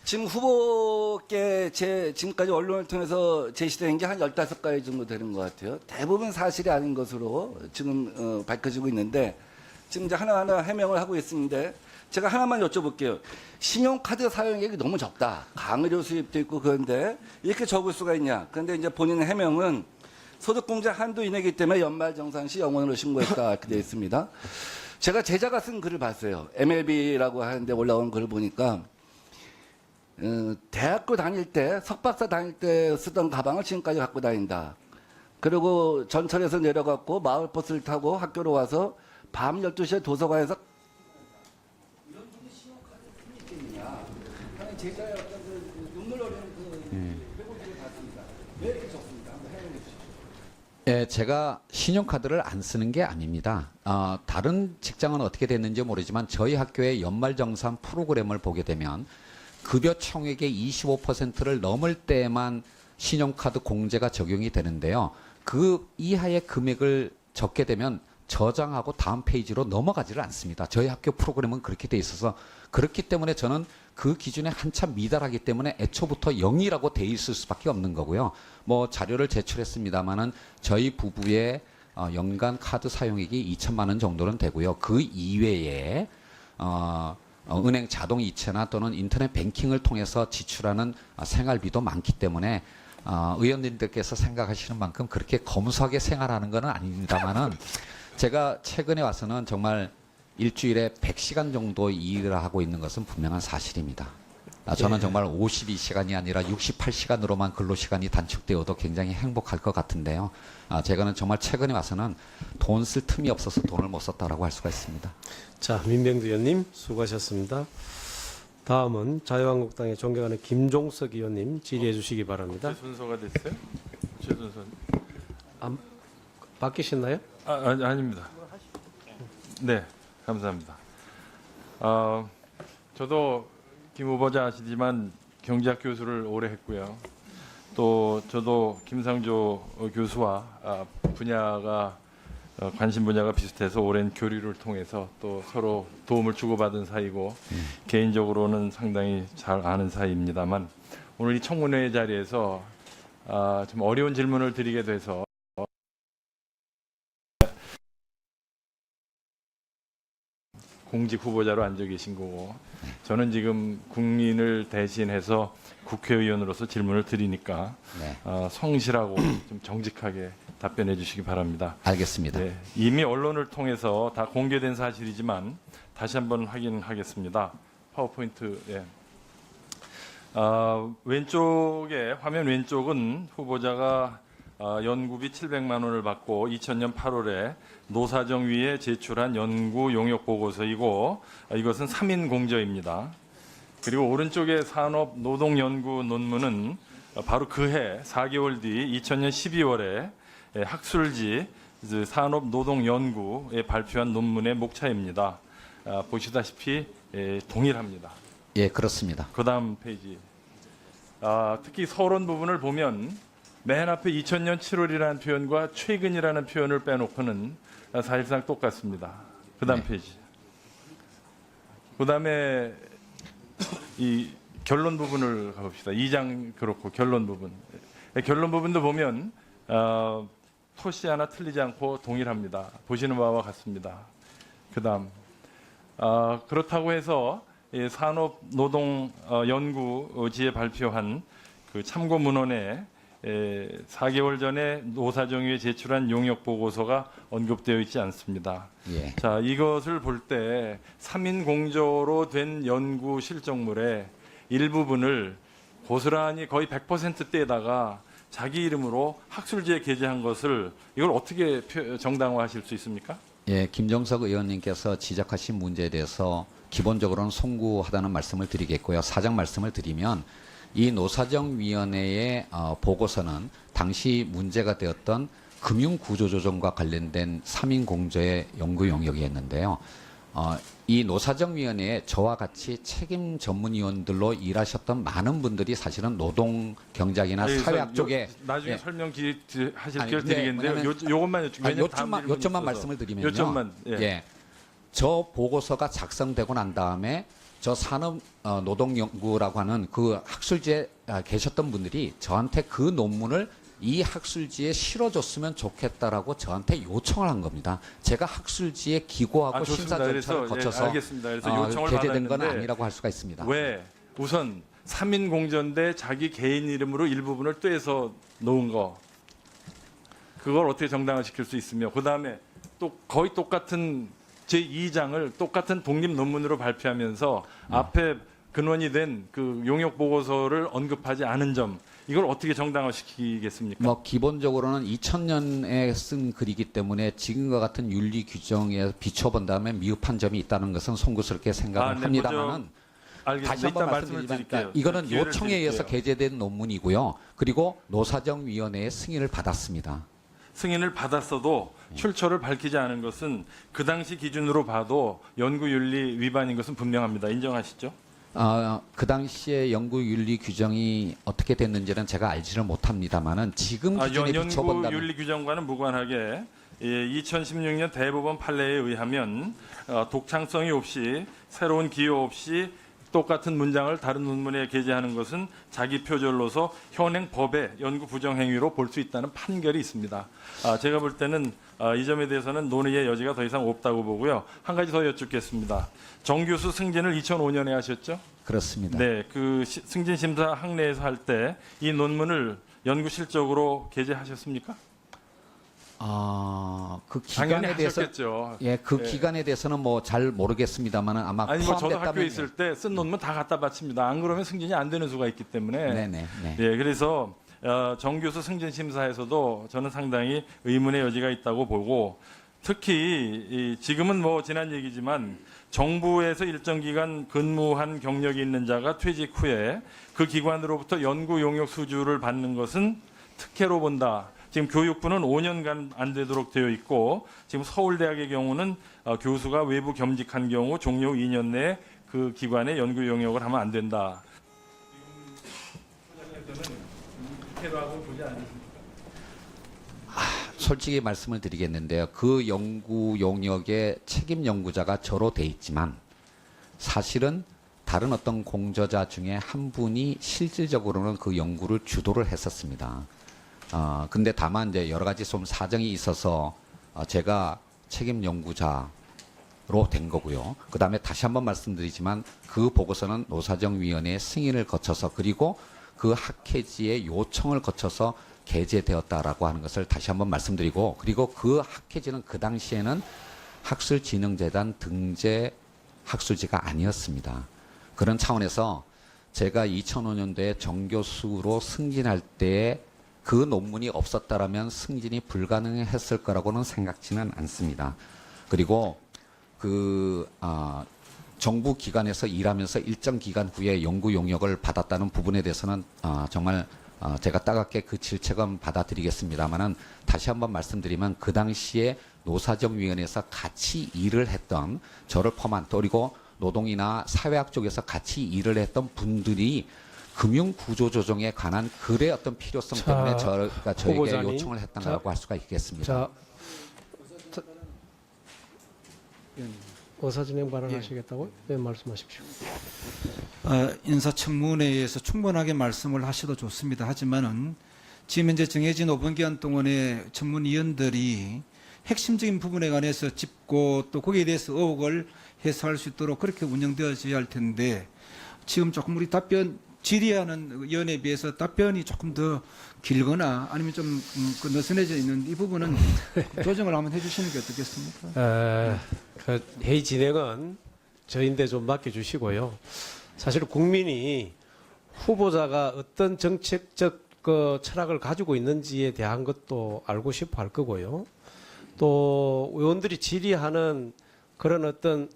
지금 후보께 지금까지 언론을 통해서 제시된 게 한 15가지 정도 되는 것 같아요. 대부분 사실이 아닌 것으로 지금 밝혀지고 있는데 지금 이제 하나하나 해명을 하고 있는데 제가 하나만 여쭤볼게요. 신용카드 사용액이 너무 적다. 강의료 수입도 있고 그런데 이렇게 적을 수가 있냐. 그런데 이제 본인 해명은 소득공제 한도 이내이기 때문에 연말정산 시 영원으로 신고했다. 이렇게 되어 있습니다. 제가 제자가 쓴 글을 봤어요. MLB라고 하는데 올라온 글을 보니까 대학교 다닐 때, 석박사 다닐 때 쓰던 가방을 지금까지 갖고 다닌다. 그리고 전철에서 내려갔고 마을버스를 타고 학교로 와서 밤 12시에 도서관에서 이런 분이 신용카드를 쓸 있겠느냐. 하는 제자의 어떤 그 눈물 흘리는 그 회고지를 봤습니다. 왜 이렇게 적습니까? 한번 해명해 주십시오. 예, 제가 신용카드를 안 쓰는 게 아닙니다. 다른 직장은 어떻게 됐는지 모르지만 저희 학교의 연말정산 프로그램을 보게 되면 급여 총액의 25%를 넘을 때만 신용카드 공제가 적용이 되는데요. 그 이하의 금액을 적게 되면 저장하고 다음 페이지로 넘어가지를 않습니다. 저희 학교 프로그램은 그렇게 돼 있어서 그렇기 때문에 저는 그 기준에 한참 미달하기 때문에 애초부터 0이라고 돼 있을 수밖에 없는 거고요. 뭐 자료를 제출했습니다마는 저희 부부의 연간 카드 사용액이 2천만 원 정도는 되고요. 그 이외에 은행 자동 이체나 또는 인터넷 뱅킹을 통해서 지출하는 생활비도 많기 때문에 의원님들께서 생각하시는 만큼 그렇게 검소하게 생활하는 건 아닙니다만은 제가 최근에 와서는 정말 일주일에 100시간 정도 일을 하고 있는 것은 분명한 사실입니다. 저는 정말 52시간이 아니라 68시간으로만 근로시간이 단축되어도 굉장히 행복할 것 같은데요. 제가는 정말 최근에 와서는 돈 쓸 틈이 없어서 돈을 못 썼다라고 할 수가 있습니다. 자, 민병두 의원님 수고하셨습니다. 다음은 자유한국당의 존경하는 김종석 의원님 질의해 주시기 바랍니다. 제 순서가 됐어요? 제 순서. 바뀌셨나요? 아닙니다. 네, 감사합니다. 저도 김 후보자 아시지만 경제학 교수를 오래 했고요. 또 저도 김상조 교수와 분야가 관심 분야가 비슷해서 오랜 교류를 통해서 또 서로 도움을 주고받은 사이고 개인적으로는 상당히 잘 아는 사이입니다만 오늘 이 청문회 자리에서 좀 어려운 질문을 드리게 돼서 공직 후보자로 앉아 계신 거고 저는 지금 국민을 대신해서 국회의원으로서 질문을 드리니까 네. 성실하고 좀 정직하게 답변해 주시기 바랍니다. 알겠습니다. 네, 이미 언론을 통해서 다 공개된 사실이지만 다시 한번 확인하겠습니다. 파워포인트. 예. 왼쪽에 화면 왼쪽은 후보자가 연구비 700만 원을 받고 2000년 8월에 노사정위에 제출한 연구 용역 보고서이고 이것은 3인 공저입니다. 그리고 오른쪽에 산업 노동 연구 논문은 바로 그해 4개월 뒤 2000년 12월에 학술지 산업 노동 연구에 발표한 논문의 목차입니다. 보시다시피 동일합니다. 예, 그렇습니다. 그다음 페이지. 특히 서론 부분을 보면 맨 앞에 2000년 7월이라는 표현과 최근이라는 표현을 빼놓고는 사실상 똑같습니다. 그다음 페이지. 그다음에 이 결론 부분을 가봅시다. 2장 그렇고 결론 부분. 결론 부분도 보면 토시 하나 틀리지 않고 동일합니다. 보시는 바와 같습니다. 그다음 그렇다고 해서 산업 노동 연구지에 발표한 그 참고 문헌에 4개월 전에 노사정위에 제출한 용역 보고서가 언급되어 있지 않습니다. 예. 자, 이것을 볼 때 3인 공저로 된 연구 실적물의 일부분을 고스란히 거의 100%대에다가 자기 이름으로 학술지에 게재한 것을 이걸 어떻게 정당화하실 수 있습니까? 예, 김정석 의원님께서 지적하신 문제에 대해서 기본적으로는 송구하다는 말씀을 드리겠고요. 사정 말씀을 드리면 이 노사정위원회의 보고서는 당시 문제가 되었던 금융구조조정과 관련된 3인 공조의 연구 영역이었는데요. 이 노사정위원회에 저와 같이 책임 전문위원들로 일하셨던 많은 분들이 사실은 노동 경작이나 사회학 쪽에 나중에 예. 설명 하실 아니, 기회 드리겠는데요. 요것만 요점만 말씀을 드리면요. 요점만 예. 저 보고서가 작성되고 난 다음에 저 산업 노동연구라고 하는 그 학술지에 계셨던 분들이 저한테 그 논문을 이 학술지에 실어줬으면 좋겠다라고 저한테 요청을 한 겁니다. 제가 학술지에 기고하고 심사 절차를 거쳐서 알겠습니다. 그래서 요청을 게재된 건 받았는데 아니라고 할 수가 있습니다. 왜 우선 3인 공조인데 자기 개인 이름으로 일부분을 떼서 놓은 거 그걸 어떻게 정당화시킬 수 있으며 그다음에 또 거의 똑같은 제2장을 똑같은 독립 논문으로 발표하면서 앞에 근원이 된 그 용역 보고서를 언급하지 않은 점 이걸 어떻게 정당화시키겠습니까? 뭐 기본적으로는 2000년에 쓴 글이기 때문에 지금과 같은 윤리 규정에 비춰본다면 미흡한 점이 있다는 것은 송구스럽게 생각을 합니다만은 다시 한번 말씀드리면 이거는 요청에 의해서 게재된 논문이고요. 그리고 노사정위원회의 승인을 받았습니다. 승인을 받았어도 출처를 밝히지 않은 것은 그 당시 기준으로 봐도 연구윤리 위반인 것은 분명합니다. 인정하시죠? 그 당시에 연구윤리 규정이 어떻게 됐는지는 제가 알지를 못합니다만은 지금 기준에 비춰본다면 연구윤리 규정과는 무관하게 2016년 대법원 판례에 의하면 독창성이 없이 새로운 기호 없이 똑같은 문장을 다른 논문에 게재하는 것은 자기 표절로서 현행 법의 연구 부정 행위로 볼 수 있다는 판결이 있습니다. 제가 볼 때는 이 점에 대해서는 논의의 여지가 더 이상 없다고 보고요. 한 가지 더 여쭙겠습니다. 정 교수 승진을 2005년에 하셨죠? 그렇습니다. 네, 그 승진 심사 학내에서 할 때 이 논문을 연구 실적으로 게재하셨습니까? 그 기간에 대해서 하셨겠죠. 예, 그 기간에 대해서는 뭐 잘 모르겠습니다만은 아마 아니 뭐 저도 학교에 포함됐다면 있을 때 쓴 논문 다 갖다 바칩니다. 안 그러면 승진이 안 되는 수가 있기 때문에. 네네. 네. 예, 그래서 정 교수 승진 심사에서도 저는 상당히 의문의 여지가 있다고 보고 특히 지금은 뭐 지난 얘기지만 정부에서 일정 기간 근무한 경력이 있는 자가 퇴직 후에 그 기관으로부터 연구 용역 수주를 받는 것은 특혜로 본다. 지금 교육부는 5년간 안 되도록 되어 있고 지금 서울대학의 경우는 교수가 외부 겸직한 경우 종료 2년 내에 그 기관에 연구 용역을 하면 안 된다. 솔직히 말씀을 드리겠는데요. 그 연구 용역의 책임 연구자가 저로 돼 있지만 사실은 다른 어떤 공저자 중에 한 분이 실질적으로는 그 연구를 주도를 했었습니다. 근데 다만 이제 여러 가지 좀 사정이 있어서 제가 책임 연구자로 된 거고요. 그 다음에 다시 한번 말씀드리지만 그 보고서는 노사정위원회의 승인을 거쳐서 그리고 그 학회지의 요청을 거쳐서 게재되었다라고 하는 것을 다시 한번 말씀드리고 그리고 그 학회지는 그 당시에는 학술진흥재단 등재 학술지가 아니었습니다. 그런 차원에서 제가 2005년도에 정교수로 승진할 때에 그 논문이 없었다라면 승진이 불가능했을 거라고는 생각지는 않습니다. 그리고 정부 기관에서 일하면서 일정 기간 후에 연구 용역을 받았다는 부분에 대해서는 정말 제가 따갑게 그 질책은 받아들이겠습니다만은 다시 한번 말씀드리면 그 당시에 노사정위원회에서 같이 일을 했던 저를 포함한 그리고 노동이나 사회학 쪽에서 같이 일을 했던 분들이 금융구조조정에 관한 글의 어떤 필요성 때문에 저에게 후보자님. 요청을 했다고 할 수가 있겠습니다. 의사진행 발언하시겠다고요? 네, 말씀하십시오. 인사청문회에서 충분하게 말씀을 하셔도 좋습니다. 하지만은 지금 현재 정해진 5분 기간 동안에 전문위원들이 핵심적인 부분에 관해서 짚고 또 거기에 대해서 의혹을 해소할 수 있도록 그렇게 운영되어져야 할 텐데 지금 조금 우리 답변 질의하는 위원회에 비해서 답변이 조금 더 길거나 아니면 좀 느슨해져 있는 이 부분은 조정을 한번 해주시는 게 어떻겠습니까? 그 회의 진행은 저인데 좀 맡겨주시고요. 사실 국민이 후보자가 어떤 정책적 그 철학을 가지고 있는지에 대한 것도 알고 싶어 할 거고요. 또 의원들이 질의하는 그런 어떤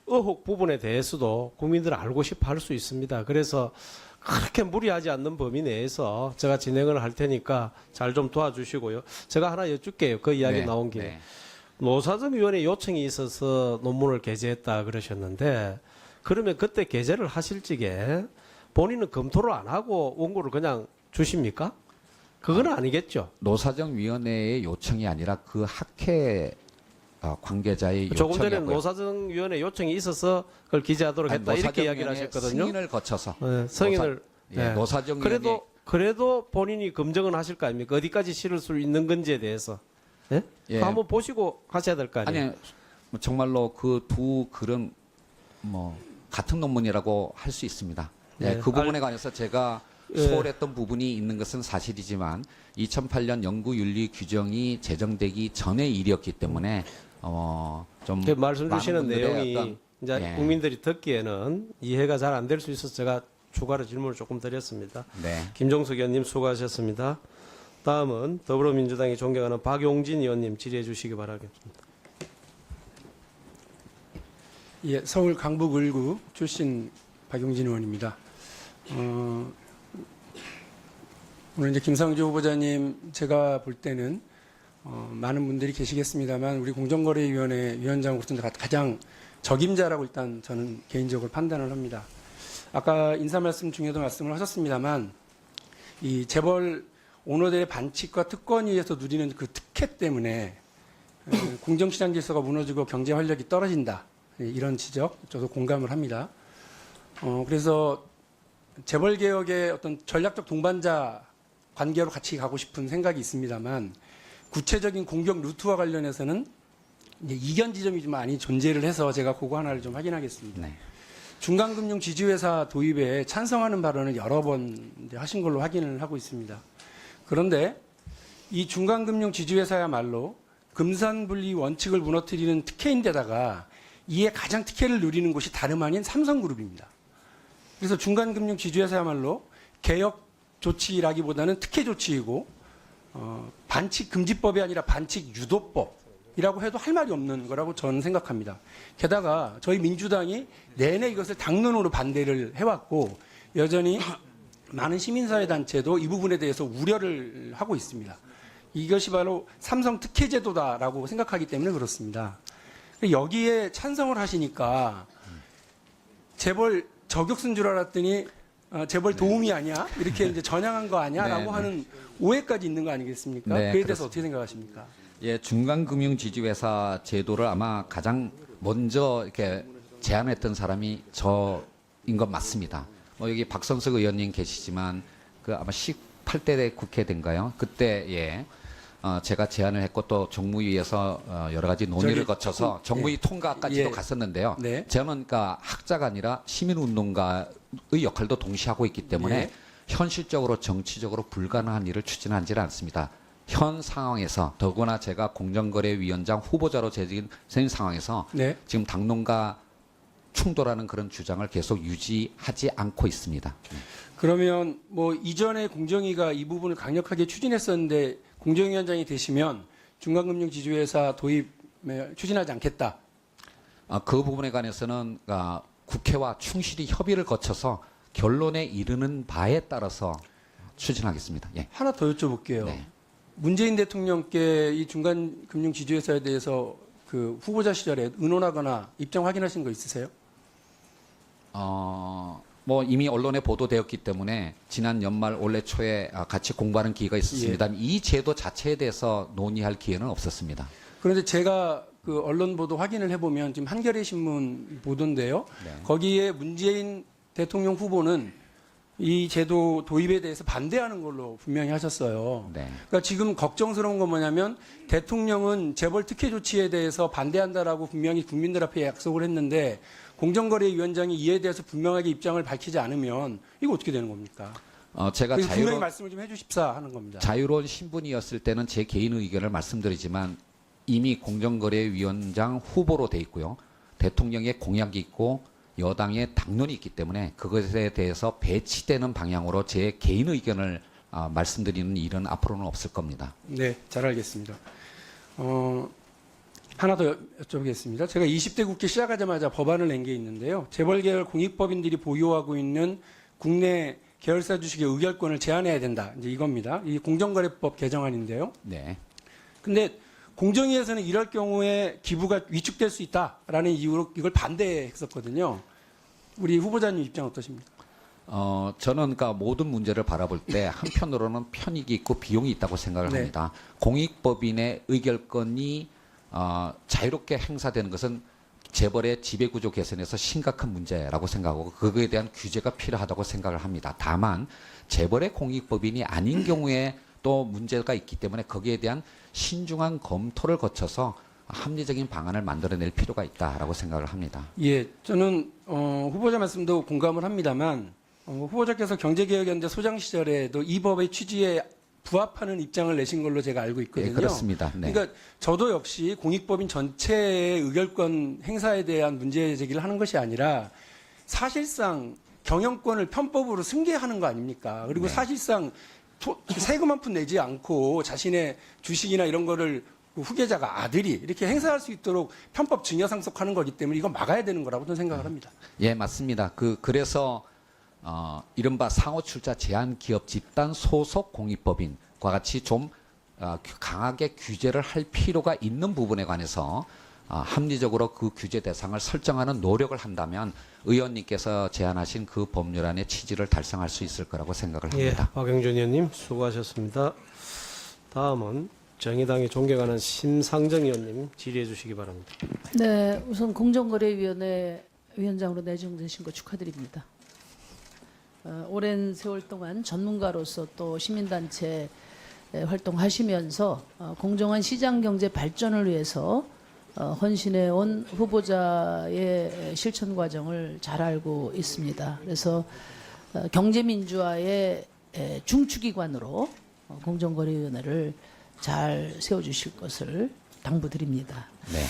의혹 부분에 대해서도 국민들은 알고 싶어 할 수 있습니다. 그래서 그렇게 무리하지 않는 범위 내에서 제가 진행을 할 테니까 잘 좀 도와주시고요. 제가 하나 여쭙게요. 그 이야기 네, 나온 김에. 네. 노사정위원회 요청이 있어서 논문을 게재했다 그러셨는데 그러면 그때 게재를 하실 적에 본인은 검토를 안 하고 원고를 그냥 주십니까? 그건 아니겠죠. 노사정위원회의 요청이 아니라 그 학회 관계자의 조금 전에 요청이었고요. 노사정위원회 요청이 있어서 그걸 기재하도록 했다 아니, 이렇게 이야기를 노사정위원회 하셨거든요. 승인을 거쳐서 네, 승인을 노사정위원회 그래도 본인이 검증은 하실 거 아닙니까? 어디까지 실을 수 있는 건지에 대해서 예? 예. 그거 한번 보시고 하셔야 될 거 아니에요. 아니 뭐 정말로 그 두 글은 뭐 같은 논문이라고 할 수 있습니다. 예, 네. 그 부분에 관해서 제가 예. 소홀했던 부분이 있는 것은 사실이지만 2008년 연구윤리 규정이 제정되기 전의 일이었기 때문에 좀 그 말씀 주시는 많은 분들의 내용이 어떤, 이제 예. 국민들이 듣기에는 이해가 잘 안 될 수 있어서 제가 추가로 질문을 조금 드렸습니다. 네. 김종석 의원님 수고하셨습니다. 다음은 더불어민주당이 존경하는 박용진 의원님 질의해 주시기 바라겠습니다. 예, 서울 강북 을구 출신 박용진 의원입니다. 오늘 이제 김상조 후보자님 제가 볼 때는 많은 분들이 계시겠습니다만 우리 공정거래위원회 위원장으로서 가장 적임자라고 일단 저는 개인적으로 판단을 합니다. 아까 인사 말씀 중에도 말씀을 하셨습니다만 이 재벌 오너들의 반칙과 특권위에서 누리는 그 특혜 때문에 공정시장 질서가 무너지고 경제 활력이 떨어진다. 이런 지적 저도 공감을 합니다. 그래서 재벌 개혁의 어떤 전략적 동반자 관계로 같이 가고 싶은 생각이 있습니다만 구체적인 공격 루트와 관련해서는 이제 이견 지점이 좀 많이 존재를 해서 제가 그거 하나를 좀 확인하겠습니다. 네. 중간금융 지주회사 도입에 찬성하는 발언을 여러 번 하신 걸로 확인을 하고 있습니다. 그런데 이 중간금융 지주회사야말로 금산분리 원칙을 무너뜨리는 특혜인데다가 이에 가장 특혜를 누리는 곳이 다름 아닌 삼성그룹입니다. 그래서 중간금융 지주회사야말로 개혁 조치라기보다는 특혜 조치이고 반칙 금지법이 아니라 반칙 유도법이라고 해도 할 말이 없는 거라고 저는 생각합니다. 게다가 저희 민주당이 내내 이것을 당론으로 반대를 해왔고 여전히 많은 시민사회 단체도 이 부분에 대해서 우려를 하고 있습니다. 이것이 바로 삼성 특혜 제도다라고 생각하기 때문에 그렇습니다. 여기에 찬성을 하시니까 재벌 저격수인 줄 알았더니 재벌 도움이 아니야? 이렇게 이제 전향한 거 아니야?라고 하는 오해까지 있는 거 아니겠습니까? 네, 그에 대해서 어떻게 생각하십니까? 예, 중간금융지주회사 제도를 아마 가장 먼저 이렇게 제안했던 사람이 저인 것 맞습니다. 뭐 여기 박성석 의원님 계시지만 그 아마 18대 국회 된가요? 그때 예. 제가 제안을 했고 또 정무위에서 여러 가지 논의를 거쳐서 정무위 통과까지도 갔었는데요. 네. 저는 그러니까 학자가 아니라 시민운동가의 역할도 동시에 하고 있기 때문에 현실적으로 정치적으로 불가능한 일을 추진하지는 않습니다. 현 상황에서 더구나 제가 공정거래위원장 후보자로 재진 상황에서 지금 당론과 충돌하는 그런 주장을 계속 유지하지 않고 있습니다. 그러면 뭐 이전에 공정위가 이 부분을 강력하게 추진했었는데 공정위원장이 되시면 중간금융지주회사 도입에 추진하지 않겠다. 그 부분에 관해서는 국회와 충실히 협의를 거쳐서 결론에 이르는 바에 따라서 추진하겠습니다. 예. 하나 더 여쭤볼게요. 네. 문재인 대통령께 이 중간금융지주회사에 대해서 그 후보자 시절에 의논하거나 입장 확인하신 거 있으세요? 뭐 이미 언론에 보도되었기 때문에 지난 연말 올해 초에 같이 공부하는 기회가 있었습니다. 이 제도 자체에 대해서 논의할 기회는 없었습니다. 그런데 제가 그 언론 보도 확인을 해보면 지금 한겨레 신문 보도인데요. 거기에 문재인 대통령 후보는 이 제도 도입에 대해서 반대하는 걸로 분명히 하셨어요. 그러니까 지금 걱정스러운 건 뭐냐면 대통령은 재벌 특혜 조치에 대해서 반대한다라고 분명히 국민들 앞에 약속을 했는데 공정거래위원장이 이에 대해서 분명하게 입장을 밝히지 않으면 이거 어떻게 되는 겁니까? 제가 분명히 말씀을 좀 해주십사 하는 겁니다. 자유로운 신분이었을 때는 제 개인 의견을 말씀드리지만 이미 공정거래위원장 후보로 돼 있고요. 대통령의 공약이 있고 여당의 당론이 있기 때문에 그것에 대해서 배치되는 방향으로 제 개인 의견을 말씀드리는 일은 앞으로는 없을 겁니다. 네, 잘 알겠습니다. 하나 더 여쭤보겠습니다. 제가 20대 국회 시작하자마자 법안을 낸 게 있는데요. 재벌계열 공익법인들이 보유하고 있는 국내 계열사 주식의 의결권을 제한해야 된다. 이제 이겁니다. 이 공정거래법 개정안인데요. 네. 근데 공정위에서는 이럴 경우에 기부가 위축될 수 있다라는 이유로 이걸 반대했었거든요. 우리 후보자님 입장 어떠십니까? 저는 그러니까 모든 문제를 바라볼 때 한편으로는 편익이 있고 비용이 있다고 생각을 네. 합니다. 공익법인의 의결권이 자유롭게 행사되는 것은 재벌의 지배구조 개선에서 심각한 문제라고 생각하고 그거에 대한 규제가 필요하다고 생각을 합니다. 다만 재벌의 공익법인이 아닌 경우에 또 문제가 있기 때문에 거기에 대한 신중한 검토를 거쳐서 합리적인 방안을 만들어낼 필요가 있다라고 생각을 합니다. 예, 저는 후보자 말씀도 공감을 합니다만 후보자께서 경제개혁연대 소장 시절에도 이 법의 취지에 부합하는 입장을 내신 걸로 제가 알고 있거든요. 네, 그렇습니다. 네. 그러니까 저도 역시 공익법인 전체의 의결권 행사에 대한 문제 제기를 하는 것이 아니라 사실상 경영권을 편법으로 승계하는 거 아닙니까? 그리고 네. 사실상 세금 한 푼 내지 않고 자신의 주식이나 이런 거를 후계자가 아들이 이렇게 행사할 수 있도록 편법 증여 상속하는 거기 때문에 이건 막아야 되는 거라고 저는 생각을 합니다. 예, 맞습니다. 그래서 이른바 상호출자 제한 기업 집단 소속 공익법인과 같이 좀 강하게 규제를 할 필요가 있는 부분에 관해서 합리적으로 그 규제 대상을 설정하는 노력을 한다면 의원님께서 제안하신 그 법률안의 취지를 달성할 수 있을 거라고 생각을 합니다. 예, 박영준 의원님 수고하셨습니다. 다음은 정의당의 존경하는 심상정 의원님 질의해 주시기 바랍니다. 네, 우선 공정거래위원회 위원장으로 내정되신 거 축하드립니다. 오랜 세월 동안 전문가로서 또 시민단체 활동하시면서 공정한 시장경제 발전을 위해서 헌신해 온 후보자의 실천 과정을 잘 알고 있습니다. 그래서 경제민주화의 중추기관으로 공정거래위원회를 잘 세워주실 것을 당부드립니다. 네.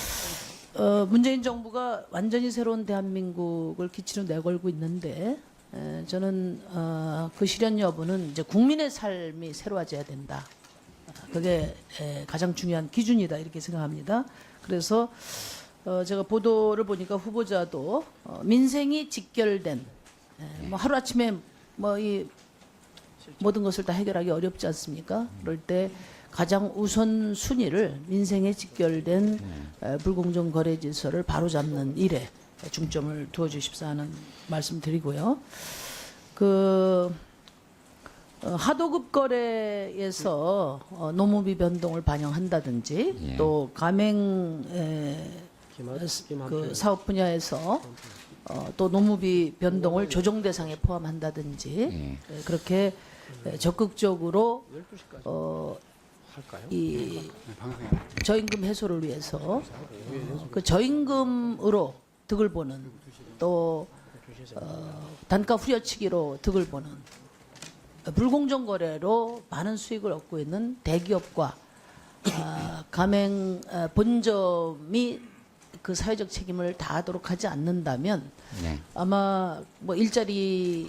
문재인 정부가 완전히 새로운 대한민국을 기치로 내걸고 있는데 저는 그 실현 여부는 이제 국민의 삶이 새로워져야 된다. 그게 가장 중요한 기준이다 이렇게 생각합니다. 그래서 제가 보도를 보니까 후보자도 민생이 직결된 뭐 하루아침에 뭐 이 모든 것을 다 해결하기 어렵지 않습니까? 그럴 때 가장 우선 순위를 민생에 직결된 불공정 거래 질서를 바로잡는 일에 중점을 두어 주십사 하는 말씀드리고요. 하도급 거래에서 노무비 변동을 반영한다든지 예. 또 가맹 그 사업 분야에서 또 노무비 변동을 조정 대상에 포함한다든지 그렇게 적극적으로 이 저임금 해소를 위해서 그 저임금으로 득을 보는 또 단가 후려치기로 득을 보는 불공정 거래로 많은 수익을 얻고 있는 대기업과 가맹 본점이 그 사회적 책임을 다하도록 하지 않는다면 네. 아마 뭐 일자리도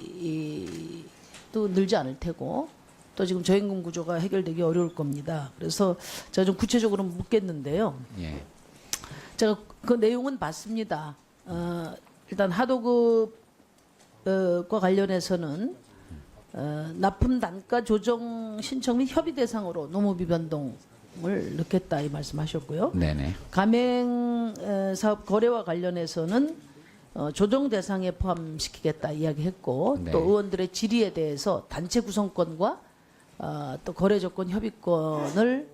늘지 않을 테고 또 지금 저임금 구조가 해결되기 어려울 겁니다. 그래서 제가 좀 구체적으로 묻겠는데요. 예. 제가 그 내용은 봤습니다. 일단 하도급과 관련해서는 납품 단가 조정 신청 및 협의 대상으로 노무비 변동을 넣겠다 이 말씀하셨고요. 네네. 가맹 사업 거래와 관련해서는 조정 대상에 포함시키겠다 이야기했고 네. 또 의원들의 질의에 대해서 단체 구성권과 또 거래 조건 협의권을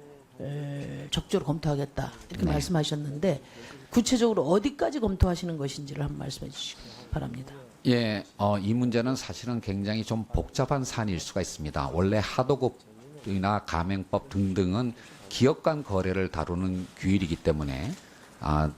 적극적으로 검토하겠다 이렇게 네. 말씀하셨는데 구체적으로 어디까지 검토하시는 것인지를 한번 말씀해 주시기 바랍니다. 예, 이 문제는 사실은 굉장히 좀 복잡한 사안일 수가 있습니다. 원래 하도급이나 가맹법 등등은 기업 간 거래를 다루는 규율이기 때문에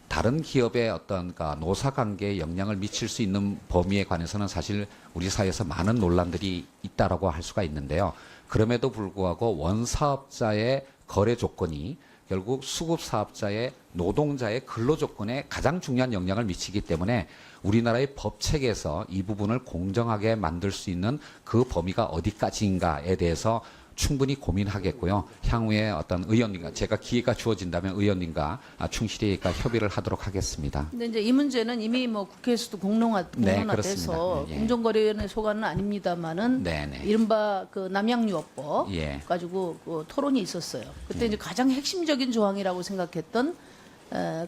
다른 기업의 어떤 노사관계에 영향을 미칠 수 있는 범위에 관해서는 사실 우리 사회에서 많은 논란들이 있다라고 할 수가 있는데요. 그럼에도 불구하고 원사업자의 거래 조건이 결국 수급사업자의 노동자의 근로 조건에 가장 중요한 영향을 미치기 때문에 우리나라의 법 체계에서 이 부분을 공정하게 만들 수 있는 그 범위가 어디까지인가에 대해서 충분히 고민하겠고요. 향후에 어떤 의원님과 제가 기회가 주어진다면 의원님과 충실히 협의를 하도록 하겠습니다. 근데 이제 이 문제는 이미 뭐 국회에서도 공론화돼서 그렇습니다. 예. 공정거래위원회 소관은 아닙니다만은 네네. 이른바 그 남양유업법 예. 가지고 그 토론이 있었어요. 그때 이제 가장 핵심적인 조항이라고 생각했던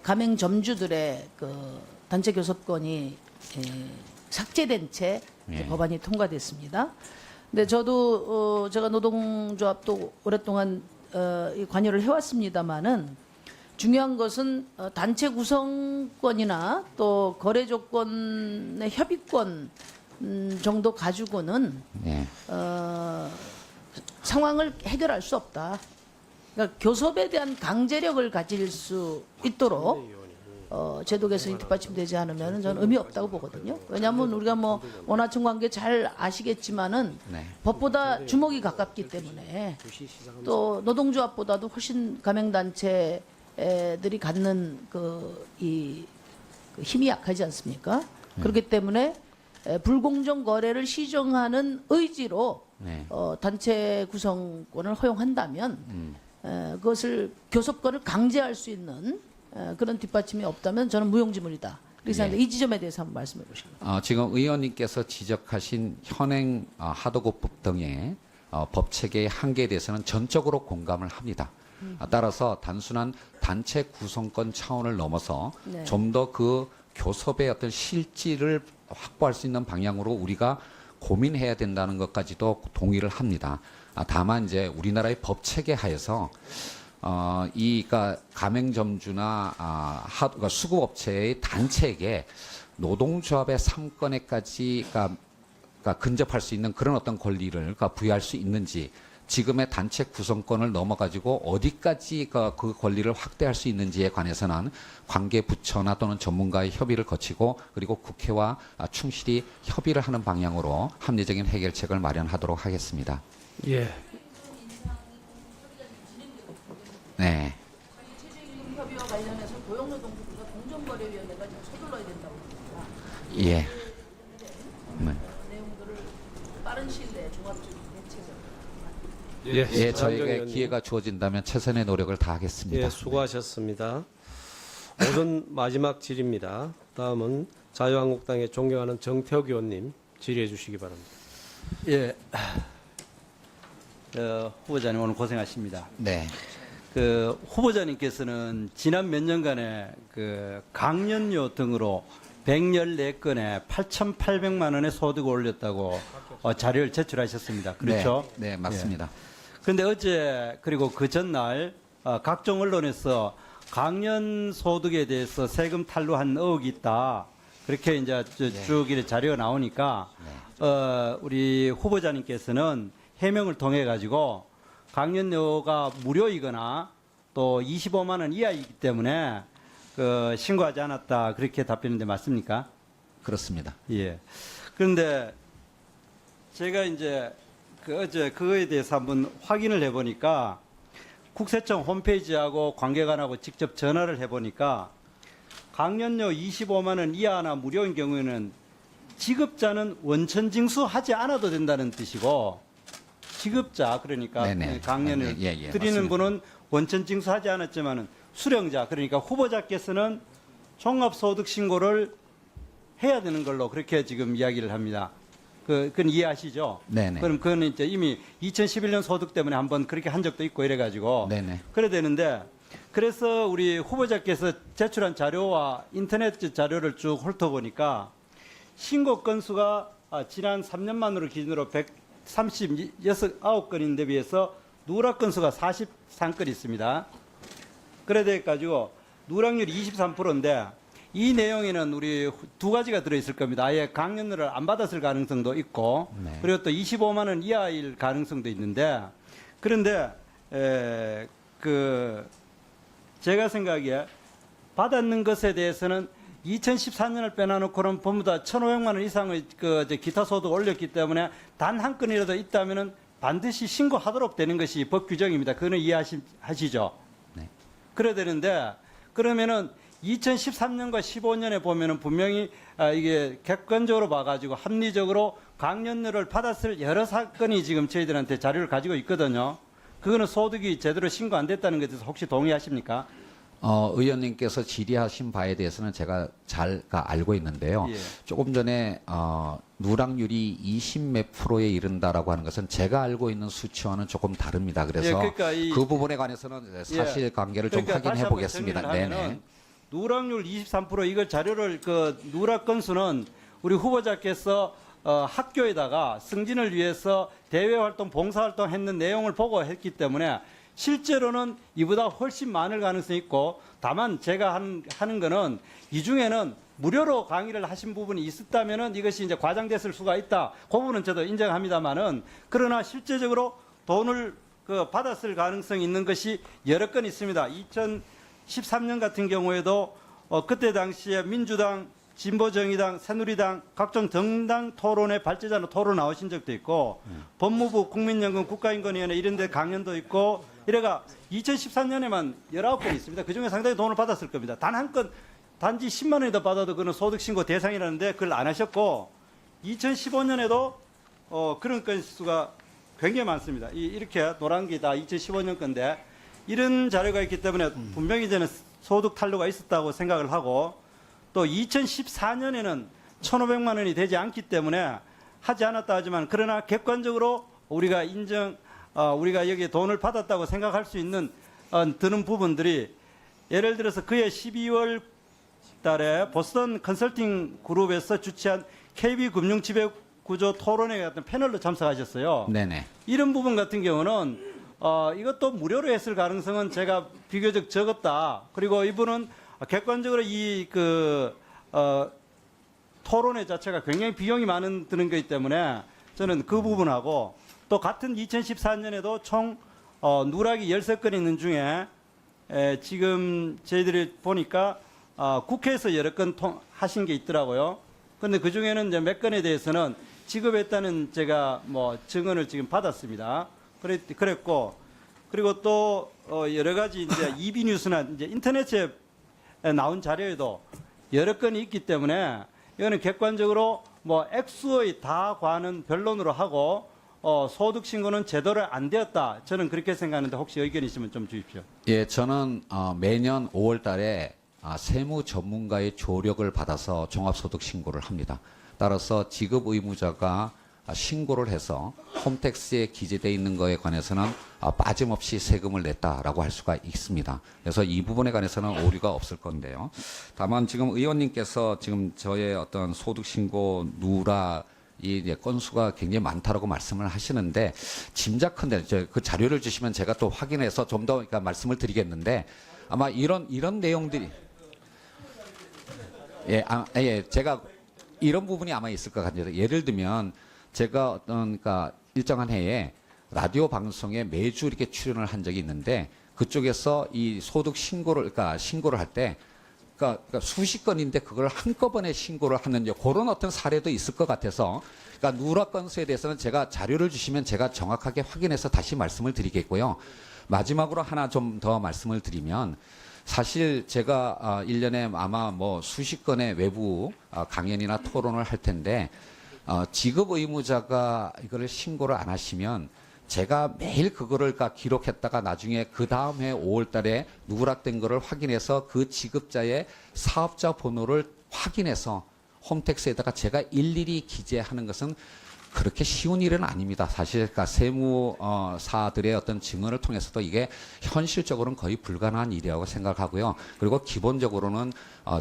가맹점주들의 그 단체 교섭권이 삭제된 채 이제 예. 법안이 통과됐습니다. 근데 저도 제가 노동조합도 오랫동안 관여를 해왔습니다마는 중요한 것은 단체 구성권이나 또 거래 조건의 협의권 정도 가지고는 예. 상황을 해결할 수 없다. 그러니까 교섭에 대한 강제력을 가질 수 있도록 제도 개선이 뒷받침되지 않으면 저는 의미 없다고 보거든요. 왜냐하면 우리가 뭐 원하청 관계 잘 아시겠지만은 네. 법보다 주먹이 가깝기 때문에 또 노동조합보다도 훨씬 가맹단체들이 갖는 그 힘이 약하지 않습니까? 그렇기 때문에 불공정 거래를 시정하는 의지로 네. 단체 구성권을 허용한다면 그것을 교섭권을 강제할 수 있는 그런 뒷받침이 없다면 저는 무용지물이다. 그래서 예. 이 지점에 대해서 한번 말씀해 보시죠. 지금 의원님께서 지적하신 현행 하도급법 등의 법 체계의 한계에 대해서는 전적으로 공감을 합니다. 따라서 단순한 단체 구성권 차원을 넘어서 네. 좀 더 그 교섭의 어떤 실질을 확보할 수 있는 방향으로 우리가 고민해야 된다는 것까지도 동의를 합니다. 다만 이제 우리나라의 법 체계 하에서 그러니까 가맹점주나 그러니까 수급업체의 단체에게 노동조합의 3건에까지 그러니까 근접할 수 있는 그런 어떤 권리를 부여할 수 있는지, 지금의 단체 구성권을 넘어가지고 어디까지 그 권리를 확대할 수 있는지에 관해서는 관계 부처나 또는 전문가의 협의를 거치고 그리고 국회와 충실히 협의를 하는 방향으로 합리적인 해결책을 마련하도록 하겠습니다. 예. 네. 협의와 관련해서 고용노동부가 공정거래위원회가 좀 서둘러야 된다고 봅니다. 예. 네. 내용들을 빠른 시일 내에 종합적인 대책을. 예, 저에게 기회가 주어진다면 최선의 노력을 다하겠습니다. 예, 수고하셨습니다. 오전 마지막 질의입니다. 다음은 자유한국당의 존경하는 정태욱 의원님 질의해 주시기 바랍니다. 예, 후보자님 오늘 고생하십니다. 네. 그 후보자님께서는 지난 몇 년간에 그 강연료 등으로 114건에 8,800만 원의 소득을 올렸다고 자료를 제출하셨습니다. 그렇죠? 네, 맞습니다. 그런데 어제 그리고 그 전날 각종 언론에서 강연 소득에 대해서 세금 탈루한 의혹이 있다. 그렇게 이제 쭉 이렇게 자료가 나오니까 우리 후보자님께서는 해명을 통해 가지고 강연료가 무료이거나 또 25만 원 이하이기 때문에 신고하지 않았다 그렇게 답변인데 맞습니까? 그렇습니다. 예. 그런데 제가 이제 어제 그거에 대해서 한번 확인을 해보니까 국세청 홈페이지하고 관계관하고 직접 전화를 해보니까 강연료 25만 원 이하나 무료인 경우에는 지급자는 원천 징수하지 않아도 된다는 뜻이고, 지급자 그러니까 네네. 강연을 예, 드리는 맞습니다. 분은 원천 징수하지 않았지만은 수령자 그러니까 후보자께서는 종합소득 신고를 해야 되는 걸로 그렇게 지금 이야기를 합니다. 그건 이해하시죠? 네네. 그럼 그건 이제 이미 2011년 소득 때문에 한번 그렇게 한 적도 있고 이래가지고 네네. 그래야 되는데, 그래서 우리 후보자께서 제출한 자료와 인터넷 자료를 쭉 훑어보니까 신고 건수가 지난 3년만으로 기준으로 139건인데 비해서 누락 건수가 43건 있습니다. 그래 돼가지고 누락률이 23%인데 이 내용에는 우리 두 가지가 들어있을 겁니다. 아예 강연료를 안 받았을 가능성도 있고, 네. 그리고 또 25만 원 이하일 가능성도 있는데, 그런데 제가 생각에 받았는 것에 대해서는 2014년을 빼놔놓고는 전부 다 1,500만 원 이상의 기타 소득 올렸기 때문에 단 한 건이라도 있다면은 반드시 신고하도록 되는 것이 법 규정입니다. 그거는 이해하시죠? 네. 그래야 되는데, 그러면은 2013년과 15년에 보면은 분명히 이게 객관적으로 봐가지고 합리적으로 강연료를 받았을 여러 사건이 지금 저희들한테 자료를 가지고 있거든요. 그거는 소득이 제대로 신고 안 됐다는 것에 대해서 혹시 동의하십니까? 의원님께서 질의하신 바에 대해서는 제가 잘 알고 있는데요. 예. 조금 전에 누락률이 20몇 프로에 이른다라고 하는 것은 제가 알고 있는 수치와는 조금 다릅니다. 그래서 예, 그러니까 그 부분에 관해서는 사실관계를 좀 그러니까 다시 확인해 한번 보겠습니다. 정리를 네네. 하면은 누락률 23% 이거 자료를 그 누락 건수는 우리 후보자께서 학교에다가 승진을 위해서 대외 활동, 봉사 활동 했는 내용을 보고 했기 때문에 실제로는 이보다 훨씬 많을 가능성이 있고, 다만 제가 하는 거는 이 중에는 무료로 강의를 하신 부분이 있었다면은 이것이 이제 과장됐을 수가 있다. 그 부분은 저도 인정합니다만은, 그러나 실제적으로 돈을 받았을 가능성이 있는 것이 여러 건 있습니다. 2013년 같은 경우에도 그때 당시에 민주당, 진보정의당, 새누리당 각종 정당 토론회 발제자로 토론 나오신 적도 있고, 법무부 국민연금 국가인권위원회 이런 데 강연도 있고, 이래가 2013년에만 19건 있습니다. 그중에 상당히 돈을 받았을 겁니다. 단 한 건 단지 10만 원이더 받아도 그는 소득신고 대상이라는데 그걸 안 하셨고, 2015년에도 그런 건수가 굉장히 많습니다. 이렇게 노란 게 다 2015년 건데, 이런 자료가 있기 때문에 분명히 저는 소득 탄로가 있었다고 생각을 하고, 또 2014년에는 1,500만 원이 되지 않기 때문에 하지 않았다 하지만, 그러나 객관적으로 우리가 우리가 여기에 돈을 받았다고 생각할 수 있는 드는 부분들이, 예를 들어서 그해 12월 달에 보스턴 컨설팅 그룹에서 주최한 KB 금융 지배 구조 토론회 같은 패널로 참석하셨어요. 네네. 이런 부분 같은 경우는 이것도 무료로 했을 가능성은 제가 비교적 적었다. 그리고 이분은 객관적으로 토론회 자체가 굉장히 비용이 많은 드는 거기 때문에 저는 그 부분하고, 또 같은 2014년에도 총 누락이 13건 있는 중에 지금 저희들이 보니까 국회에서 여러 건 하신 게 있더라고요. 그런데 그 중에는 이제 몇 건에 대해서는 지급했다는 제가 증언을 지금 받았습니다. 그랬고, 그리고 또 여러 가지 이제 EB 뉴스나 이제 인터넷에 나온 자료에도 여러 건이 있기 때문에 이거는 객관적으로 액수의 다 과는 변론으로 하고, 소득 신고는 제대로 안 되었다. 저는 그렇게 생각하는데 혹시 의견 있으면 좀 주십시오. 예, 저는 매년 5월 달에 세무 전문가의 조력을 받아서 종합소득 신고를 합니다. 따라서 지급 의무자가 신고를 해서 홈택스에 기재되어 있는 것에 관해서는 빠짐없이 세금을 냈다라고 할 수가 있습니다. 그래서 이 부분에 관해서는 오류가 없을 건데요. 다만 지금 의원님께서 지금 저의 어떤 소득 신고 누락 이 건수가 굉장히 많다라고 말씀을 하시는데, 짐작컨대 그 자료를 주시면 제가 또 확인해서 좀 더 그러니까 말씀을 드리겠는데, 아마 이런 내용들이 제가 이런 부분이 아마 있을 것 같아요. 예를 들면 제가 그러니까 일정한 해에 라디오 방송에 매주 이렇게 출연을 한 적이 있는데, 그쪽에서 이 소득 신고를 할 때 그러니까 수십 건인데 그걸 한꺼번에 신고를 하는 그런 어떤 사례도 있을 것 같아서, 그러니까 누락 건수에 대해서는 제가 자료를 주시면 제가 정확하게 확인해서 다시 말씀을 드리겠고요. 마지막으로 하나 좀 더 말씀을 드리면, 사실 제가 1년에 아마 수십 건의 외부 강연이나 토론을 할 텐데, 지급 의무자가 이거를 신고를 안 하시면 제가 매일 그거를 기록했다가 나중에 그 다음 해 5월 달에 누락된 거를 확인해서 그 지급자의 사업자 번호를 확인해서 홈택스에다가 제가 일일이 기재하는 것은 그렇게 쉬운 일은 아닙니다. 사실 그러니까 세무사들의 어떤 증언을 통해서도 이게 현실적으로는 거의 불가능한 일이라고 생각하고요. 그리고 기본적으로는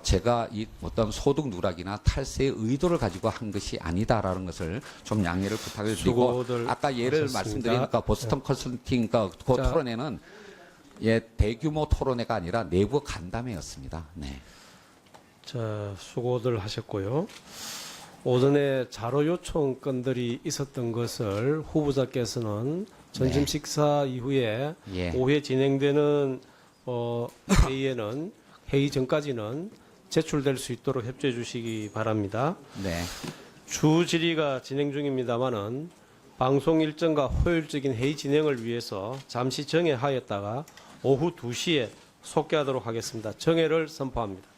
제가 이 어떤 소득 누락이나 탈세의 의도를 가지고 한 것이 아니다라는 것을 좀 양해를 부탁을 드리고, 아까 예를 말씀드린 보스턴 컨설팅 그 토론회는 대규모 토론회가 아니라 내부 간담회였습니다. 네. 자, 수고들 하셨고요. 오전에 자료 요청 건들이 있었던 것을 후보자께서는 점심 식사 이후에 오후에 진행되는 회의에는 회의 전까지는 제출될 수 있도록 협조해 주시기 바랍니다. 네. 주 질의가 진행 중입니다만은 방송 일정과 효율적인 회의 진행을 위해서 잠시 정회하였다가 오후 2시에 속개하도록 하겠습니다. 정회를 선포합니다.